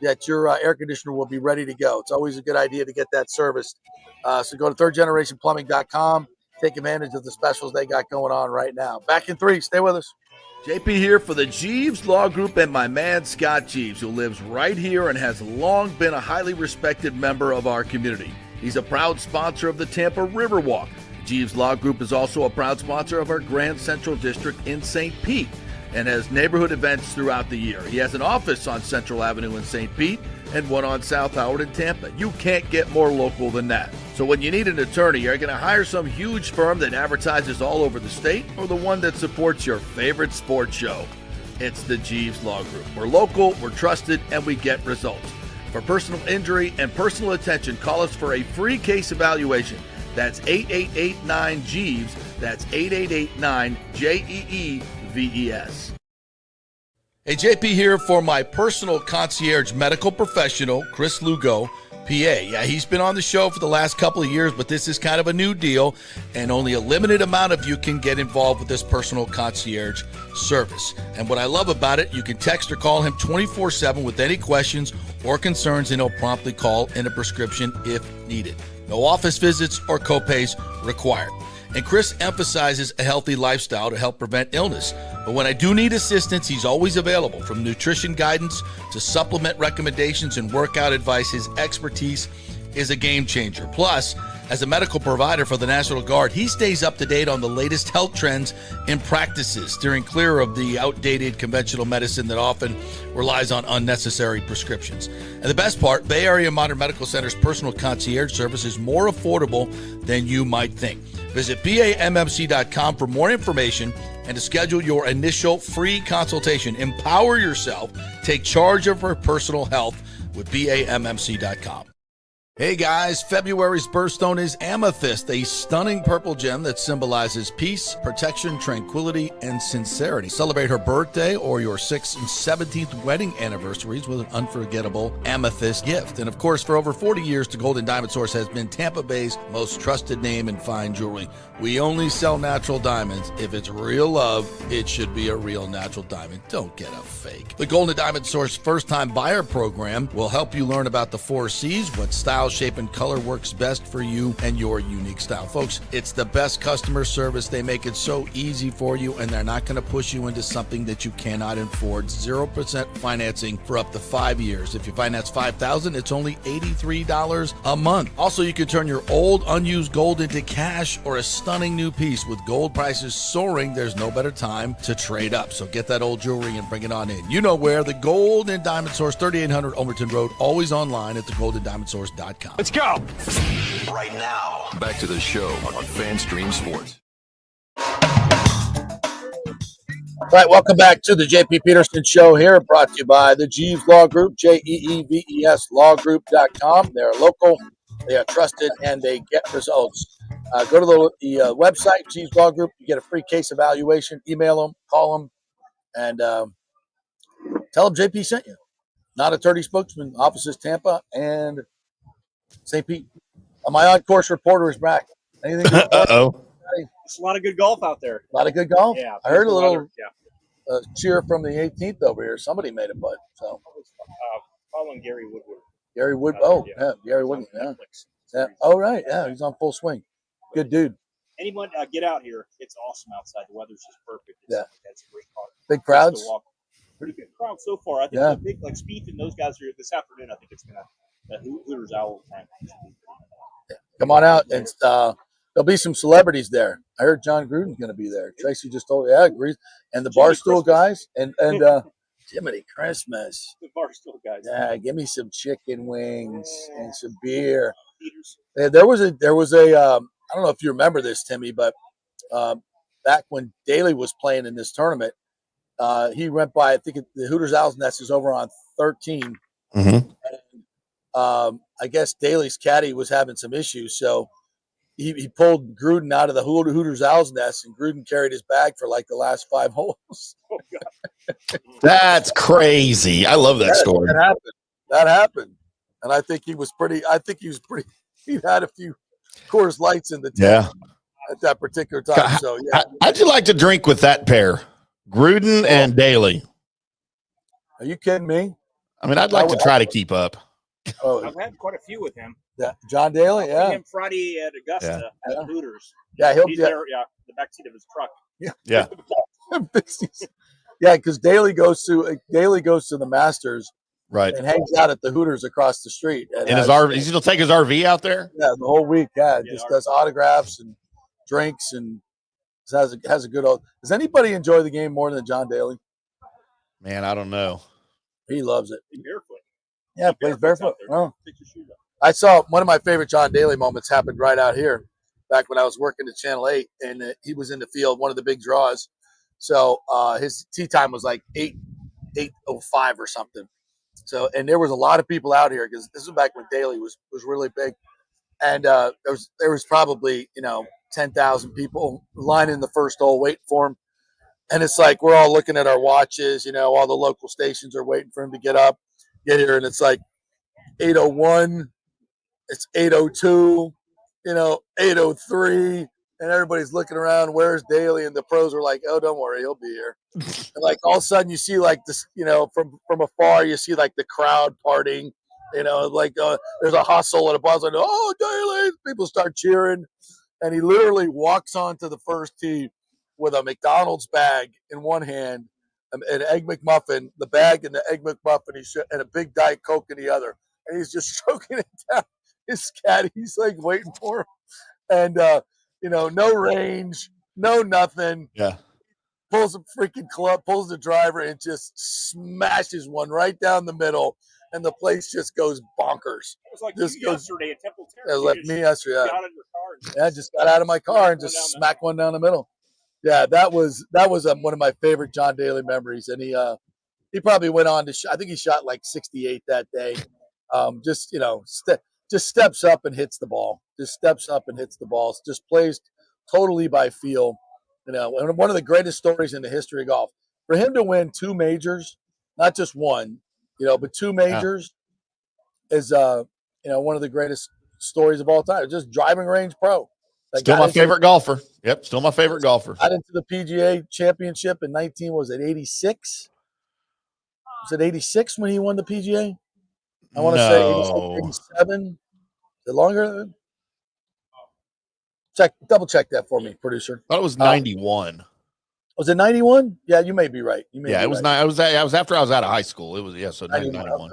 that your air conditioner will be ready to go. It's always a good idea to get that serviced. So go to thirdgenerationplumbing.com. Take advantage of the specials they got going on right now. Back in 3. Stay with us. JP here for the Jeeves Law Group and my man Scott Jeeves, who lives right here and has long been a highly respected member of our community. He's a proud sponsor of the Tampa Riverwalk. The Jeeves Law Group is also a proud sponsor of our Grand Central District in St. Pete and has neighborhood events throughout the year. He has an office on Central Avenue in St. Pete and one on South Howard in Tampa. You can't get more local than that. So when you need an attorney, are you going to hire some huge firm that advertises all over the state or the one that supports your favorite sports show? It's the Jeeves Law Group. We're local, we're trusted, and we get results. For personal injury and personal attention, call us for a free case evaluation. That's 8889-JEEVES. That's 8889-JEEVES. Hey, JP here for my personal concierge medical professional, Chris Lugo, PA. Yeah, he's been on the show for the last couple of years, but this is kind of a new deal, and only a limited amount of you can get involved with this personal concierge service. And what I love about it, you can text or call him 24/7 with any questions or concerns, and he'll promptly call in a prescription if needed. No office visits or copays required. And Chris emphasizes a healthy lifestyle to help prevent illness. But when I do need assistance, he's always available. From nutrition guidance to supplement recommendations and workout advice, his expertise is a game changer. Plus, as a medical provider for the National Guard, he stays up to date on the latest health trends and practices, steering clear of the outdated conventional medicine that often relies on unnecessary prescriptions. And the best part, Bay Area Modern Medical Center's personal concierge service is more affordable than you might think. Visit BAMMC.com for more information and to schedule your initial free consultation. Empower yourself. Take charge of your personal health with BAMMC.com. Hey guys, February's birthstone is amethyst, a stunning purple gem that symbolizes peace, protection, tranquility, and sincerity. Celebrate her birthday or your 6th and 17th wedding anniversaries with an unforgettable amethyst gift. And of course, for over 40 years, the Golden Diamond Source has been Tampa Bay's most trusted name in fine jewelry. We only sell natural diamonds. If it's real love, it should be a real natural diamond. Don't get a fake. The Golden Diamond Source first-time buyer program will help you learn about the 4 C's, what style, shape, and color works best for you and your unique style. Folks, it's the best customer service. They make it so easy for you, and they're not going to push you into something that you cannot afford. 0% financing for up to 5 years. If you finance $5,000, it's only $83 a month. Also, you can turn your old unused gold into cash or a stunning new piece. With gold prices soaring, there's no better time to trade up. So get that old jewelry and bring it on in. You know where, the Golden Diamond Source, 3800 Omerton Road, always online at thegoldendiamondsource.com. Let's go. Right now, back to the show on FanStream Sports. All right, welcome back to the JP Peterson Show here, brought to you by the Jeeves Law Group, JEEVES lawgroup.com. They're local, they are trusted, and they get results. Go to the website, Jeeves Law Group. You get a free case evaluation. Email them, call them, and tell them JP sent you. Not attorney spokesman, offices Tampa and St. Pete. My on-course reporter is back. Anything to report? Uh-oh. It's a lot of good golf out there. A lot of good golf? Yeah. I heard a little Yeah. cheer from the 18th over here. Somebody made a putt. So Following Gary Woodward. Gary Wood. Gary Wood. Yeah. Yeah. Oh, right. Yeah, he's on full swing. Good dude. Anyone get out here? It's awesome outside. The weather's just perfect. It's a great car. Big crowds. Pretty good crowd so far. I think the big Spieth and those guys are here this afternoon. I think it's gonna Hooters Owl time. Come on out, and there'll be some celebrities there. I heard John Gruden's going to be there. Tracy just told me, agrees. And the Barstool guys, and Jiminy Christmas. The Barstool guys. Yeah, give me some chicken wings and some beer. There was a I don't know if you remember this, Timmy, but back when Daly was playing in this tournament, he went by, I think the Hooters Owl's Nest is over on 13. Mm-hmm. And, I guess Daly's caddy was having some issues, so he pulled Gruden out of the Hooters Owl's Nest, and Gruden carried his bag for like the last 5 holes. Oh, God. That's crazy. I love that story. That happened. And I think he was pretty, he had a few Coors Lights in the tank at that particular time. So, yeah. How'd you like to drink with that pair? Gruden and Daly. Are you kidding me? I mean, I'd like to try to keep up. Oh, I've had quite a few with him. Yeah, John Daly. Yeah, him Friday at Augusta at Hooters. Yeah, he's there. Yeah, the backseat of his truck. Yeah. Yeah, because Daly goes to the Masters, right, and hangs out at the Hooters across the street. And in his RV, he'll take his RV out there. Yeah, the whole week. Yeah, just does autographs and drinks and has a good old. Does anybody enjoy the game more than John Daly? Man, I don't know. He loves it. He's barefoot. Yeah, plays barefoot. Oh. I saw one of my favorite John Daly moments happened right out here back when I was working at Channel 8, and he was in the field, one of the big draws. So his tee time was like 8:05 or something. So, and there was a lot of people out here because this was back when Daly was really big, and there was probably 10,000 people lining the first hole waiting for him. And it's like we're all looking at our watches, all the local stations are waiting for him to get here, and it's like 8:01, it's 8:02, 8:03, and everybody's looking around, where's Daly? And the pros are like, oh, don't worry, he'll be here. And like all of a sudden you see like this, from afar, you see like the crowd partying, there's a hustle and a buzz, and oh, Daly, people start cheering, and he literally walks onto the first tee with a McDonald's bag in one hand, an Egg McMuffin, the bag and the Egg McMuffin, and a big Diet Coke in the other. And he's just stroking it down. His caddy, he's like waiting for him. And, no range, no nothing. Yeah. Pulls a freaking club, pulls the driver, and just smashes one right down the middle. And the place just goes bonkers. It was like yesterday at Temple Terrace. It left me yesterday. Got out of your car. Yeah, just got out of my car and just smacked one down the middle. Yeah, that was one of my favorite John Daly memories, and he probably went on to. I think he shot like 68 that day. just steps up and hits the ball. Just plays totally by feel. And one of the greatest stories in the history of golf. For him to win 2 majors, not just one, but 2 majors is one of the greatest stories of all time. Just driving range pro. Still my favorite golfer. Yep, still my favorite golfer. Got into the PGA Championship in 86? Was it 86 when he won the PGA? I want to say 87. Is it longer? Double check that for me, producer. I thought it was 91. Was it 91? Yeah, you may be right. It was right. I was after I was out of high school. It was so 91.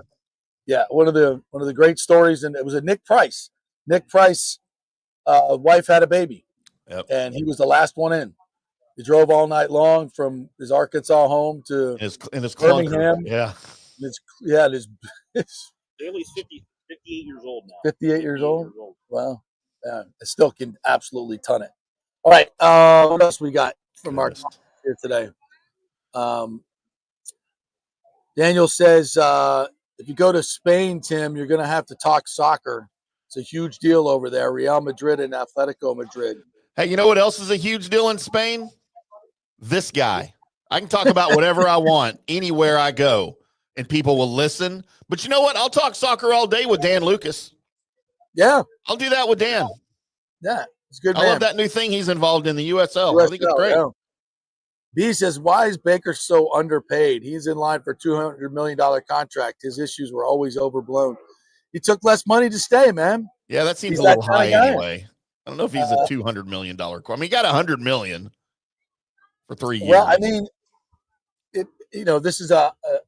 Yeah, one of the great stories, and it was a Nick Price. Nick Price, wife had a baby, and he was the last one in. He drove all night long from his Arkansas home to in his Birmingham. Yeah. His Bailey's 58 years old now. 58 years old? Wow. Yeah, it still can absolutely ton it. All right. What else we got from our here today? Daniel says, if you go to Spain, Tim, you're going to have to talk soccer. It's a huge deal over there. Real Madrid and Atletico Madrid. Hey, you know what else is a huge deal in Spain? This guy. I can talk about whatever I want anywhere I go, and people will listen. But you know what? I'll talk soccer all day with Dan Lucas. Yeah. I'll do that with Dan. Yeah. It's good. I love that new thing he's involved in, the USL. I think it's great. Yeah. B says, why is Baker so underpaid? He's in line for a $200 million contract. His issues were always overblown. He took less money to stay, man. Yeah, that seems a little high anyway. I don't know if he's a $200 million. I mean, he got $100 million for 3 years. Well, I mean, this is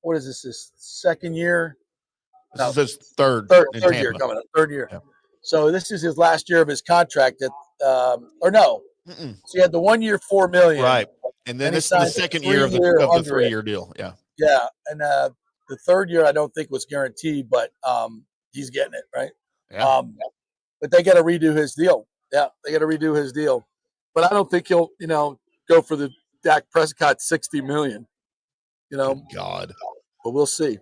what is this? His second year? This is his third year coming up. Third year. Yeah. So this is his last year of his contract. Or no? Mm-mm. So he had the 1 year, $4 million, right? And then this is the second year of the 3-year deal. Yeah. Yeah, and the third year I don't think was guaranteed, but he's getting it, right? Yeah. But they got to redo his deal. Yeah, they got to redo his deal. But I don't think he'll, go for the Dak Prescott $60 million. Good God. But we'll see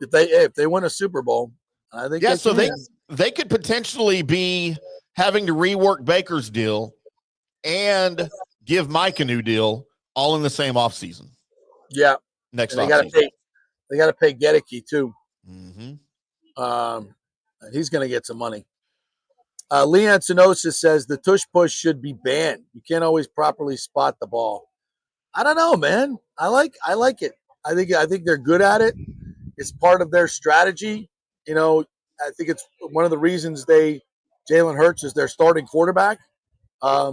if they win a Super Bowl. I think they could potentially be having to rework Baker's deal and give Mike a new deal all in the same offseason. Yeah, next offseason. They got to pay Gedeke too. Mm-hmm. He's going to get some money. Leon Sinosis says the tush push should be banned. You can't always properly spot the ball. I don't know, man. I like it. I think they're good at it. It's part of their strategy. I think it's one of the reasons Jalen Hurts is their starting quarterback. I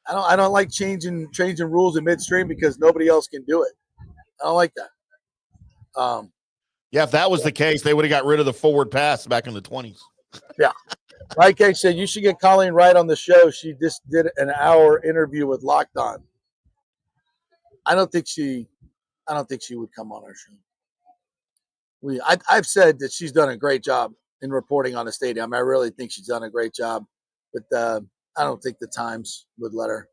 don't like changing rules in midstream because nobody else can do it. I don't like that. If that was the case, they would have got rid of the forward pass back in the 20s. Yeah. Like I said, you should get Colleen Wright on the show. She just did an hour interview with Locked On. I don't think she would come on our show. I've said that she's done a great job in reporting on the stadium. I really think she's done a great job, but I don't think the Times would let her.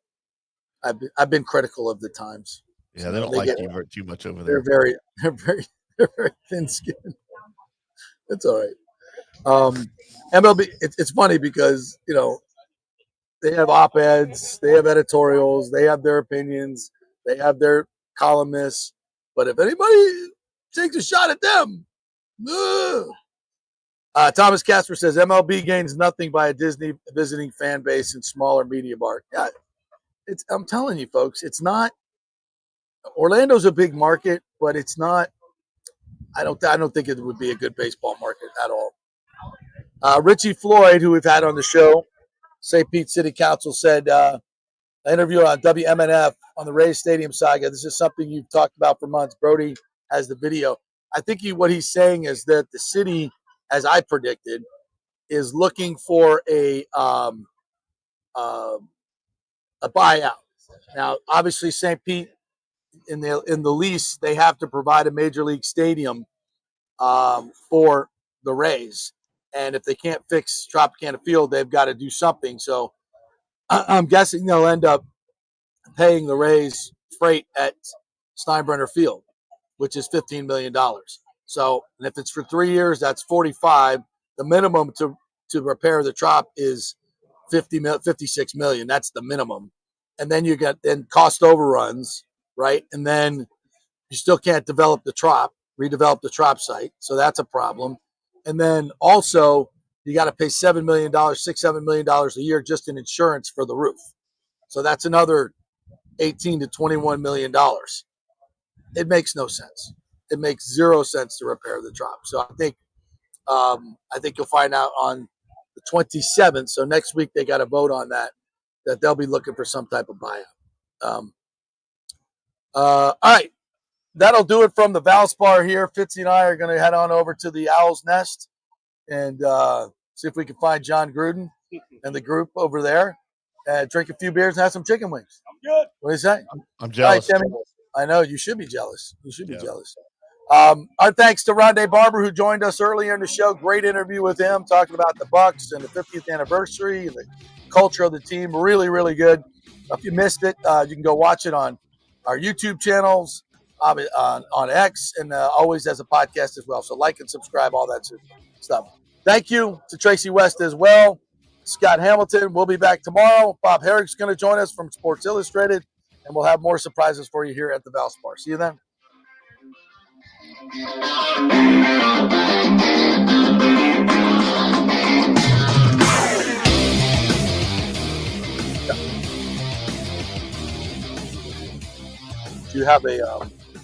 I've been critical of the Times. Yeah, they don't like you too much over there. They're very thin-skinned. It's all right. MLB. It's funny because they have op-eds, they have editorials, they have their opinions, they have their columnists. But if anybody takes a shot at them, Thomas Casper says MLB gains nothing by a Disney visiting fan base and smaller media bar. Yeah, I'm telling you, folks, it's not. Orlando's a big market, but it's not. I don't think it would be a good baseball market at all. Richie Floyd, who we've had on the show, St. Pete City Council, said an interview on WMNF on the Rays Stadium saga. This is something you've talked about for months. Brody has the video. I think what he's saying is that the city, as I predicted, is looking for a buyout. Now, obviously, St. Pete in the lease, they have to provide a major league stadium for the Rays, and if they can't fix Tropicana Field, they've got to do something. So I'm guessing they'll end up paying the Rays freight at Steinbrenner Field, which is $15 million. So, and if it's for 3 years, that's 45. the minimum to repair the trop is 56 million. That's the minimum. And then you get cost overruns, right? And then you still can't redevelop the trop site. So that's a problem. And then also you got to pay $7 million a year just in insurance for the roof. So that's another 18 to $21 million. It makes no sense. It makes zero sense to repair the trop. So I think you'll find out on the 27th. So next week they got to vote on that they'll be looking for some type of buyout. All right. That'll do it from the Valspar here. Fitzy and I are going to head on over to the Owl's Nest and see if we can find John Gruden and the group over there and drink a few beers and have some chicken wings. I'm good. What do you say? I'm jealous. All right, Timmy. I know you should be jealous. You should be jealous. Our thanks to Rondé Barber, who joined us earlier in the show. Great interview with him, talking about the Bucs and the 50th anniversary and the culture of the team. Really, really good. If you missed it, you can go watch it on our YouTube channels, on X, and always as a podcast as well. So like and subscribe, all that stuff. Thank you to Tracy West as well. Scott Hamilton. We'll be back tomorrow. Bob Herrick's going to join us from Sports Illustrated, and we'll have more surprises for you here at the Valspar. See you then. Do you have a